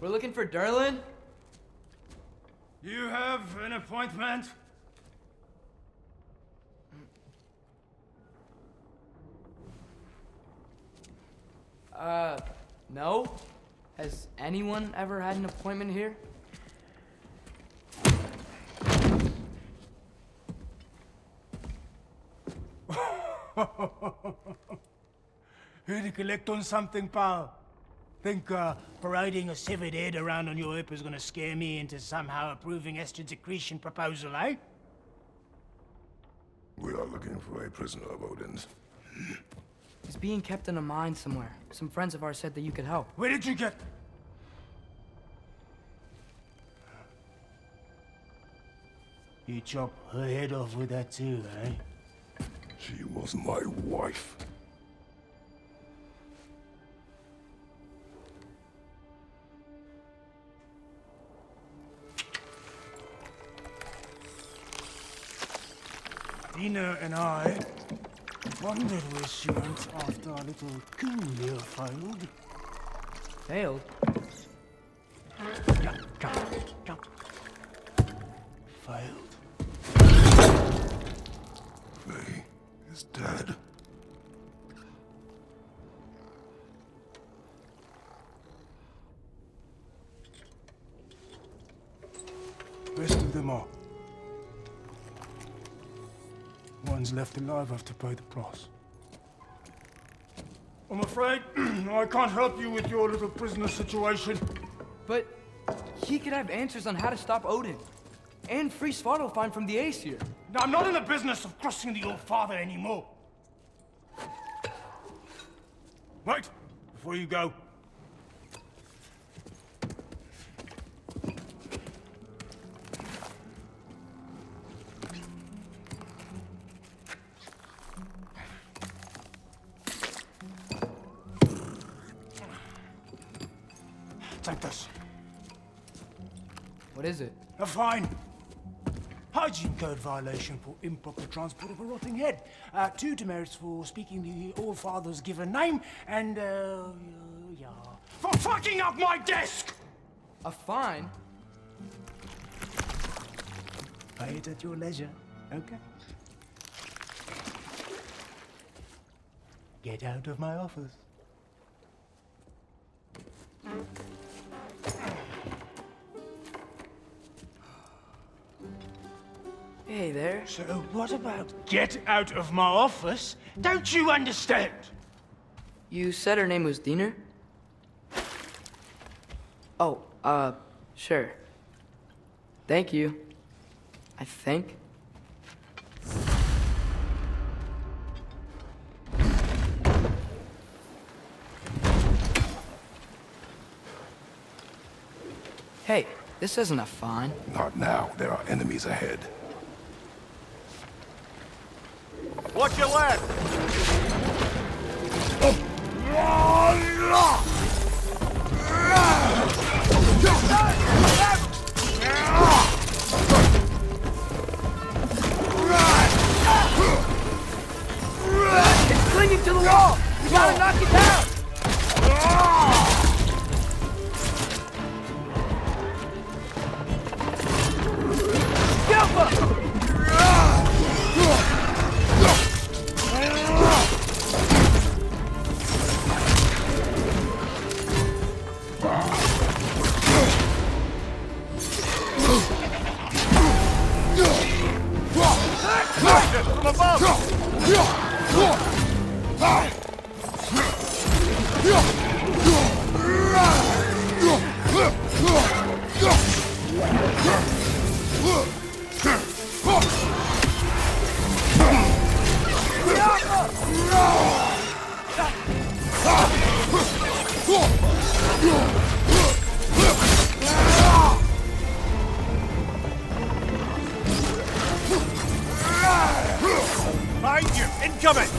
We're looking for Durlin? You have an appointment? No? Has anyone ever had an appointment here? Here to collect on something, pal? Think, parading a severed head around on your hip is gonna scare me into somehow approving Estrid's accretion proposal, eh? We are looking for a prisoner of Odin's. He's being kept in a mine somewhere. Some friends of ours said that you could help. Where did you get... You chop her head off with that too, eh? She was my wife. Dina and I Wondered where she went after our little coup here failed. Failed? Jump. Failed. Faye is dead. Rest of them are. One's left alive have to pay the price. I'm afraid I can't help you with your little prisoner situation. But he could have answers on how to stop Odin. And free Svartalfheim from the Aesir. Now, I'm not in the business of crossing the Old Father anymore. Right, before you go. Take this. What is it? A fine. Hygiene code violation for improper transport of a rotting head. 2 demerits for speaking the All Father's given name, and, yeah. For fucking up my desk! A fine? Pay it at your leisure, okay? Get out of my office. Hey there. So what about get out of my office? Don't you understand? You said her name was Diener? Oh, sure. Thank you. I think. Hey, this isn't a fine. Not now. There are enemies ahead. Watch your left! It's clinging to the wall! You gotta knock it down! Skilpa! From above! Behind you! Incoming!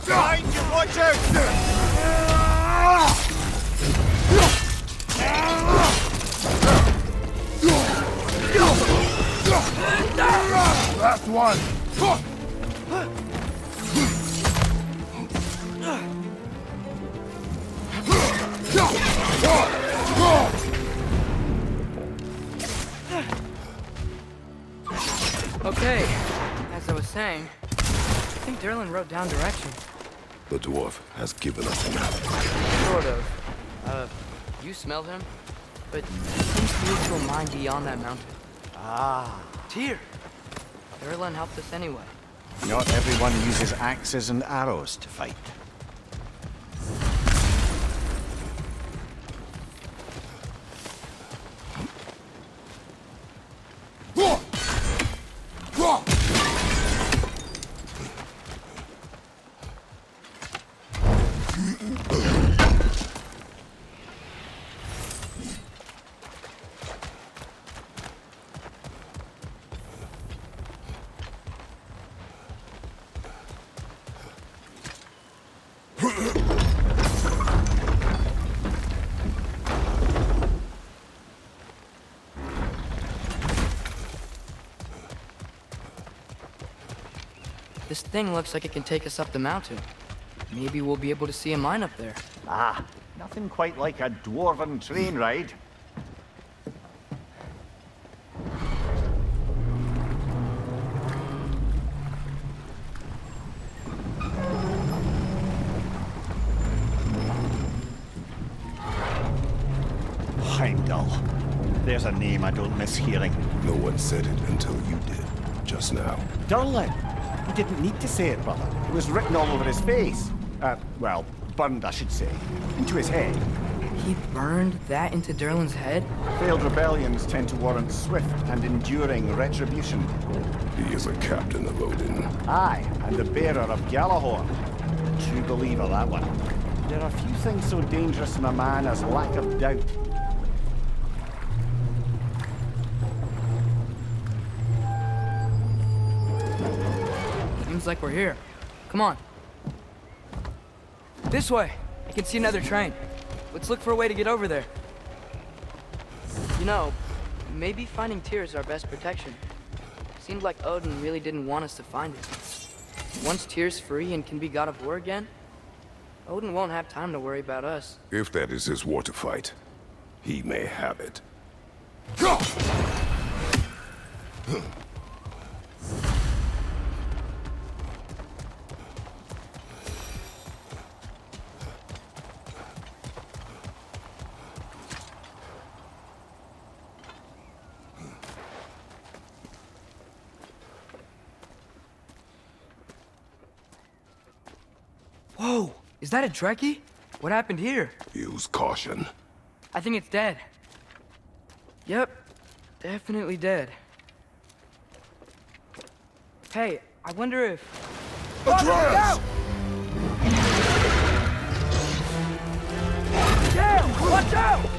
Behind you! Watch out! Last one! Okay, as I was saying, I think Derlin wrote down directions. The dwarf has given us a map. Sort of. You smelled him? But he seems to lead to a mine beyond that mountain. Ah. Tyr! Derlin helped us anyway. Not everyone uses axes and arrows to fight. This thing looks like it can take us up the mountain. Maybe we'll be able to see a mine up there. Ah, nothing quite like a dwarven train ride. Heimdall. There's a name I don't miss hearing. No one said it until you did, just now. Durlin. He didn't need to say it, brother. It was written all over his face. Well, burned, I should say. Into his head. He burned that into Durlin's head? Failed rebellions tend to warrant swift and enduring retribution. He is a captain of Odin. Aye, and the bearer of Galahorn. True believer, that one. There are few things so dangerous in a man as lack of doubt. Seems like we're here. Come on. This way. I can see another train. Let's look for a way to get over there. You know, maybe finding Tyr is our best protection. Seemed like Odin really didn't want us to find it. Once Tyr's free and can be god of war again, Odin won't have time to worry about us. If that is his war to fight, he may have it. Whoa! Is that a Trekkie? What happened here? Use caution. I think it's dead. Yep. Definitely dead. Hey, I wonder if... Atreus! Damn! Watch out!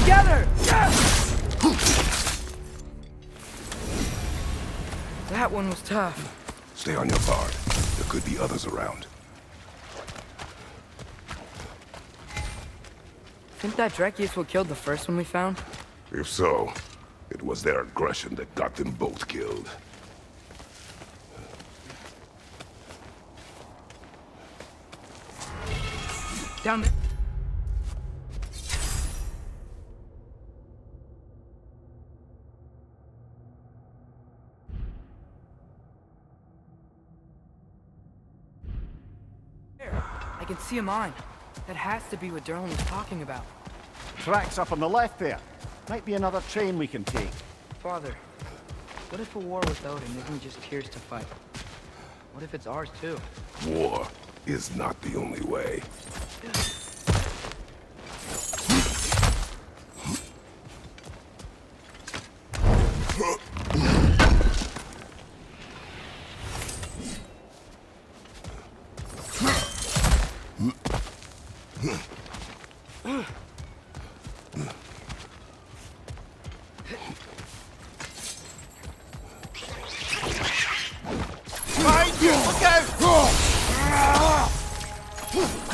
Together! That one was tough. Stay on your guard. There could be others around. Think that Trekkie is what killed the first one we found? If so, it was their aggression that got them both killed. Down there. I can see a mine. That has to be what Durlin was talking about. Tracks up on the left there. Might be another train we can take. Father, what if a war with Odin isn't just Tyr's to fight? What if it's ours too? War is not the only way.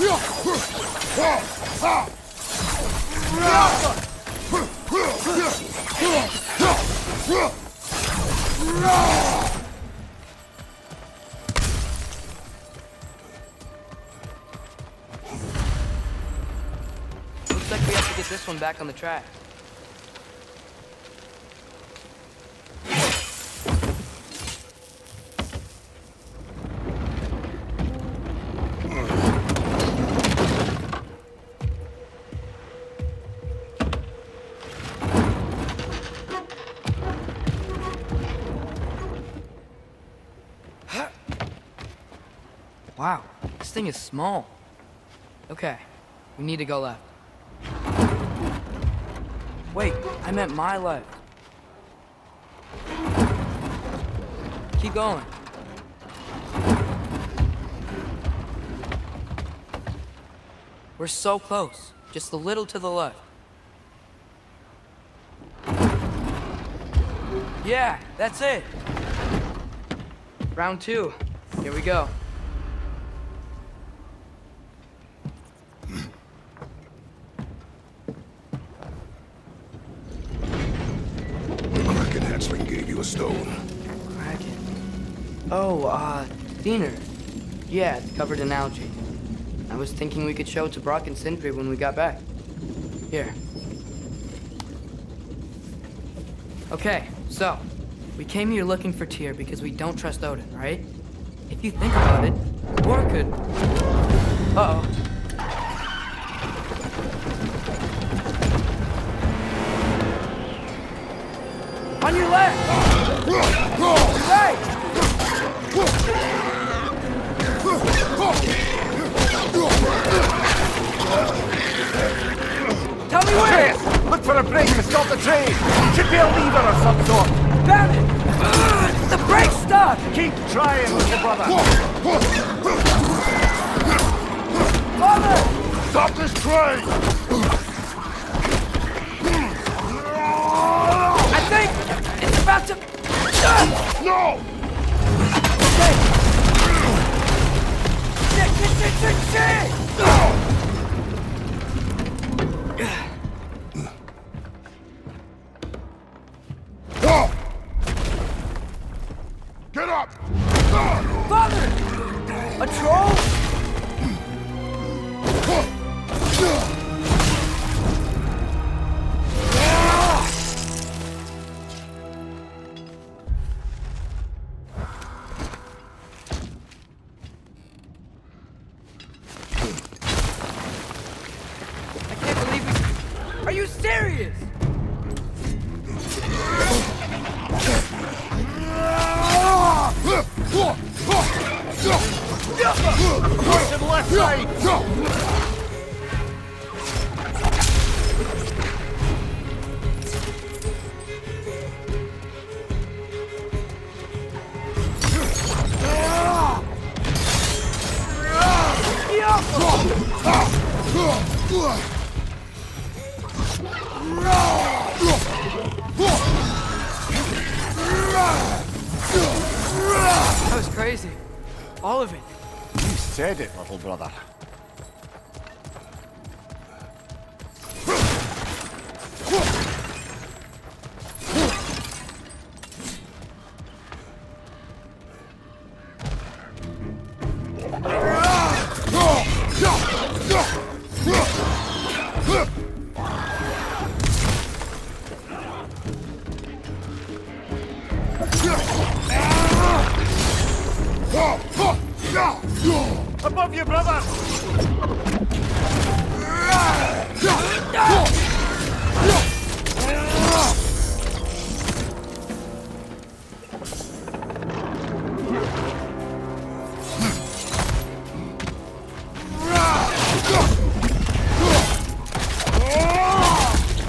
Looks like we have to get this one back on the track. Wow, this thing is small. Okay, we need to go left. Wait, I meant my left. Keep going. We're so close, just a little to the left. Yeah, that's it. Round 2, here we go. Gave you a stone. Kraken. Oh, Diener. Yeah, it's covered in algae. I was thinking we could show it to Brock and Sindri when we got back. Here. Okay, so, we came here looking for Tyr because we don't trust Odin, right? If you think about it, War could... Uh-oh. On your left! Right! Tell me where! Look for a brake to stop the train! Should be a lever of some sort! Found it! The brake's stuck! Keep trying, little brother! Father! Stop this train! I think it's about to... No! Okay! Shit! Get up! Father! A troll? Are you serious? Push him left side! That was crazy. All of it. You said it, little brother. Above you, brother!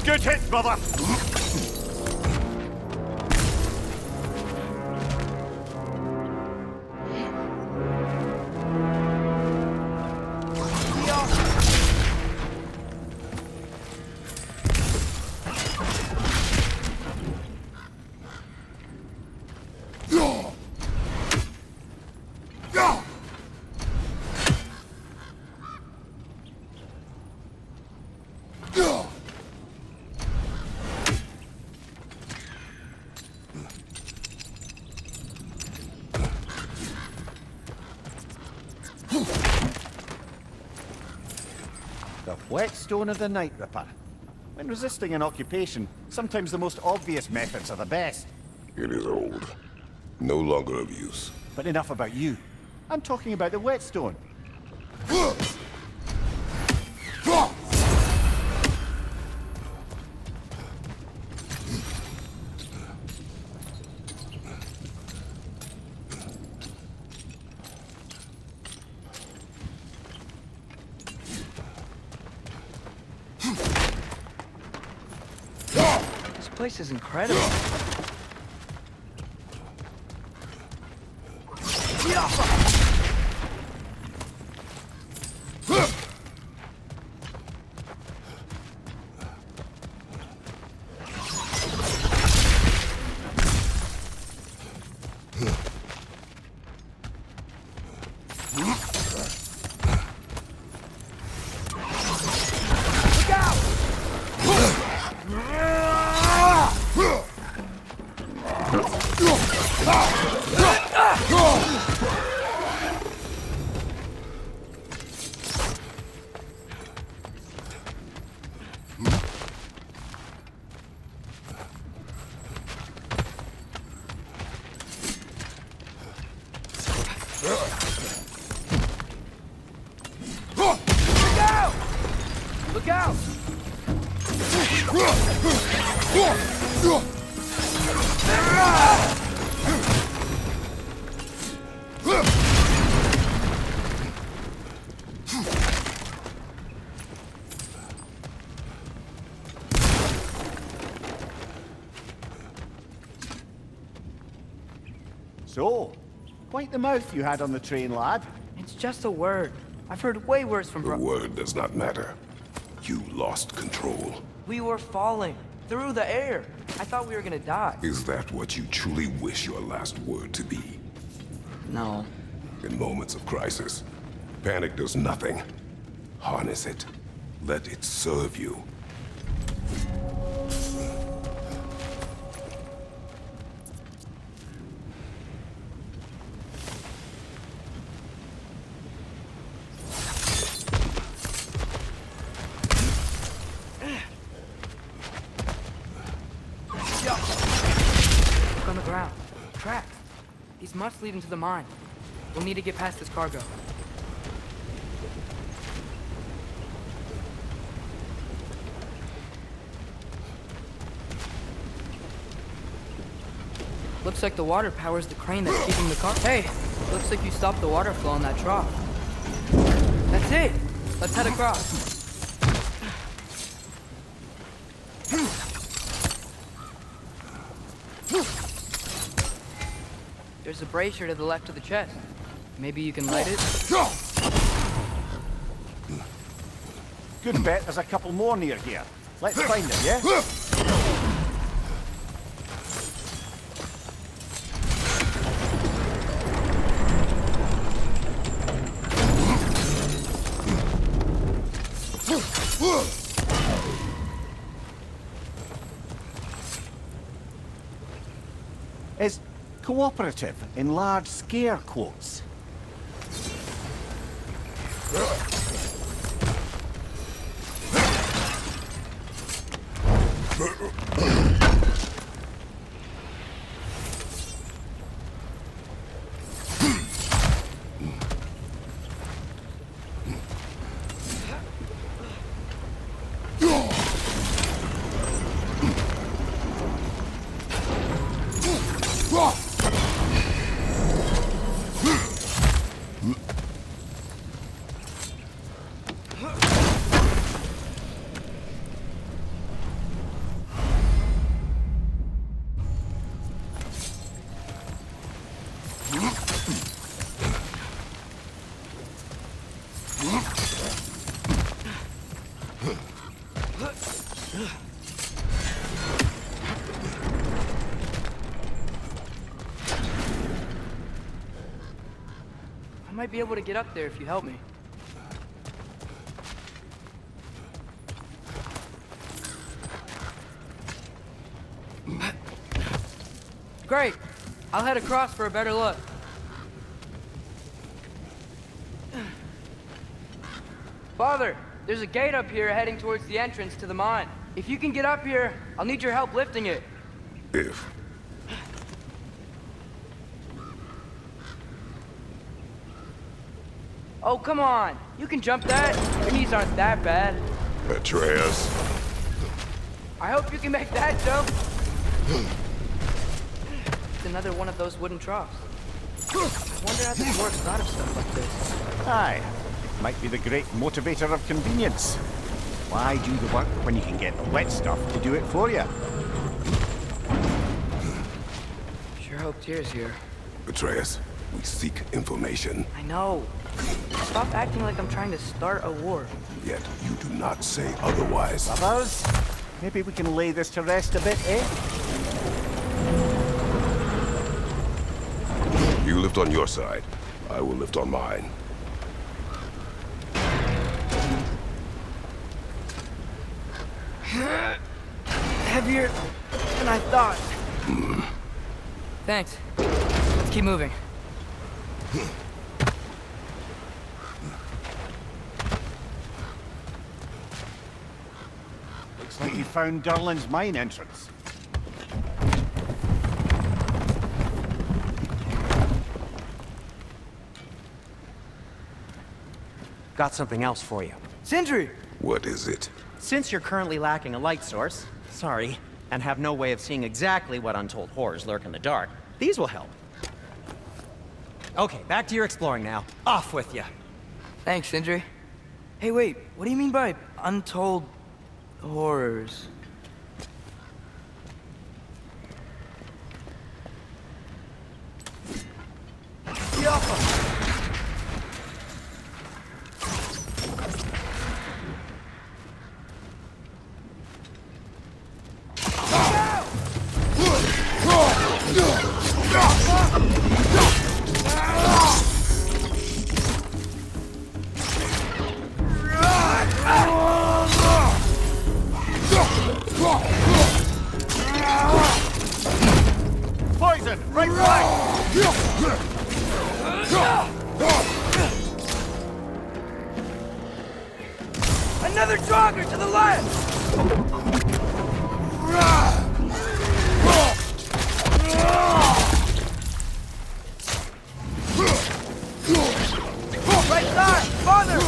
Good hit, brother! Whetstone of the Night Ripper. When resisting an occupation, sometimes the most obvious methods are the best. It is old. No longer of use. But enough about you. I'm talking about the whetstone. This place is incredible. Look out! So, quite the mouth you had on the train, lad. It's just a word. I've heard way worse from The word does not matter. You lost control. We were falling through the air. I thought we were gonna die. Is that what you truly wish your last word to be? No. In moments of crisis, panic does nothing. Harness it. Let it serve you. Look on the ground. Tracks. These must lead into the mine. We'll need to get past this cargo. Looks like the water powers the crane that's keeping the car. Hey, looks like you stopped the water flow in that trough. That's it. Let's head across. There's a brazier to the left of the chest. Maybe you can light it? Good bet there's a couple more near here. Let's find them, yeah? Is cooperative in large scare quotes. I might be able to get up there if you help me. Great. I'll head across for a better look. Father, There's a gate up here heading towards the entrance to the mine. If you can get up here, I'll need your help lifting it. If. Oh, come on. You can jump that. Your knees aren't that bad. Atreus. I hope you can make that jump. It's another one of those wooden troughs. I wonder how the dwarves thought of stuff like this. Aye. Might be the great motivator of convenience. Why do the work when you can get the wet stuff to do it for you? Sure hope Tyr's here. Atreus, we seek information. I know. Stop acting like I'm trying to start a war. Yet you do not say otherwise. Brothers, maybe we can lay this to rest a bit, eh? You lift on your side. I will lift on mine. Heavier than I thought. Thanks. Let's keep moving. Looks like you found Durlin's mine entrance. Got something else for you. Sindri! What is it? Since you're currently lacking a light source, sorry, and have no way of seeing exactly what untold horrors lurk in the dark, these will help. Okay, back to your exploring now. Off with you. Thanks, Sindri. Hey, wait. What do you mean by untold horrors? Poison! Right side! Another jogger to the left! Right side! Farther!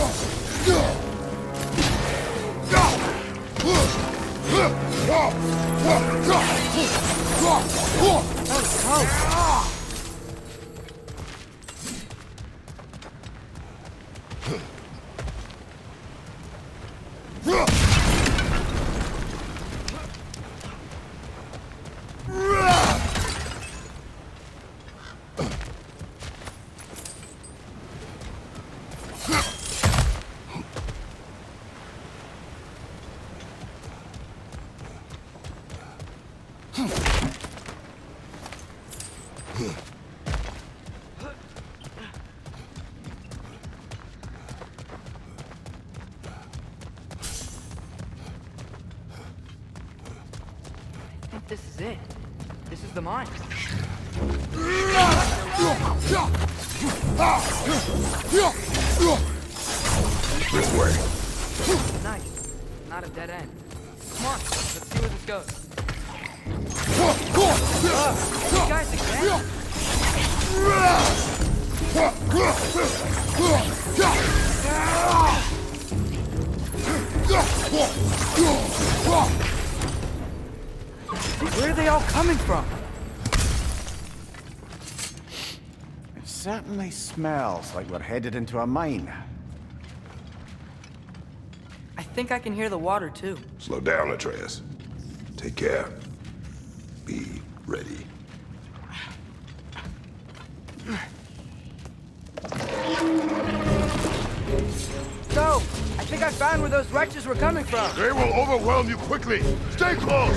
I think this is it. This is the mine. This way. Nice. Not a dead end. Come on, let's see where this goes. You guys again? Where are they all coming from? It certainly smells like we're headed into a mine. I think I can hear the water too. Slow down, Atreus. Take care. Be ready. So, I think I found where those wretches were coming from. They will overwhelm you quickly. Stay close!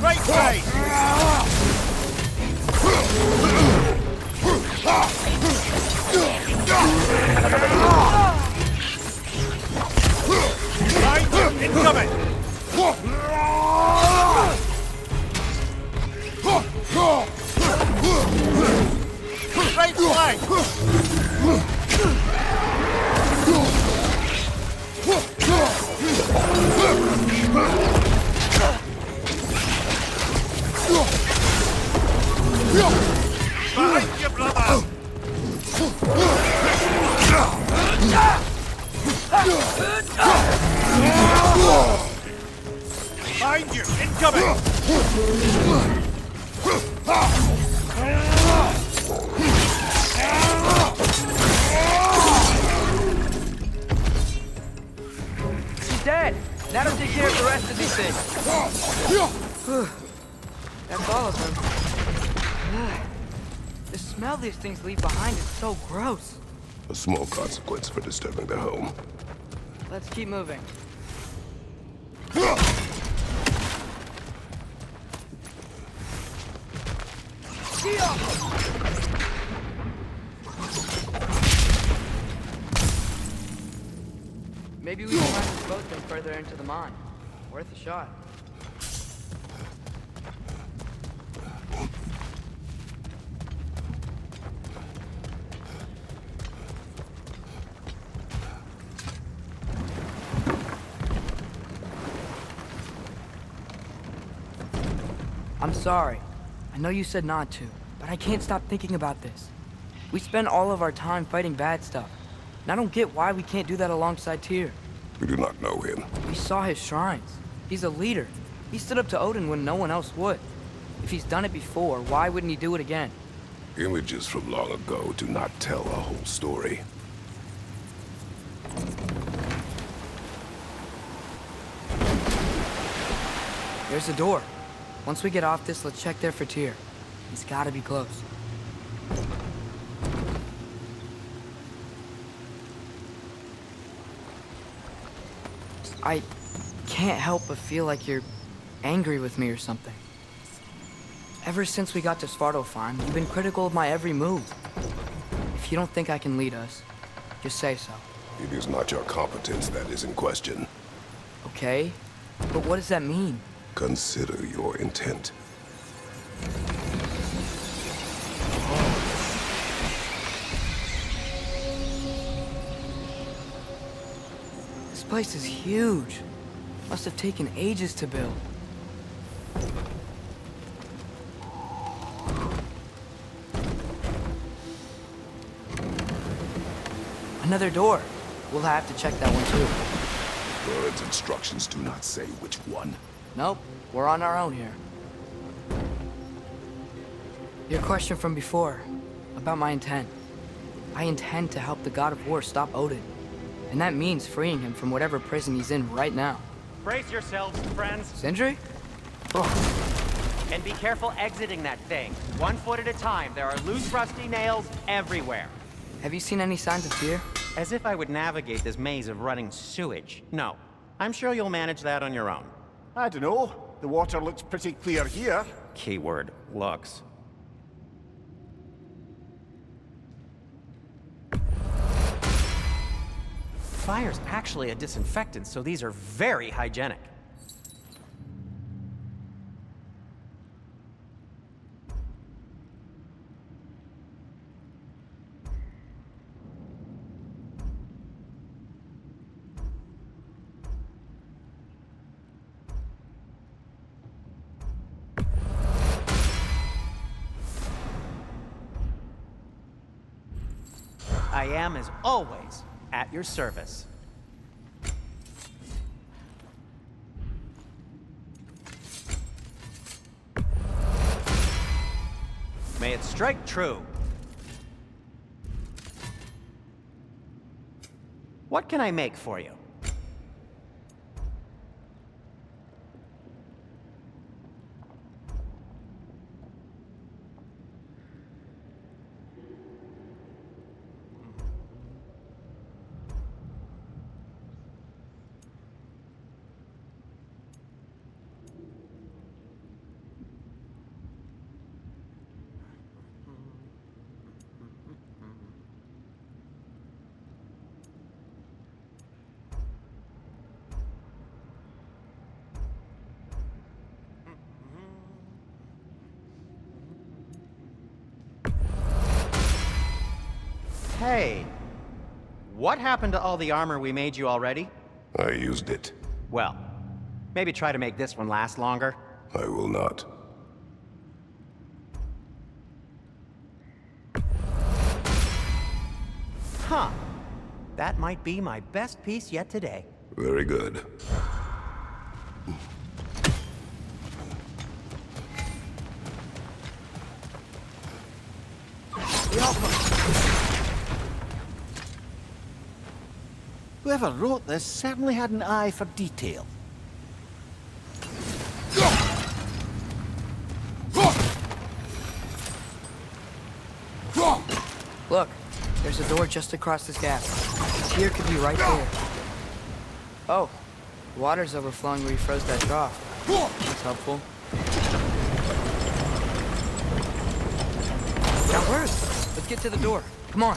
Right side! Incoming! Behind you! Incoming! He's dead. That'll take care of the rest of these things. That's all of them. The smell these things leave behind is so gross. A small consequence for disturbing their home. Let's keep moving. Maybe we can find this boat thing further into the mine. Worth a shot. I'm sorry. I know you said not to, but I can't stop thinking about this. We spend all of our time fighting bad stuff, and I don't get why we can't do that alongside Tyr. We do not know him. We saw his shrines. He's a leader. He stood up to Odin when no one else would. If he's done it before, why wouldn't he do it again? Images from long ago do not tell a whole story. There's a door. Once we get off this, let's check there for Tyr. He's gotta be close. I can't help but feel like you're angry with me or something. Ever since we got to Svartalfheim, you've been critical of my every move. If you don't think I can lead us, just say so. It is not your competence that is in question. Okay? But what does that mean? Consider your intent. This place is huge. Must have taken ages to build. Another door. We'll have to check that one too. Bird's instructions do not say which one. Nope, we're on our own here. Your question from before, about my intent. I intend to help the God of War stop Odin. And that means freeing him from whatever prison he's in right now. Brace yourselves, friends. Sindri? And be careful exiting that thing. 1 foot at a time. There are loose, rusty nails everywhere. Have you seen any signs of fear? As if I would navigate this maze of running sewage. No. I'm sure you'll manage that on your own. I don't know. The water looks pretty clear here. Keyword, looks. Fire's actually a disinfectant, so these are very hygienic. I am, as always, at your service. May it strike true. What can I make for you? Hey, what happened to all the armor we made you already? I used it. Well, maybe try to make this one last longer. I will not. Huh. that might be my best piece yet today. Very good. Whoever wrote this certainly had an eye for detail. Look, there's a door just across this gap. Tyr could be right there. Oh, water's overflowing where you froze that trough. That's helpful. Now hurry! Let's get to the door. Come on.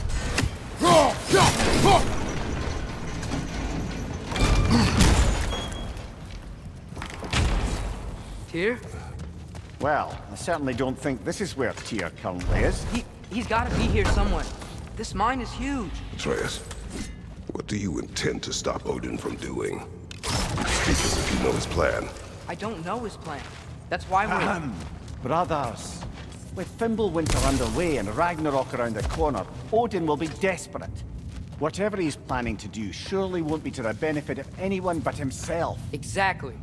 Tyr? Well, I certainly don't think this is where Tyr currently is. He's gotta be here somewhere. This mine is huge. Atreus, what do you intend to stop Odin from doing? Speak as if you know his plan. I don't know his plan. That's why we're... Brothers, with Fimbulwinter underway and Ragnarok around the corner, Odin will be desperate. Whatever he's planning to do surely won't be to the benefit of anyone but himself. Exactly.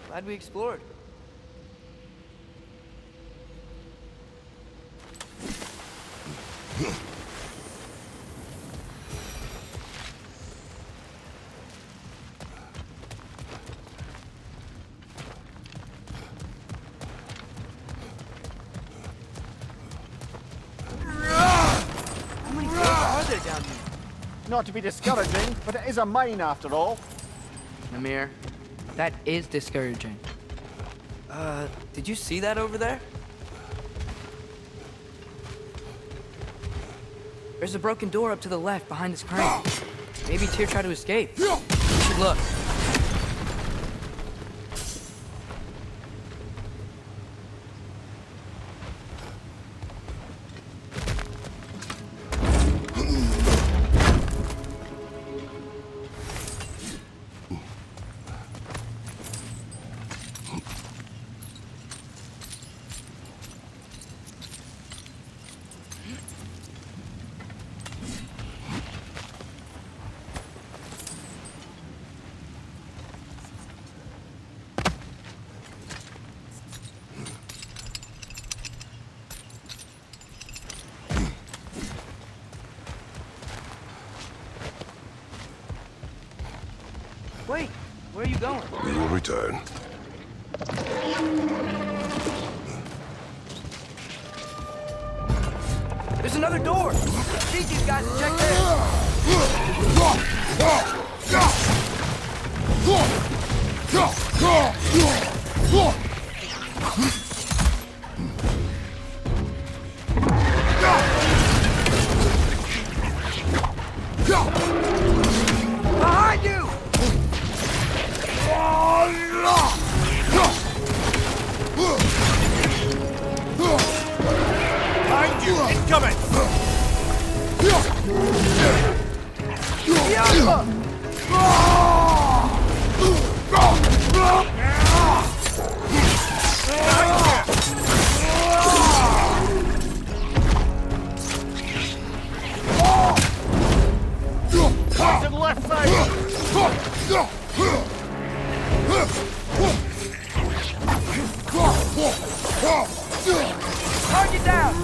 Glad we explored. How many caves are there down here? Not to be discouraging, but it is a mine after all. Namir, that is discouraging. Did you see that over there? There's a broken door up to the left behind this crane. Maybe Tyr tried to escape. We should look. Wait, where are you going? We will return. There's another door! Beat these guys and check this! Behind you! Behind you! Incoming! To the left side! Target down!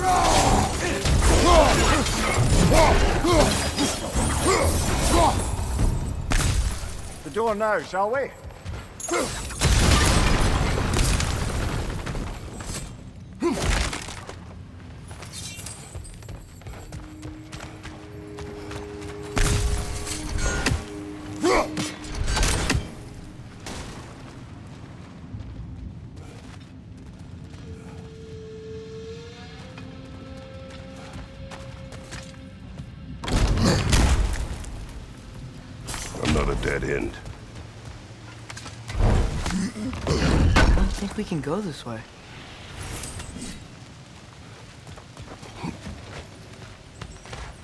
The door now, shall we? dead end. I don't think we can go this way.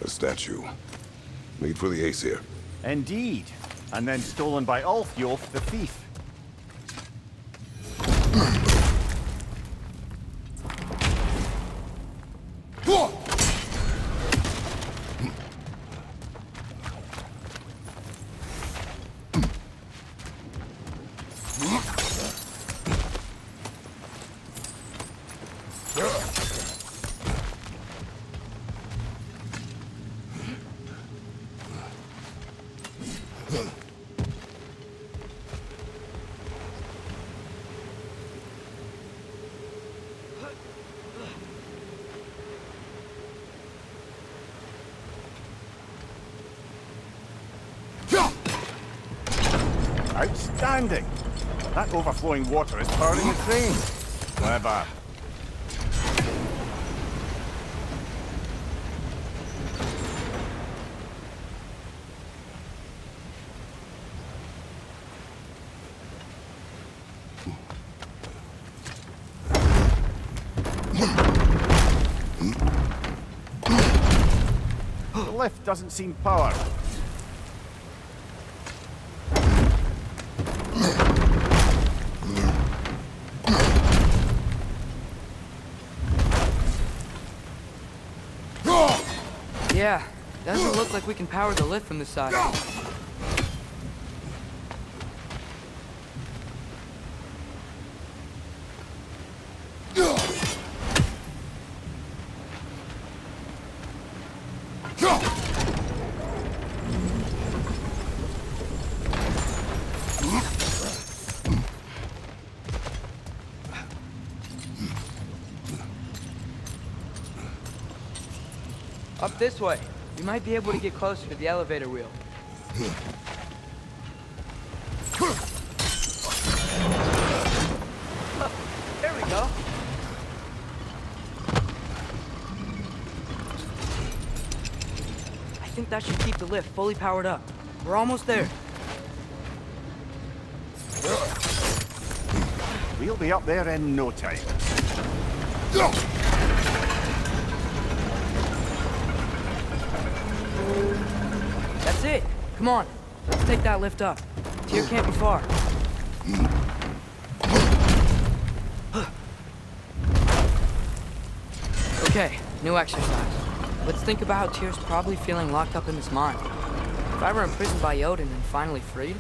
A statue. Made for the Aesir. Indeed. And then stolen by Ulfjolf the thief. Outstanding! That overflowing water is powering the train. Clever. The lift doesn't seem powered. Yeah, doesn't look like we can power the lift from this side. Up this way. We might be able to get closer to the elevator wheel. There we go. I think that should keep the lift fully powered up. We're almost there. We'll be up there in no time. That's it. Come on. Let's take that lift up. Tyr can't be far. Okay, new exercise. Let's think about how Tyr's probably feeling locked up in his mind. If I were imprisoned by Odin and finally freed,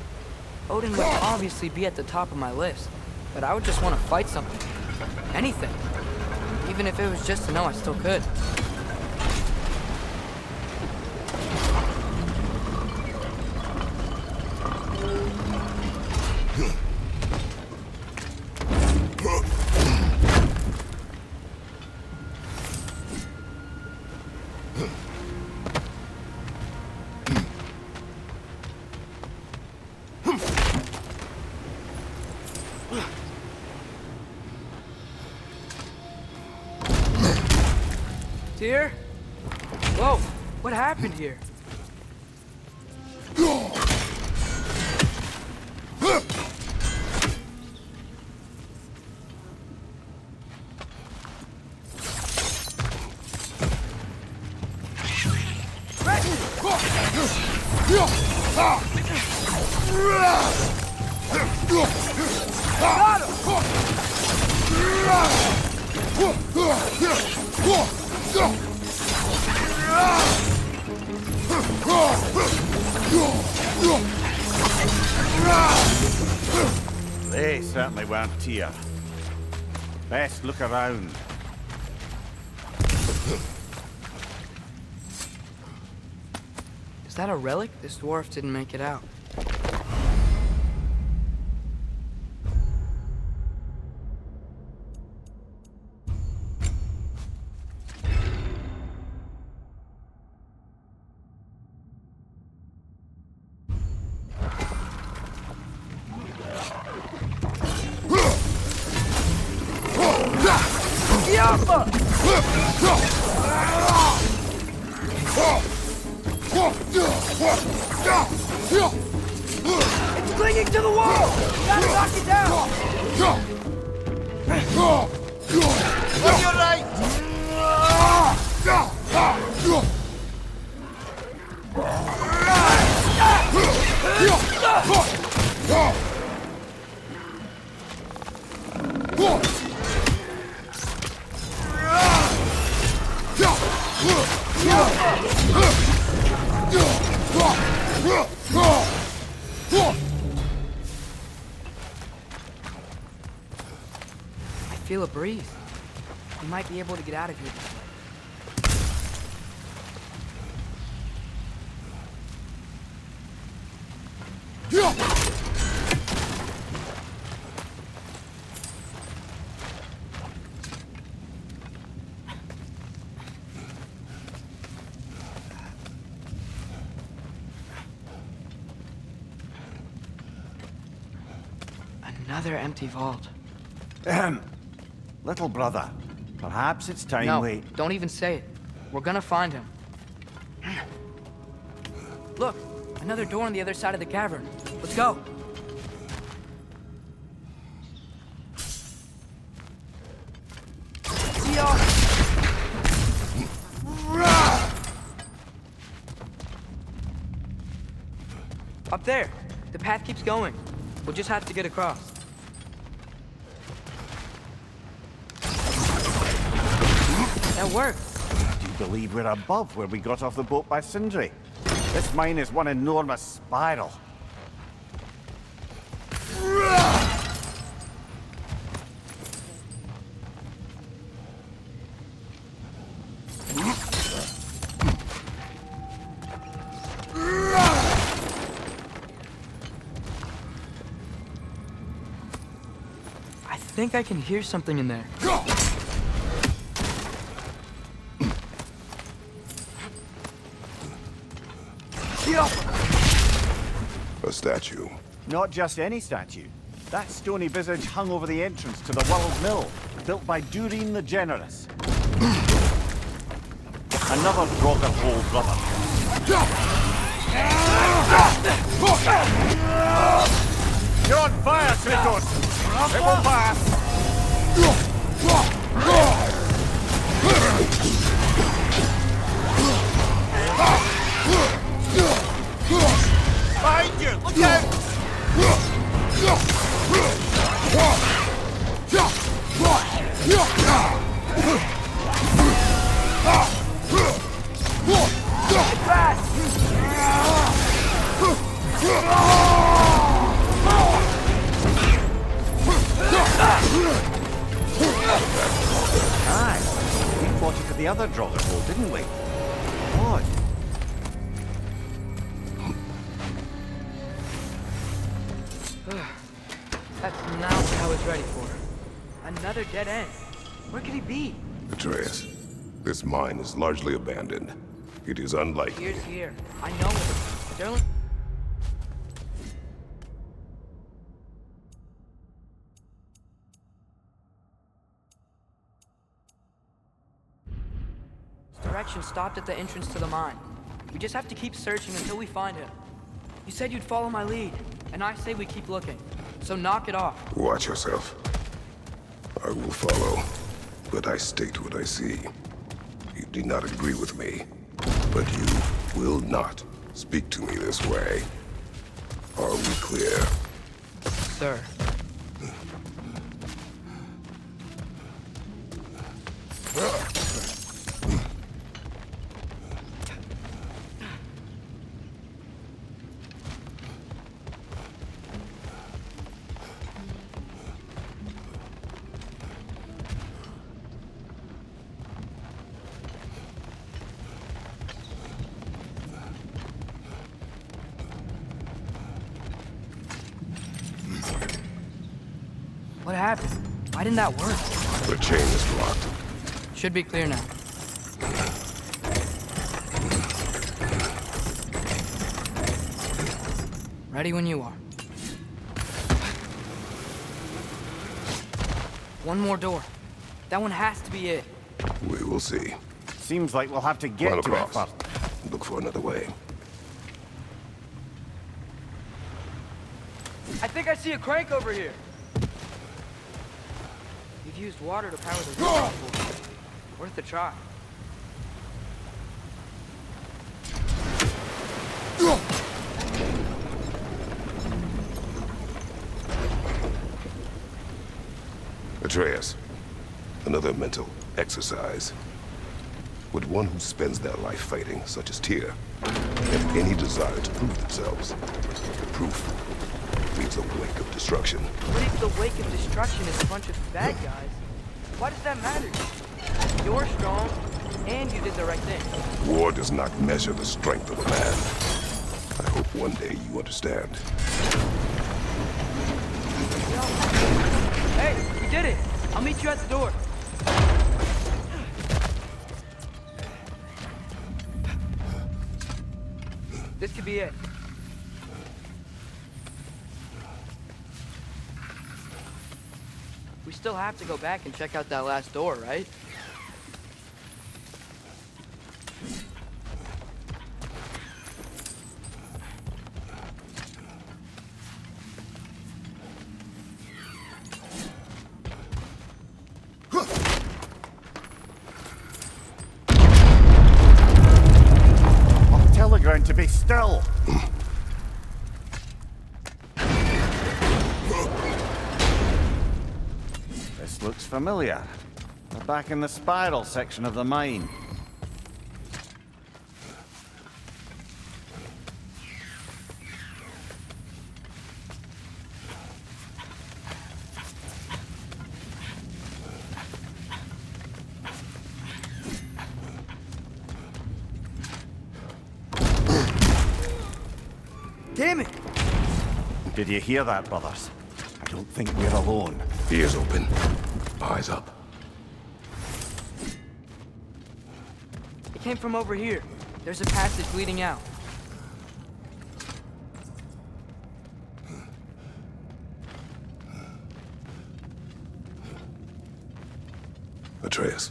Odin would obviously be at the top of my list. But I would just want to fight something. Anything. Even if it was just to know I still could. Tyr? Whoa, what happened here? They certainly weren't Tyr. Best look around. Is that a relic? This dwarf didn't make it out. It's clinging to the wall! You gotta knock it down! On your right! I feel a breeze. We might be able to get out of here this way. Another empty vault. Little brother, perhaps it's time No, we... don't even say it. We're gonna find him. Look, another door on the other side of the cavern. Let's go. See y'all. Up there. The path keeps going. We'll just have to get across. That worked. Do you believe we're above where we got off the boat by Sindri? This mine is one enormous spiral. I think I can hear something in there. A statue. Not just any statue. That stony visage hung over the entrance to the World Mill, built by Durin the Generous. Another Draugr brother. You're on fire, Kratos! It will pass! Behind you! Look out! Aye, we fought it to the other Draugr hole, didn't we? Odd. That's not what I was ready for. Another dead end. Where could he be? Atreus, this mine is largely abandoned. It is unlikely. Here's here. I know it. Sterling. Direction stopped at the entrance to the mine. We just have to keep searching until we find him. You said you'd follow my lead, and I say we keep looking. So knock it off. Watch yourself. I will follow, but I state what I see. You do not agree with me, but you will not speak to me this way. Are we clear? Sir. What happened? Why didn't that work? The chain is locked. Should be clear now. Ready when you are. One more door. That one has to be it. We will see. Seems like we'll have to get Run to it across. first. Look for another way. I think I see a crank over here. You've used water to power the door before. Worth a try. Atreus, another mental exercise. Would one who spends their life fighting, such as Tyr, have any desire to prove themselves? The proof leaves a wake of destruction. What if the wake of destruction is a bunch of bad guys? Why does that matter? You're strong, and you did the right thing. War does not measure the strength of a man. I hope one day you understand. Hey, we did it! I'll meet you at the door. This could be it. We still have to go back and check out that last door, right? Teleground to be still. This looks familiar. We're back in the spiral section of the mine. Damn it! Did you hear that, brothers? I don't think we're alone. Ears open, eyes up. It came from over here. There's a passage leading out. Atreus,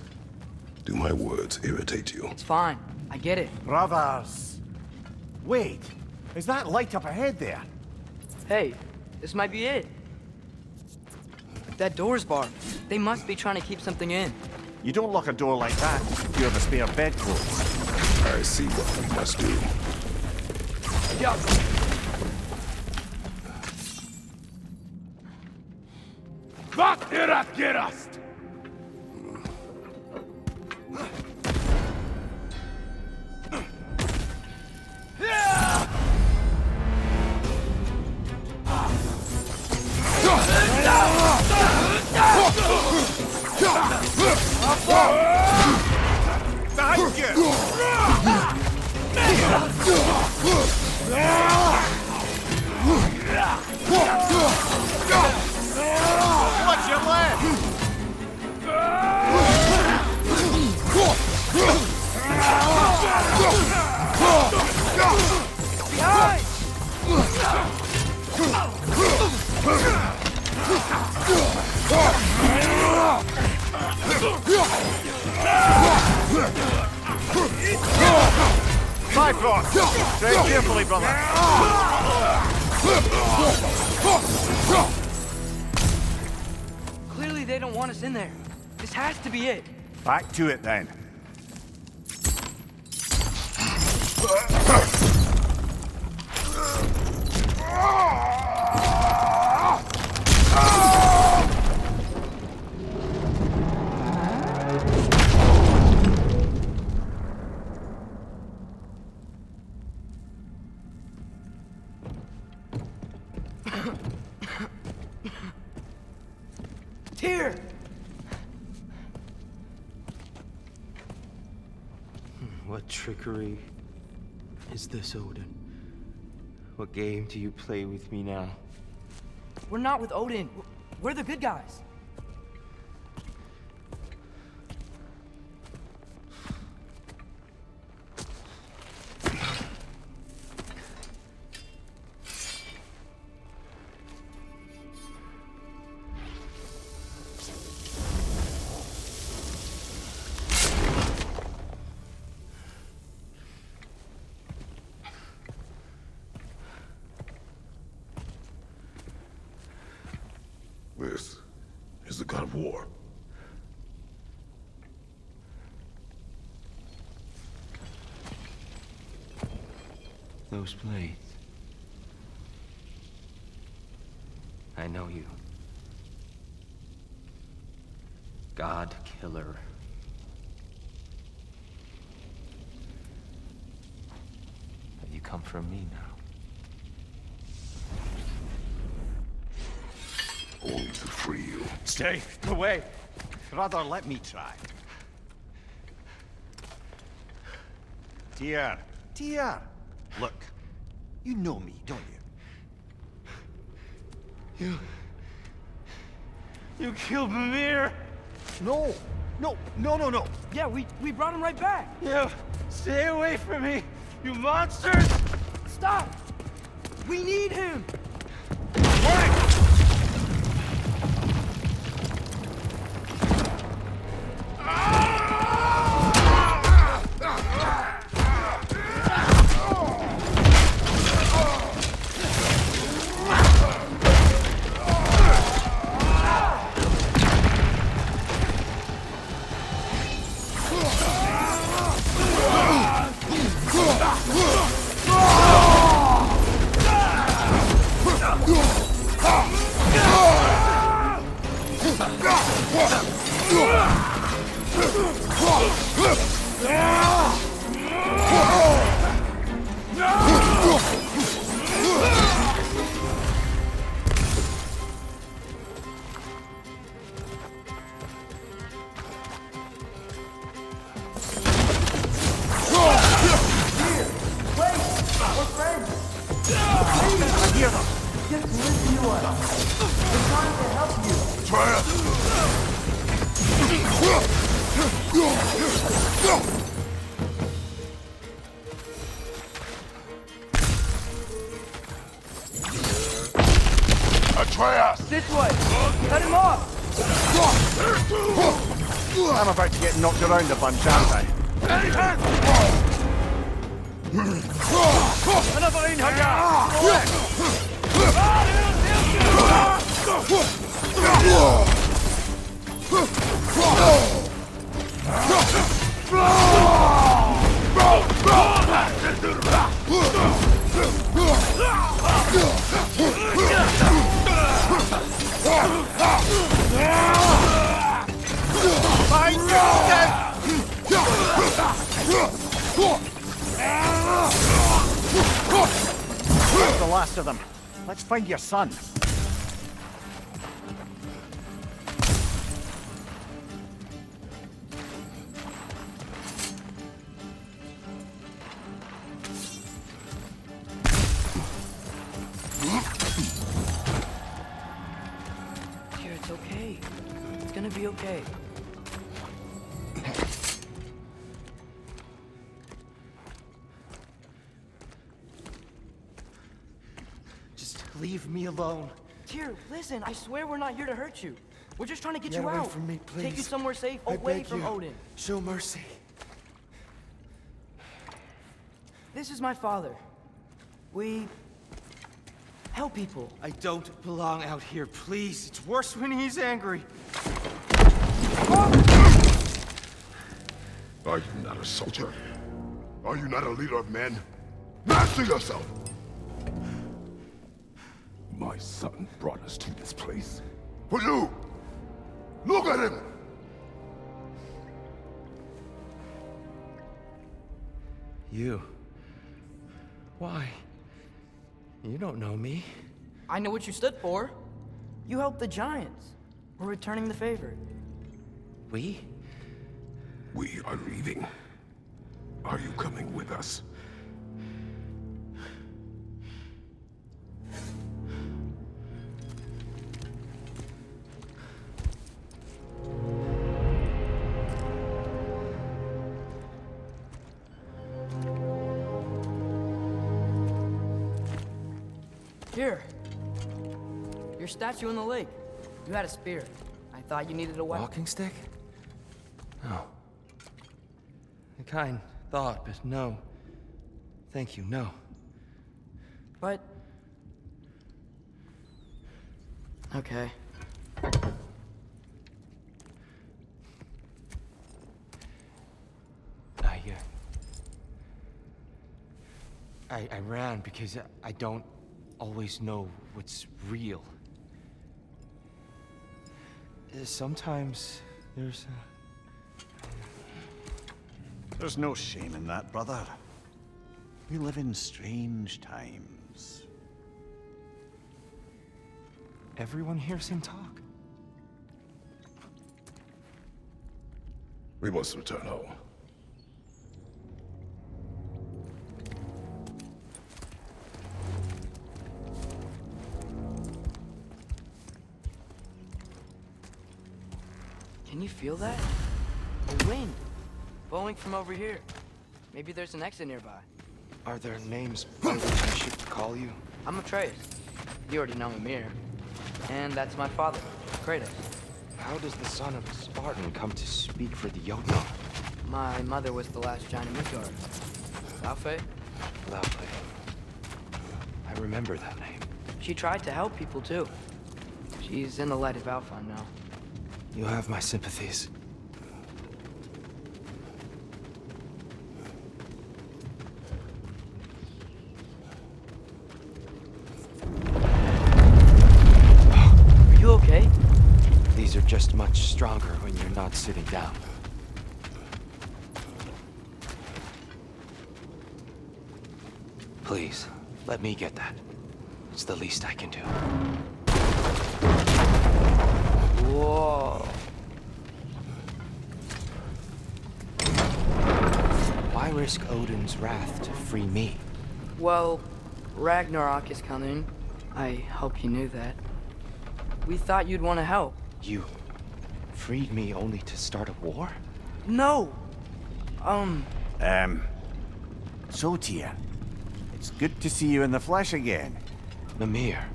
do my words irritate you? It's fine. I get it. Brothers! Wait, is that light up ahead there? Hey, this might be it. That door's barred. They must be trying to keep something in. You don't lock a door like that to secure the spare bedclothes. I see what we must do. Yup. Vart är att gerast? Behind you! Watch your left! Bifrost! Tread carefully, brother! Clearly they don't want us in there. This has to be it. Back to it, then. Tyr! What trickery is this, Odin? What game do you play with me now? We're not with Odin. We're the good guys. God of War. Those blades. I know you. God Killer. Have you come for me now? Only to free you. Stay away. Brother, let me try. Dear. Look, you know me, don't you? You killed Mimir! No. Yeah, we brought him right back. You stay away from me, you monsters! Stop! We need him! Atreus! This way! Cut him off! I'm about to get knocked around a bunch, aren't I? Another Einhager! That's the last of them. Let's find your son. Here, it's okay. It's gonna be okay. Just leave me alone. Tyr, listen, I swear we're not here to hurt you. We're just trying to get Get you away out. from me, Take you please. somewhere safe, I away beg from you. Odin. Show mercy. This is my father. We help people. I don't belong out here, please. It's worse when he's angry. Are you not a soldier? Are you not a leader of men? Master yourself! My son brought us to this place. For you! Look at him! You. Why? You don't know me. I know what you stood for. You helped the Giants. We're returning the favor. We? We are leaving. Are you coming with us? Here. Your statue in the lake. You had a spear. I thought you needed a weapon. Walking stick? No. A kind thought, but no. Thank you, no. But... okay. I ran because I don't always know what's real. Sometimes there's... There's no shame in that, brother. We live in strange times. Everyone hears him talk. We must return home. Can you feel that? A wind blowing from over here. Maybe there's an exit nearby. Are there names by which I should call you? I'm Atreus. You already know Mimir. And that's my father, Kratos. How does the son of a Spartan come to speak for the Jotnar? My mother was the last giant of Midgard. Laufey? Laufey. I remember that name. She tried to help people too. She's in the light of Alpha now. You have my sympathies. Are you okay? These are just much stronger when you're not sitting down. Please, let me get that. It's the least I can do. Whoa. Why risk Odin's wrath to free me? Well, Ragnarok is coming. I hope you knew that. We thought you'd want to help. You freed me only to start a war? No! So, Tia, it's good to see you in the flesh again. Mimir,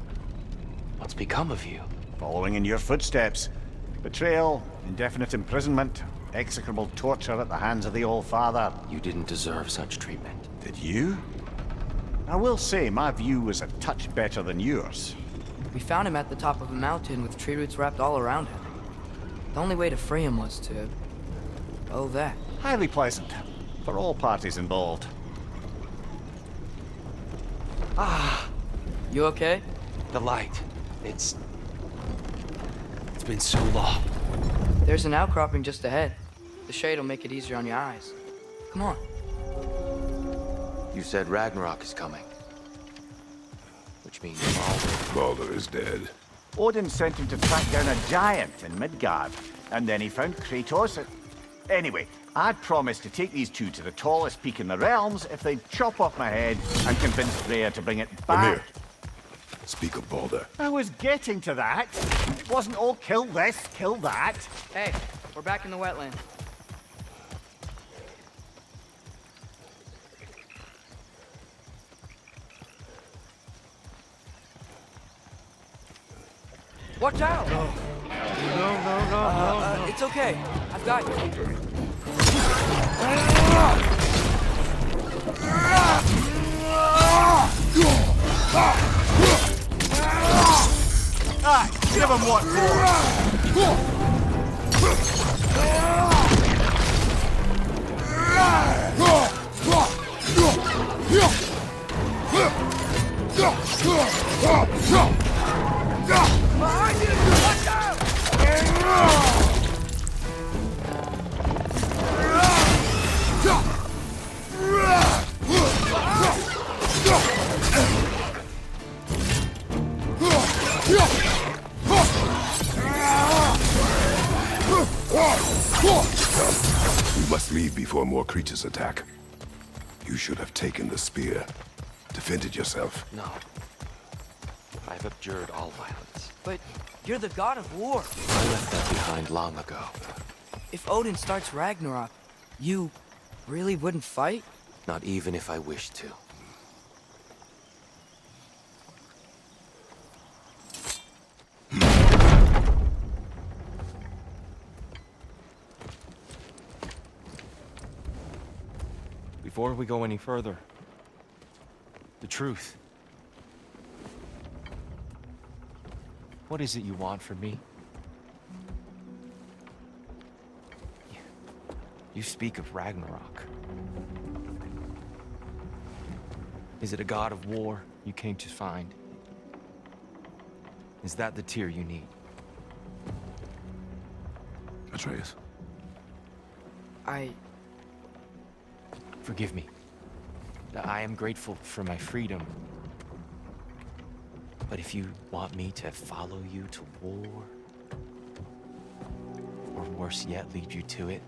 what's become of you? Following in your footsteps. Betrayal, indefinite imprisonment, execrable torture at the hands of the Old Father. You didn't deserve such treatment. Did you? I will say, my view was a touch better than yours. We found him at the top of a mountain with tree roots wrapped all around him. The only way to free him was to... oh, that. Highly pleasant, for all parties involved. Ah! You okay? The light. It's been so long. There's an outcropping just ahead. The shade will make it easier on your eyes. Come on. You said Ragnarok is coming. Which means Baldur is dead. Odin sent him to track down a giant in Midgard, and then he found Kratos. Anyway, I'd promised to take these two to the tallest peak in the realms if they'd chop off my head and convince Freya to bring it back. Mimir, speak of Baldur. I was getting to that. It wasn't all kill this, kill that. Hey, we're back in the wetland. Watch out! No, no. It's okay. I've got you. Aye, give him what Behind you! Watch out! We must leave before more creatures attack. You should have taken the spear. Defended yourself. no. I've abjured all violence. But you're the god of war. I left that behind long ago. If Odin starts Ragnarok, you really wouldn't fight? Not even if I wished to. Before we go any further, the truth. What is it you want from me? You speak of Ragnarok. Is it a god of war you came to find? Is that the Tyr you need? Atreus. Forgive me. I am grateful for my freedom. But if you want me to follow you to war, or worse yet, lead you to it,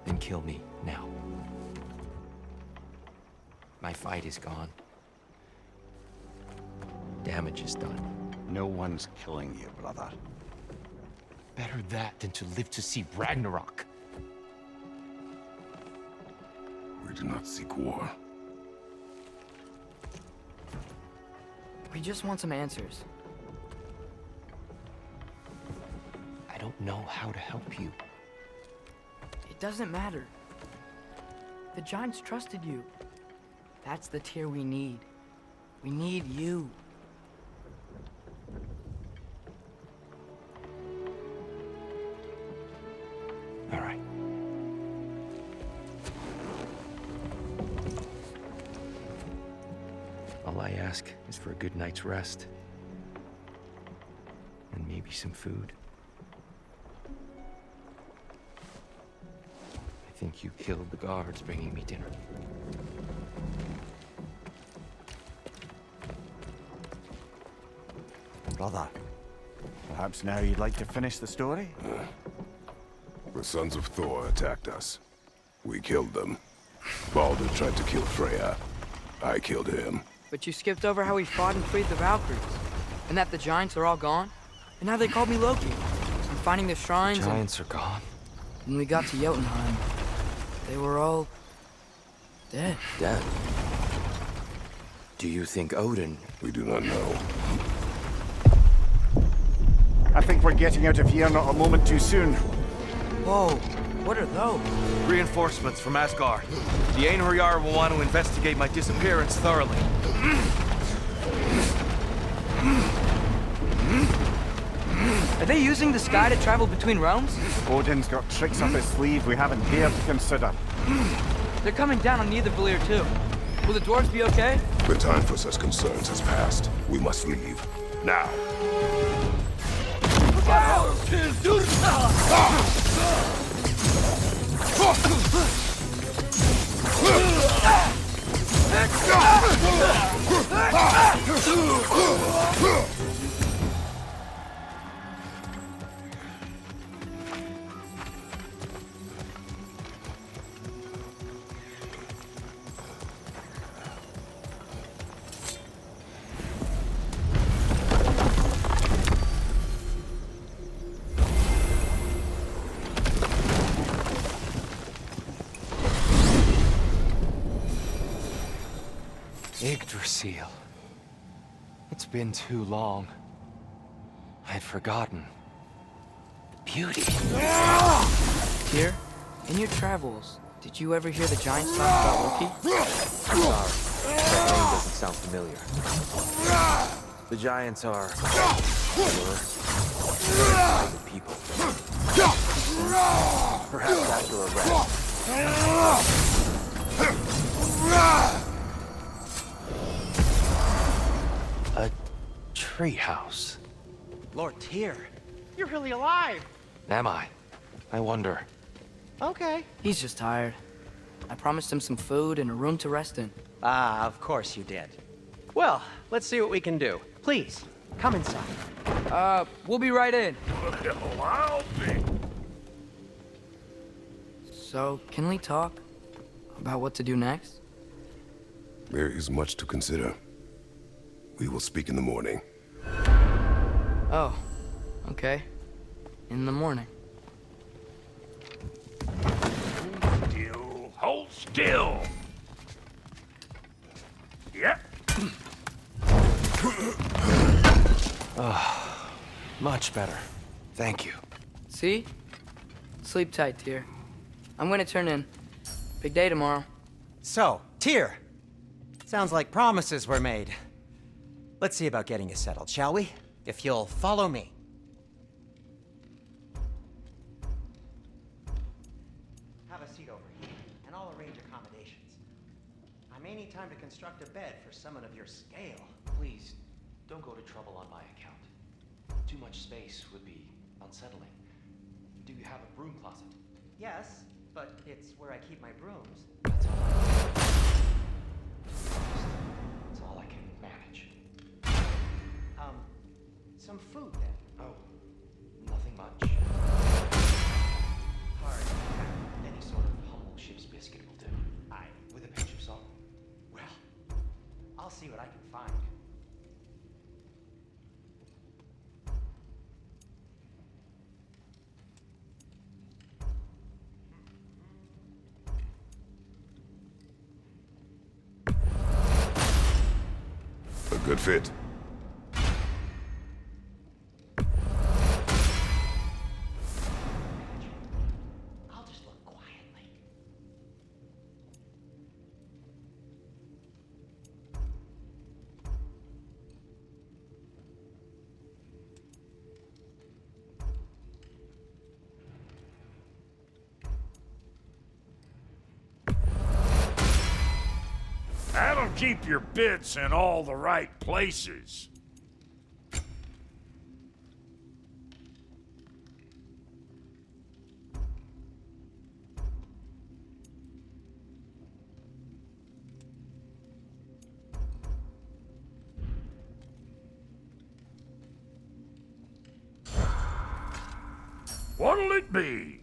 then kill me now. My fight is gone. Damage is done. No one's killing you, brother. Better that than to live to see Ragnarok. We do not seek war. We just want some answers. I don't know how to help you. It doesn't matter. The Giants trusted you. That's the Tyr we need. We need you. All right. All I ask is for a good night's rest. And maybe some food. I think you killed the guards bringing me dinner. Brother, perhaps now you'd like to finish the story? The sons of Thor attacked us. We killed them. Baldur tried to kill Freya. I killed him. But you skipped over how we fought and freed the Valkyries. And that the Giants are all gone. And now they called me Loki. I'm finding the shrines Giants are gone. When we got to Jotunheim, they were all... dead. Dead? Do you think Odin... We do not know. I think we're getting out of here not a moment too soon. Whoa, what are those? Reinforcements from Asgard. The Einherjar will want to investigate my disappearance thoroughly. Are they using the sky to travel between realms? Odin's got tricks up his sleeve we haven't dared to consider. They're coming down on Nidavellir too. Will the dwarves be okay? The time for such concerns has passed. We must leave. Now. Yggdrasil. It's been too long. I'd forgotten. The beauty. Here, in your travels, did you ever hear the Giants talk about Loki? Sorry, that name doesn't sound familiar. The Giants are... the people. Perhaps after a rest. A treehouse. Lord Tyr, you're really alive. Am I? I wonder. Okay. He's just tired. I promised him some food and a room to rest in. Ah, of course you did. Well, let's see what we can do. Please, come inside. We'll be right in. Well, I'll be. So, can we talk about what to do next? There is much to consider. We will speak in the morning. Oh, okay. In the morning. Hold still. Yep. Much better. Thank you. See? Sleep tight, Tyr. I'm gonna turn in. Big day tomorrow. So, Tyr. Sounds like promises were made. Let's see about getting you settled, shall we? If you'll follow me. Have a seat over here, and I'll arrange accommodations. need time to construct a bed for someone of your scale. Please, don't go to trouble on my account. Too much space would be unsettling. Do you have a broom closet? Yes, but it's where I keep my brooms. That's all I can. That's all I can manage. Some food then. Oh, nothing much. Hard. Any sort of humble ship's biscuit will do. Aye. With a pinch of salt. Well, I'll see what I can find. A good fit. I'll just look quietly. That'll keep your bits in all the right places. What'll it be?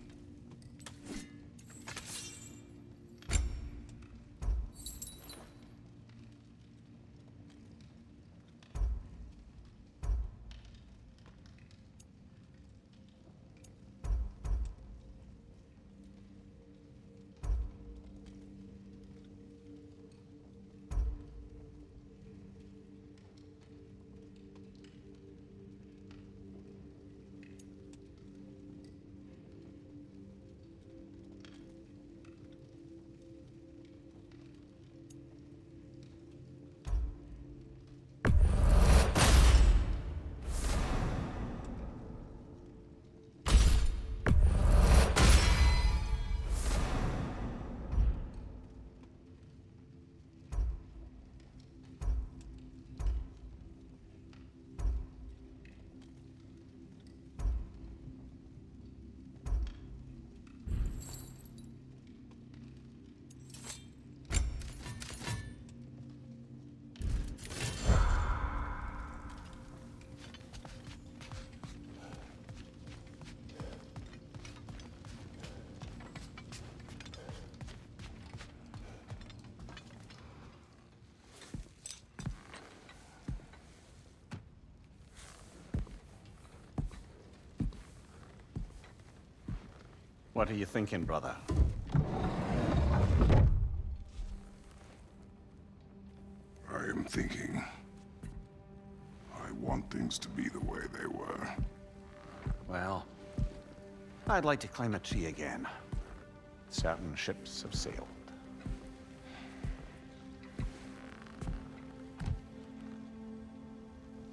What are you thinking, brother? I am thinking. I want things to be the way they were. Well, I'd like to climb a tree again. Certain ships have sailed.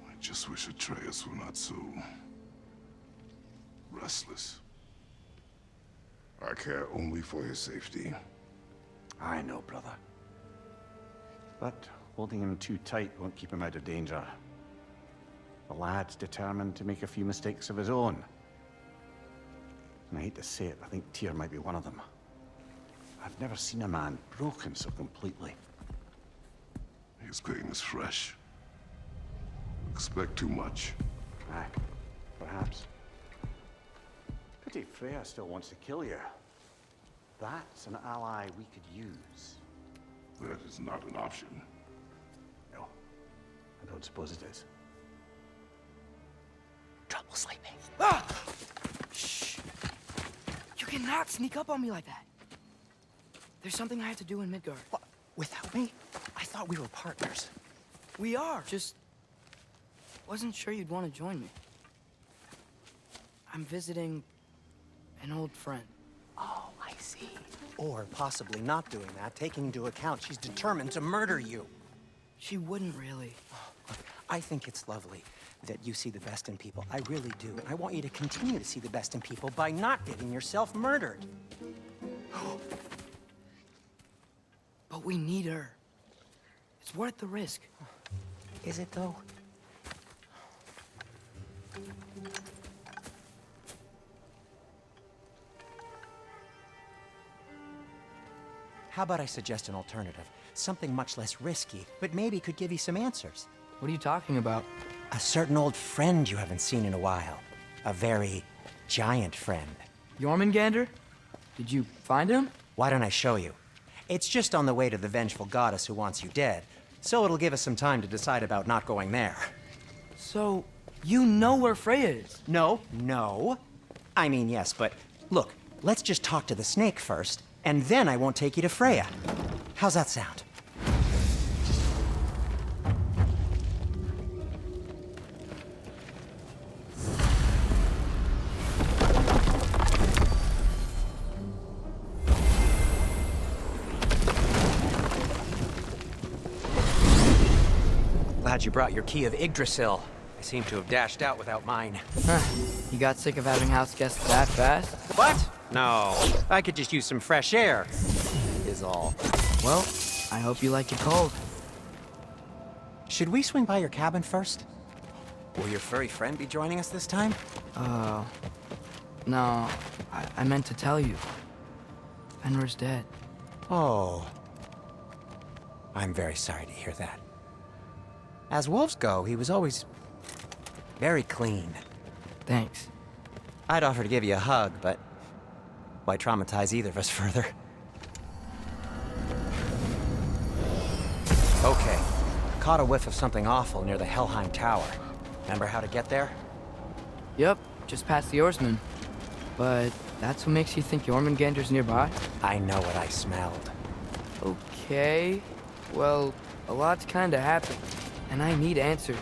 I just wish Atreus were not so restless. I care only for his safety. I know, brother. But holding him too tight won't keep him out of danger. The lad's determined to make a few mistakes of his own. And I hate to say it, I think Tyr might be one of them. I've never seen a man broken so completely. His pain is fresh. Expect too much. Aye, perhaps. Pity Freya still wants to kill you. That's an ally we could use. That is not an option. No, I don't suppose it is. Trouble sleeping. Ah! Shh! You cannot sneak up on me like that. There's something I have to do in Midgard. What? Without me? I thought we were partners. We are. Just wasn't sure you'd want to join me. I'm visiting an old friend. Oh, I see. Or possibly not doing that, taking into account she's determined to murder you. She wouldn't really. Look, I think it's lovely that you see the best in people. I really do. And I want you to continue to see the best in people by not getting yourself murdered. But we need her. It's worth the risk. Is it, though? How about I suggest an alternative? Something much less risky, but maybe could give you some answers. What are you talking about? A certain old friend you haven't seen in a while. A very giant friend. Jormungandr? Did you find him? Why don't I show you? It's just on the way to the vengeful goddess who wants you dead, so it'll give us some time to decide about not going there. So, you know where Freya is? No. I mean, yes, but look, let's just talk to the snake first, and then I won't take you to Freya. How's that sound? Glad you brought your key of Yggdrasil. I seem to have dashed out without mine. You got sick of having house guests that fast? What? No. I could just use some fresh air, is all. Well, I hope you like it cold. Should we swing by your cabin first? Will your furry friend be joining us this time? No. I meant to tell you. Fenrir's dead. Oh. I'm very sorry to hear that. As wolves go, he was always very clean. Thanks. I'd offer to give you a hug, but why traumatize either of us further? Okay. Caught a whiff of something awful near the Helheim Tower. Remember how to get there? Yep, just past the oarsman. But that's what makes you think Jormungandr's nearby? I know what I smelled. Okay. Well, a lot's kinda happened, and I need answers.